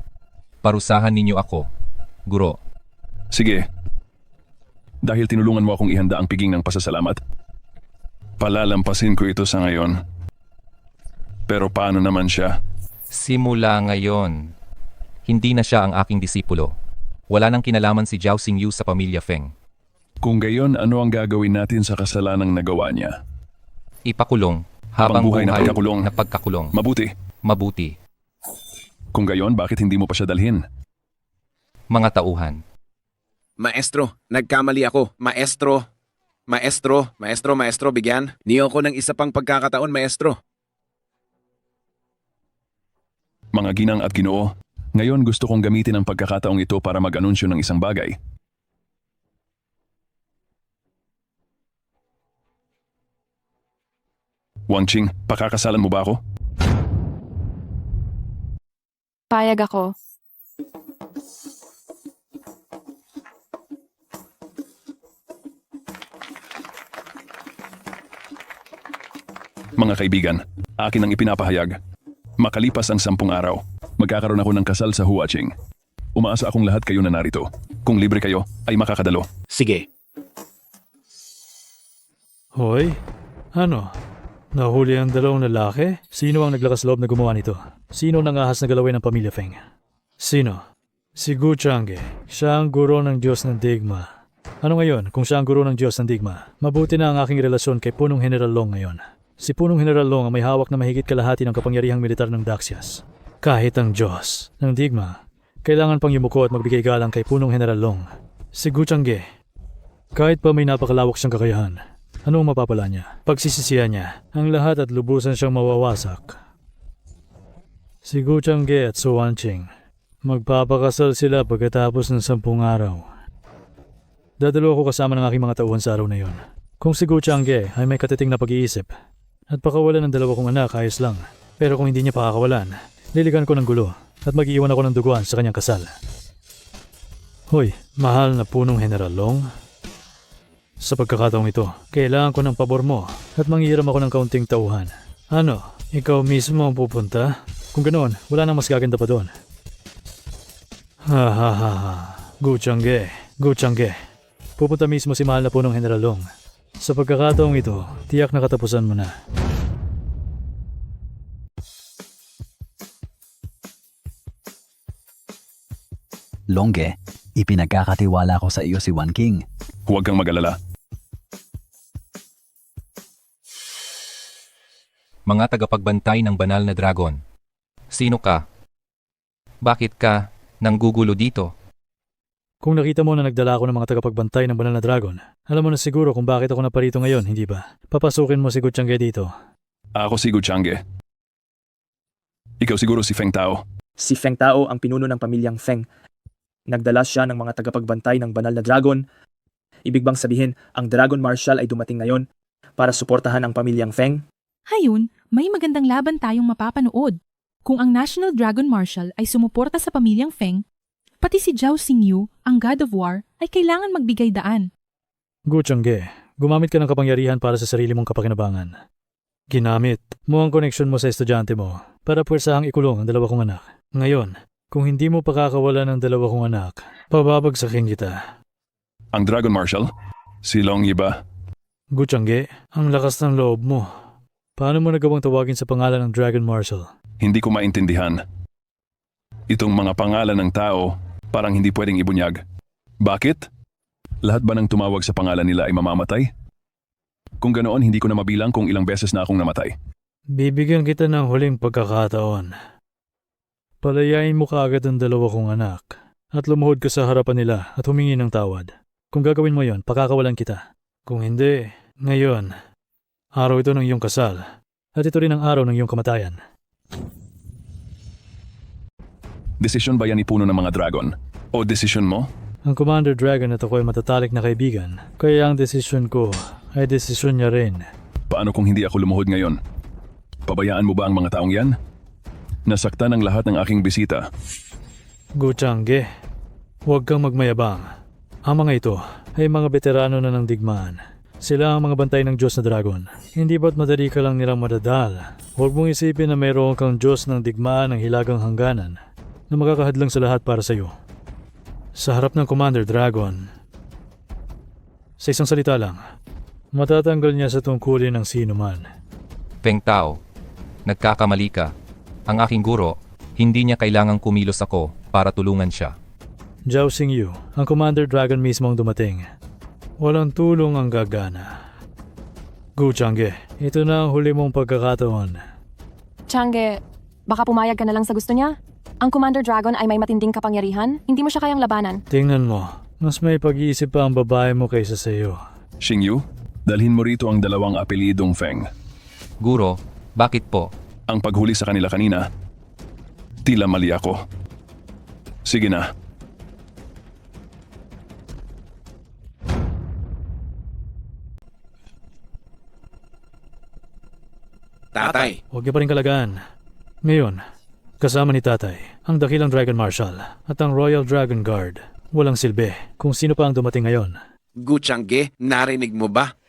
Parusahan ninyo ako. Guro. Sige. Dahil tinulungan mo akong ihanda ang piging ng pasasalamat, palalampasin ko ito sa ngayon. Pero paano naman siya? Simula ngayon, hindi na siya ang aking disipulo. Wala nang kinalaman si Zhao Xingyu sa pamilya Feng. Kung gayon, ano ang gagawin natin sa kasalanang nagawa niya? Ipakulong habang buhay na pagkakulong. na pagkakulong. Mabuti. Kung gayon, bakit hindi mo pa siya dalhin? Mga tauhan. Maestro, nagkamali ako. Maestro, bigyan. Niyo ko ng isa pang pagkakataon, maestro. Mga ginang at ginoo, ngayon gusto kong gamitin ang pagkakataong ito para mag-anunsyo ng isang bagay. Wang Qing, pakakasalan mo ba ako? Payag ako. Mga kaibigan, akin ang ipinapahayag. Makalipas ang 10 araw, magkakaroon ako ng kasal sa Huaching. Umaasa akong lahat kayo na narito. Kung libre kayo, ay makakadalo. Sige. Hoy, ano? Nahuli ang dalawang lalaki? Sino ang naglakas loob na gumawa nito? Sino nang ahas na galawin ng pamilya Feng? Sino? Si Gu Changge. Siya ang guro ng Diyos ng Digma. Ano ngayon kung siya ang guro ng Diyos ng Digma? Mabuti na ang aking relasyon kay Punong General Long ngayon. Si Punong General Long ang may hawak na mahigit kalahati ng kapangyarihang militar ng Daxias. Kahit ang Diyos ng Digma, kailangan pang yumuko at magbigay galang kay Punong General Long. Si Gu Changge, kahit pa may napakalawak siyang kakayahan, ano ang mapapala niya? Pagsisisihan niya ang lahat at lubusan siyang mawawasak. Si Gu Changge at Su Wanqing, magpapakasal sila pagkatapos ng 10 araw. Dadalo ako kasama ng aking mga tauhan sa araw na yon. Kung si Gu Changge ay may katiting na pag-iisip at pakawalan ng 2 kong anak, ayos lang. Pero kung hindi niya pakakawalan, liligan ko ng gulo at mag-iwan ako ng duguan sa kanyang kasal. Hoy, mahal na Punong General Long. Sa pagkakataong ito, kailangan ko ng pabor mo at manghiram ako ng kaunting tauhan. Ano, ikaw mismo ang pupunta? Kung ganoon, wala nang mas gaganda pa doon. Gu Changge. Pupunta mismo si mahal na Punong General Long. Sa pagkakataong ito, tiyak na katapusan mo na. Longge, ipinagkakatiwala ko sa iyo si Wan King. Huwag kang mag-alala. Mga tagapagbantay ng banal na dragon. Sino ka? Bakit ka nanggugulo dito? Kung nakita mo na nagdala ako ng mga tagapagbantay ng banal na dragon, alam mo na siguro kung bakit ako naparito ngayon, hindi ba? Papasukin mo si Gucciange dito. Ako si Gucciange. Ikaw siguro si Feng Tao. Si Feng Tao ang pinuno ng pamilyang Feng. Nagdala siya ng mga tagapagbantay ng banal na dragon. Ibig bang sabihin, ang Dragon Marshal ay dumating ngayon para suportahan ang pamilyang Feng? Hayun, may magandang laban tayong mapapanood. Kung ang National Dragon Marshal ay sumuporta sa pamilyang Feng, pati si Zhao Xingyu, ang God of War, ay kailangan magbigay daan. Gucciange, gumamit ka ng kapangyarihan para sa sarili mong kapakinabangan. Ginamit mo ang koneksyon mo sa estudyante mo para puwersahang ikulong ang dalawa kong anak. Ngayon, kung hindi mo pakakawalan ng dalawa kong anak, pababagsakin kita. Ang Dragon Marshal? Si Long Yi ba? Gucciange, ang lakas ng loob mo. Paano mo nagawang tawagin sa pangalan ng Dragon Marshal? Hindi ko maintindihan. Itong mga pangalan ng tao, parang hindi pwedeng ibunyag. Bakit? Lahat ba ng tumawag sa pangalan nila ay mamamatay? Kung ganoon, hindi ko na mabilang kung ilang beses na akong namatay. Bibigyan kita ng huling pagkakataon. Palayain mo kaagad ang dalawa kong anak at lumuhod ka sa harapan nila at humingi ng tawad. Kung gagawin mo yon, pakakawalan kita. Kung hindi, ngayon, araw ito ng iyong kasal at ito rin ang araw ng iyong kamatayan. Desisyon ba yan ni puno ng mga dragon? O desisyon mo? Ang Commander Dragon at ako ay matatalik na kaibigan, kaya ang desisyon ko ay desisyon niya rin. Paano kung hindi ako lumuhod ngayon? Pabayaan mo ba ang mga taong yan? Nasaktan ang lahat ng aking bisita. Gucciange, huwag kang magmayabang. Ang mga ito ay mga veterano na ng digmaan. Sila ang mga bantay ng Diyos na Dragon. Hindi ba't madali ka lang nilang madadal? Huwag mong isipin na mayroon kang Diyos ng digmaan ng hilagang hangganan na makakahadlang sa lahat para sa iyo. Sa harap ng Commander Dragon, sa isang salita lang, matatanggal niya sa tungkulin ng sino man. Feng Tao, nagkakamali ka. Ang aking guro, hindi niya kailangang kumilos ako para tulungan siya. Zhao Xingyu, ang Commander Dragon mismo ang dumating. Walang tulong ang gagana. Gucciange, ito na ang huli mong pagkakataon. Changge, baka pumayag ka na lang sa gusto niya? Ang Commander Dragon ay may matinding kapangyarihan, hindi mo siya kayang labanan. Tingnan mo, mas may pag-iisip pa ang babae mo kaysa sa iyo. Xingyu, dalhin mo rito ang dalawang apelidong Feng. Guro, bakit po? Ang paghuli sa kanila kanina, tila mali ako. Sige na. Tatay. Huwag niyo pa rin kalagaan. Ngayon, kasama ni tatay, ang dakilang Dragon Marshal at ang Royal Dragon Guard. Walang silbi kung sino pa ang dumating ngayon. Gucciange, narinig mo ba?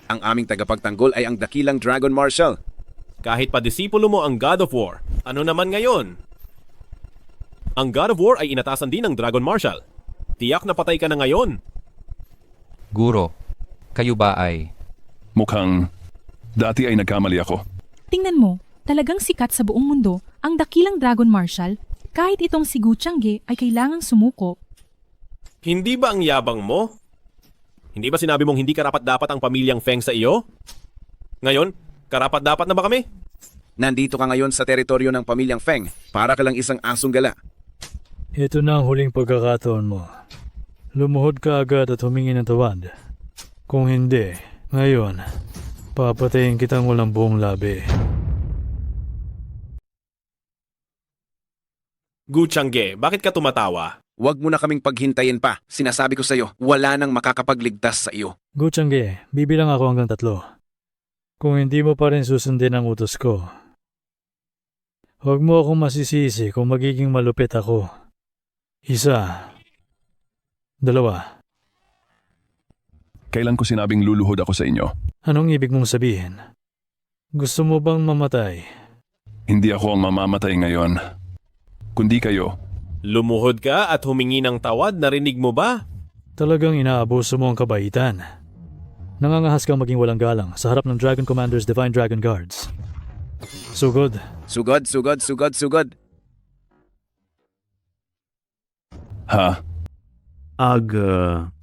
Ang aming tagapagtanggol ay ang dakilang Dragon Marshal. Kahit pa disipulo mo ang God of War, ano naman ngayon? Ang God of War ay inatasan din ng Dragon Marshal. Tiyak na patay ka na ngayon. Guro, kayo ba ay... Mukhang dati ay nagkamali ako. Tingnan mo, talagang sikat sa buong mundo ang dakilang Dragon Marshal. Kahit itong si Gucciange ay kailangang sumuko. Hindi ba ang yabang mo? Hindi ba sinabi mong hindi karapat-dapat ang pamilyang Feng sa iyo? Ngayon, karapat-dapat na ba kami? Nandito ka ngayon sa teritoryo ng pamilyang Feng. Para ka lang isang asong gala. Ito na ang huling pagkakataon mo. Lumuhod ka agad at humingi ng tawad. Kung hindi, ngayon, papatayin kitang walang buong labi. Gucciange, bakit ka tumatawa? Huwag mo na kaming paghintayin pa. Sinasabi ko sa iyo, wala nang makakapagligtas sa iyo. Gucciange, bibilang ako hanggang 3. Kung hindi mo pa rin susundin ang utos ko, huwag mo akong masisisi kung magiging malupit ako. 1, 2. Kailan ko sinabing luluhod ako sa inyo? Anong ibig mong sabihin? Gusto mo bang mamatay? Hindi ako ang mamamatay ngayon, kundi kayo. Lumuhod ka at humingi ng tawad, narinig mo ba? Talagang inaabuso mo ang kabaitan. Nangangahas kang maging walang galang sa harap ng Dragon Commander's Divine Dragon Guards. Sugod. Sugod, sugod, sugod, sugod. Ha?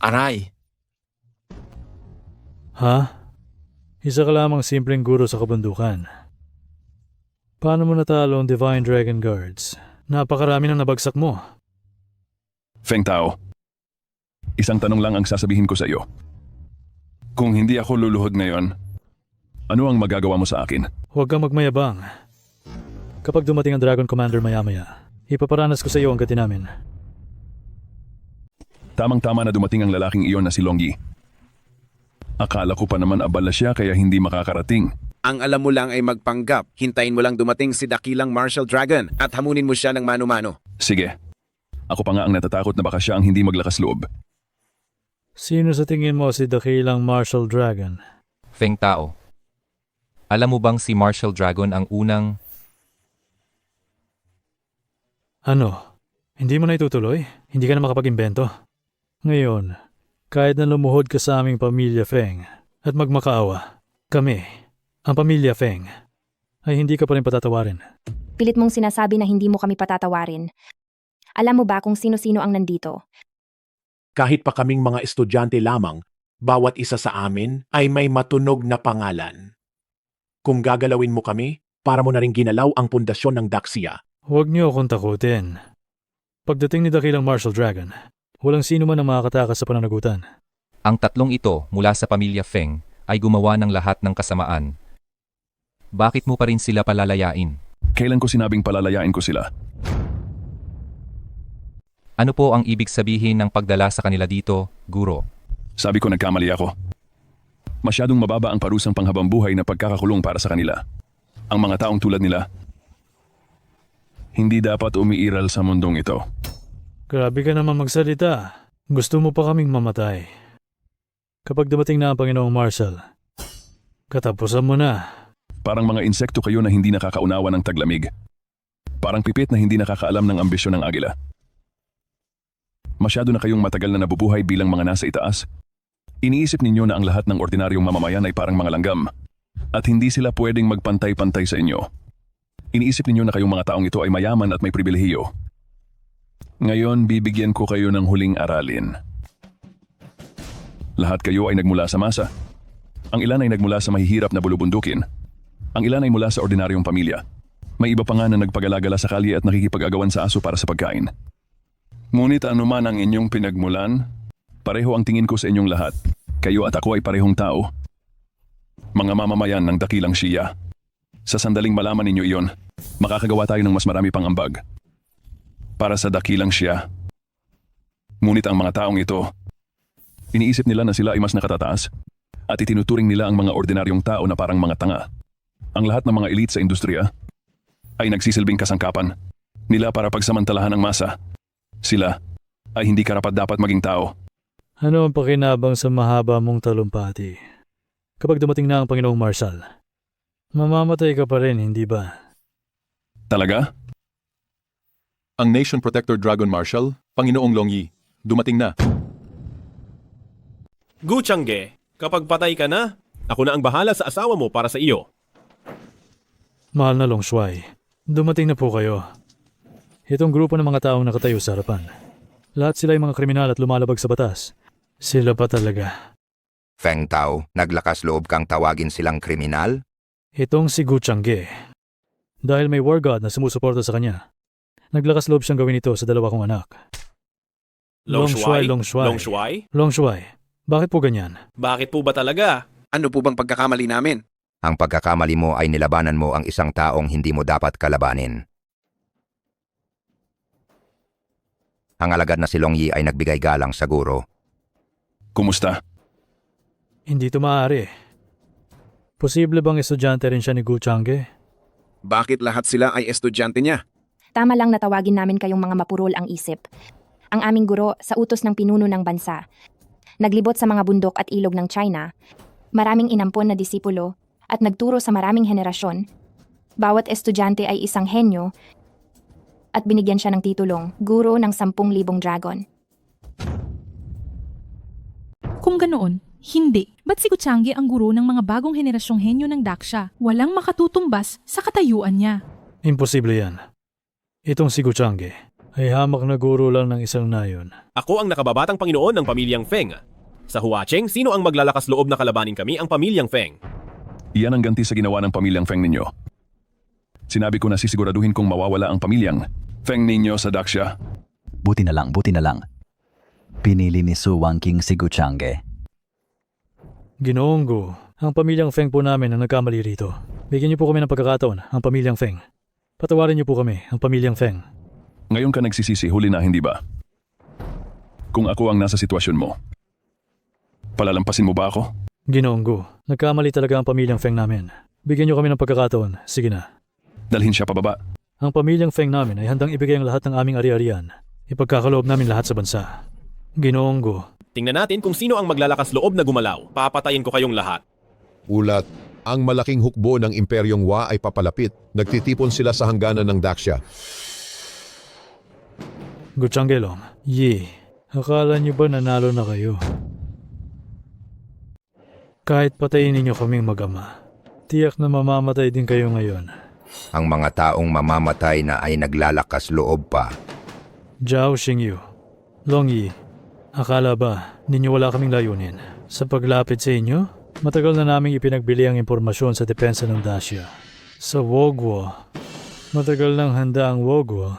Aray. Ha? Isa ka lamang simpleng guro sa kabundukan. Paano mo natalo ang Divine Dragon Guards? Napakarami nang nabagsak mo. Feng Tao, isang tanong lang ang sasabihin ko sa iyo. Kung hindi ako luluhod ngayon, ano ang magagawa mo sa akin? Huwag kang magmayabang. Kapag dumating ang Dragon Commander maya-maya, ipaparanas ko sa iyo ang gati namin. Tamang-tama na dumating ang lalaking iyon na si Longyi. Akala ko pa naman abala siya kaya hindi makakarating. Ang alam mo lang ay magpanggap. Hintayin mo lang dumating si dakilang Martial Dragon at hamunin mo siya ng mano-mano. Sige. Ako pa nga ang natatakot na baka siya ang hindi maglakas loob. Sino sa tingin mo si dakilang Martial Dragon? Feng Tao. Alam mo bang si Martial Dragon ang unang... Ano? Hindi mo na itutuloy? Hindi ka na makapag-imbento? Ngayon, kahit na lumuhod ka sa aming pamilya Feng at magmakaawa, kami, ang pamilya Feng, ay hindi ka pa rin patatawarin. Pilit mong sinasabi na hindi mo kami patatawarin. Alam mo ba kung sino-sino ang nandito? Kahit pa kaming mga estudyante lamang, bawat isa sa amin ay may matunog na pangalan. Kung gagalawin mo kami, para mo na rin ginalaw ang pundasyon ng Daxia. Huwag niyo akong takutin. Pagdating ni dakilang Martial Dragon, walang sino man ang makakatakas sa pananagutan. Ang tatlong ito mula sa pamilya Feng ay gumawa ng lahat ng kasamaan. Bakit mo pa rin sila palalayain? Kailan ko sinabing palalayain ko sila? Ano po ang ibig sabihin ng pagdala sa kanila dito, guro? Sabi ko nagkamali ako. Masyadong mababa ang parusang panghabambuhay na pagkakakulong para sa kanila. Ang mga taong tulad nila, hindi dapat umiiral sa mundong ito. Grabe ka naman magsalita. Gusto mo pa kaming mamatay. Kapag dumating na ang Panginoong Martial, katapusan mo na. Parang mga insekto kayo na hindi nakakaunawa ng taglamig. Parang pipit na hindi nakakaalam ng ambisyon ng agila. Masyado na kayong matagal na nabubuhay bilang mga nasa itaas. Iniisip ninyo na ang lahat ng ordinaryong mamamayan ay parang mga langgam at hindi sila pwedeng magpantay-pantay sa inyo. Iniisip ninyo na kayong mga taong ito ay mayaman at may pribilehiyo. Ngayon, bibigyan ko kayo ng huling aralin. Lahat kayo ay nagmula sa masa. Ang ilan ay nagmula sa mahihirap na bulubundukin. Ang ilan ay mula sa ordinaryong pamilya. May iba pa nga na nagpagalagala sa kalye at nakikipag-agawan sa aso para sa pagkain. Ngunit anuman ang inyong pinagmulan, pareho ang tingin ko sa inyong lahat. Kayo at ako ay parehong tao. Mga mamamayan ng dakilang Xia. Sa sandaling malaman ninyo iyon, makakagawa tayo ng mas marami pang ambag. Para sa dakilang Xia. Ngunit ang mga taong ito, iniisip nila na sila ay mas nakatataas at itinuturing nila ang mga ordinaryong tao na parang mga tanga. Ang lahat ng mga elite sa industriya ay nagsisilbing kasangkapan nila para pagsamantalahan ang masa. Sila ay hindi karapat-dapat maging tao. Ano ang pakinabang sa mahaba mong talumpati? Kapag dumating na ang Panginoong Martial, mamamatay ka pa rin, hindi ba? Talaga? Ang Nation Protector Dragon Marshal, Panginoong Longyi, dumating na. Gu Changge, kapag patay ka na, ako na ang bahala sa asawa mo para sa iyo. Mahal na Long Shuai, dumating na po kayo. Itong grupo ng mga taong nakatayo sa harapan. Lahat sila ay mga kriminal at lumalabag sa batas. Sila pa talaga. Feng Tao, naglakas loob kang tawagin silang kriminal? Itong si Gu Changge. Dahil may war god na sumusuporta sa kanya, naglakas loob siyang gawin ito sa dalawa kong anak. Long Shuai? Long Shuai. Long Shuai? Long Shuai, bakit po ganyan? Bakit po ba talaga? Ano po bang pagkakamali namin? Ang pagkakamali mo ay nilabanan mo ang isang taong hindi mo dapat kalabanin. Ang alagad na si Longyi ay nagbigay galang sa guro. Kumusta? Hindi ito maaari. Posible bang estudyante rin siya ni Gu Changge? Bakit lahat sila ay estudyante niya? Tama lang na tawagin namin kayong mga mapurol ang isip. Ang aming guro sa utos ng pinuno ng bansa. Naglibot sa mga bundok at ilog ng China. Maraming inampon na disipulo at nagturo sa maraming henerasyon. Bawat estudyante ay isang henyo at binigyan siya ng titulong guro ng 10,000 dragon. Kung ganoon, hindi. Ba't si Gu Changge ang guro ng mga bagong henerasyong henyo ng Daxia? Walang makatutumbas sa katayuan niya. Imposible yan. Itong si Gu Changge ay hamak na guro lang ng isang nayon. Ako ang nakababatang Panginoon ng pamilyang Feng. Sa Huacheng, sino ang maglalakas loob na kalabanin kami ang pamilyang Feng? Iyan ang ganti sa ginawa ng pamilyang Feng ninyo. Sinabi ko na sisiguraduhin kong mawawala ang pamilyang Feng ninyo sa Daxia. Buti na lang. Pinili ni Su Wangking si Gu Changge. Ginoong Gu, ang pamilyang Feng po namin ang nagkamali rito. Bigyan niyo po kami ng pagkakataon, ang pamilyang Feng. Patawarin niyo po kami, ang pamilyang Feng. Ngayon ka nagsisisi, huli na hindi ba? Kung ako ang nasa sitwasyon mo, palalampasin mo ba ako? Ginoong Gu, nagkamali talaga ang pamilyang Feng namin. Bigyan niyo kami ng pagkakataon, sige na. Dalhin siya pababa. Ang pamilyang Feng namin ay handang ibigay ang lahat ng aming ari-arian. Ipagkakaloob namin lahat sa bansa. Ginoong Gu. Tingnan natin kung sino ang maglalakas loob na gumalaw. Papatayin ko kayong lahat. Ulat, ang malaking hukbo ng Imperyong Wa ay papalapit. Nagtitipon sila sa hangganan ng Daxia. Gu Changgelong, Yi, akala niyo ba nanalo na kayo? Kahit patayin ninyo kaming mag-ama, tiyak na mamamatay din kayo ngayon. Ang mga taong mamamatay na ay naglalakas loob pa. Zhao Xingyu, Long Yi, akala ba ninyo wala kaming layunin? Sa paglapit sa inyo, matagal na naming ipinagbili ang impormasyon sa depensa ng Daxia. Sa Wogwo, matagal nang handa ang Wogwo.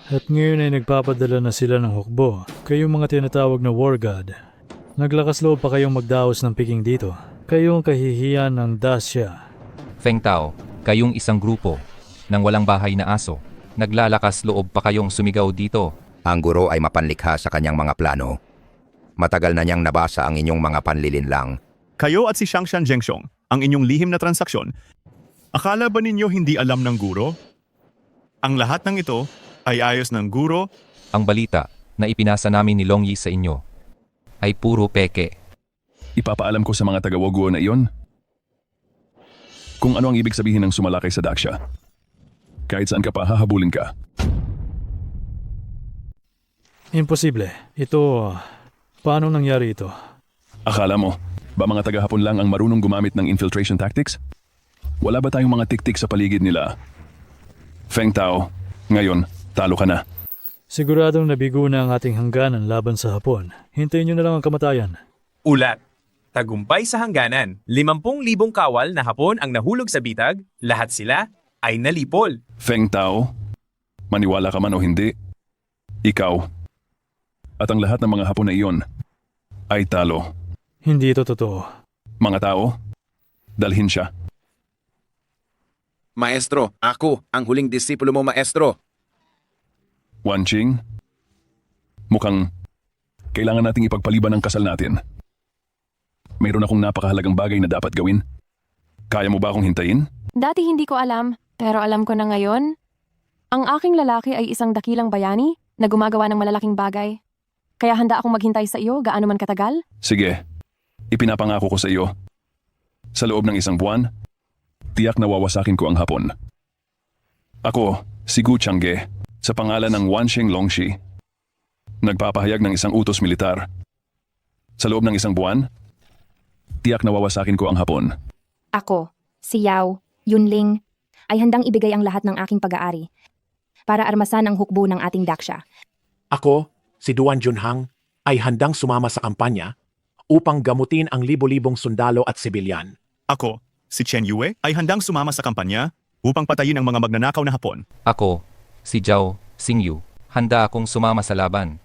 At ngayon ay nagpapadala na sila ng hukbo. Kayong mga tinatawag na War God. Naglakas loob pa kayong magdaos ng piking dito. Kayong kahihiyan ng Daxia. Feng Tao, kayong isang grupo ng walang bahay na aso. Naglalakas loob pa kayong sumigaw dito. Ang guro ay mapanlikha sa kanyang mga plano. Matagal na niyang nabasa ang inyong mga panlilinlang. Kayo at si Xiangshan Zhengxiong, ang inyong lihim na transaksyon. Akala ba ninyo hindi alam ng guro? Ang lahat ng ito ay ayos ng guro. Ang balita na ipinasa namin ni Long Yi sa inyo ay puro peke. Ipapaalam ko sa mga taga-Wogwo na iyon kung ano ang ibig sabihin ng sumalakay sa Daxia. Kahit saan ka pa, hahabulin ka. Imposible. Ito, paano nangyari ito? Akala mo, ba mga taga-Hapon lang ang marunong gumamit ng infiltration tactics? Wala ba tayong mga tiktik sa paligid nila? Feng Tao, ngayon, talo ka na. Siguradong nabigo na ang ating hangganan laban sa Hapon. Hintayin niyo na lang ang kamatayan. Ulat. Tagumpay sa hangganan. 50,000 kawal na Hapon ang nahulog sa bitag. Lahat sila ay nalipol. Feng Tao, maniwala ka man o hindi, ikaw at ang lahat ng mga Hapon na iyon ay talo. Hindi ito totoo. Mga tao, dalhin siya. Maestro, ako ang huling disipulo mo, maestro. Wanqing, mukhang kailangan nating ipagpaliban ang kasal natin. Mayroon akong napakahalagang bagay na dapat gawin. Kaya mo ba akong hintayin? Dati hindi ko alam, pero alam ko na ngayon. Ang aking lalaki ay isang dakilang bayani na gumagawa ng malalaking bagay. Kaya handa akong maghintay sa iyo gaano man katagal. Sige, ipinapangako ko sa iyo. Sa loob ng 1 buwan, tiyak na wawasakin ko ang Hapon. Ako, si Gu Changge, sa pangalan ng Wanqing Longxi, nagpapahayag ng isang utos militar. Sa loob ng 1 buwan, tiyak na wawasakin ko ang Hapon. Ako, si Yao Yunling, ay handang ibigay ang lahat ng aking pag-aari para armasan ang hukbo ng ating Daxia. Ako, si Duan Junhang, ay handang sumama sa kampanya upang gamutin ang libo-libong sundalo at sibilyan. Ako, si Chen Yue, ay handang sumama sa kampanya upang patayin ang mga magnanakaw na Hapon. Ako, si Zhao Xingyu, handa akong sumama sa laban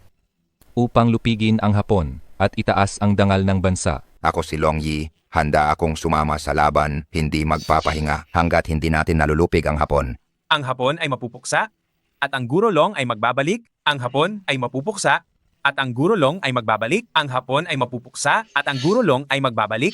upang lupigin ang Hapon at itaas ang dangal ng bansa. Ako si Long Yi, handa akong sumama sa laban, hindi magpapahinga hanggat hindi natin nalulupig ang Hapon. Ang Hapon ay mapupuksa at ang Guro Long ay magbabalik. Ang Hapon ay mapupuksa at ang Guro Long ay magbabalik. Ang Hapon ay mapupuksa at ang Guro Long ay magbabalik.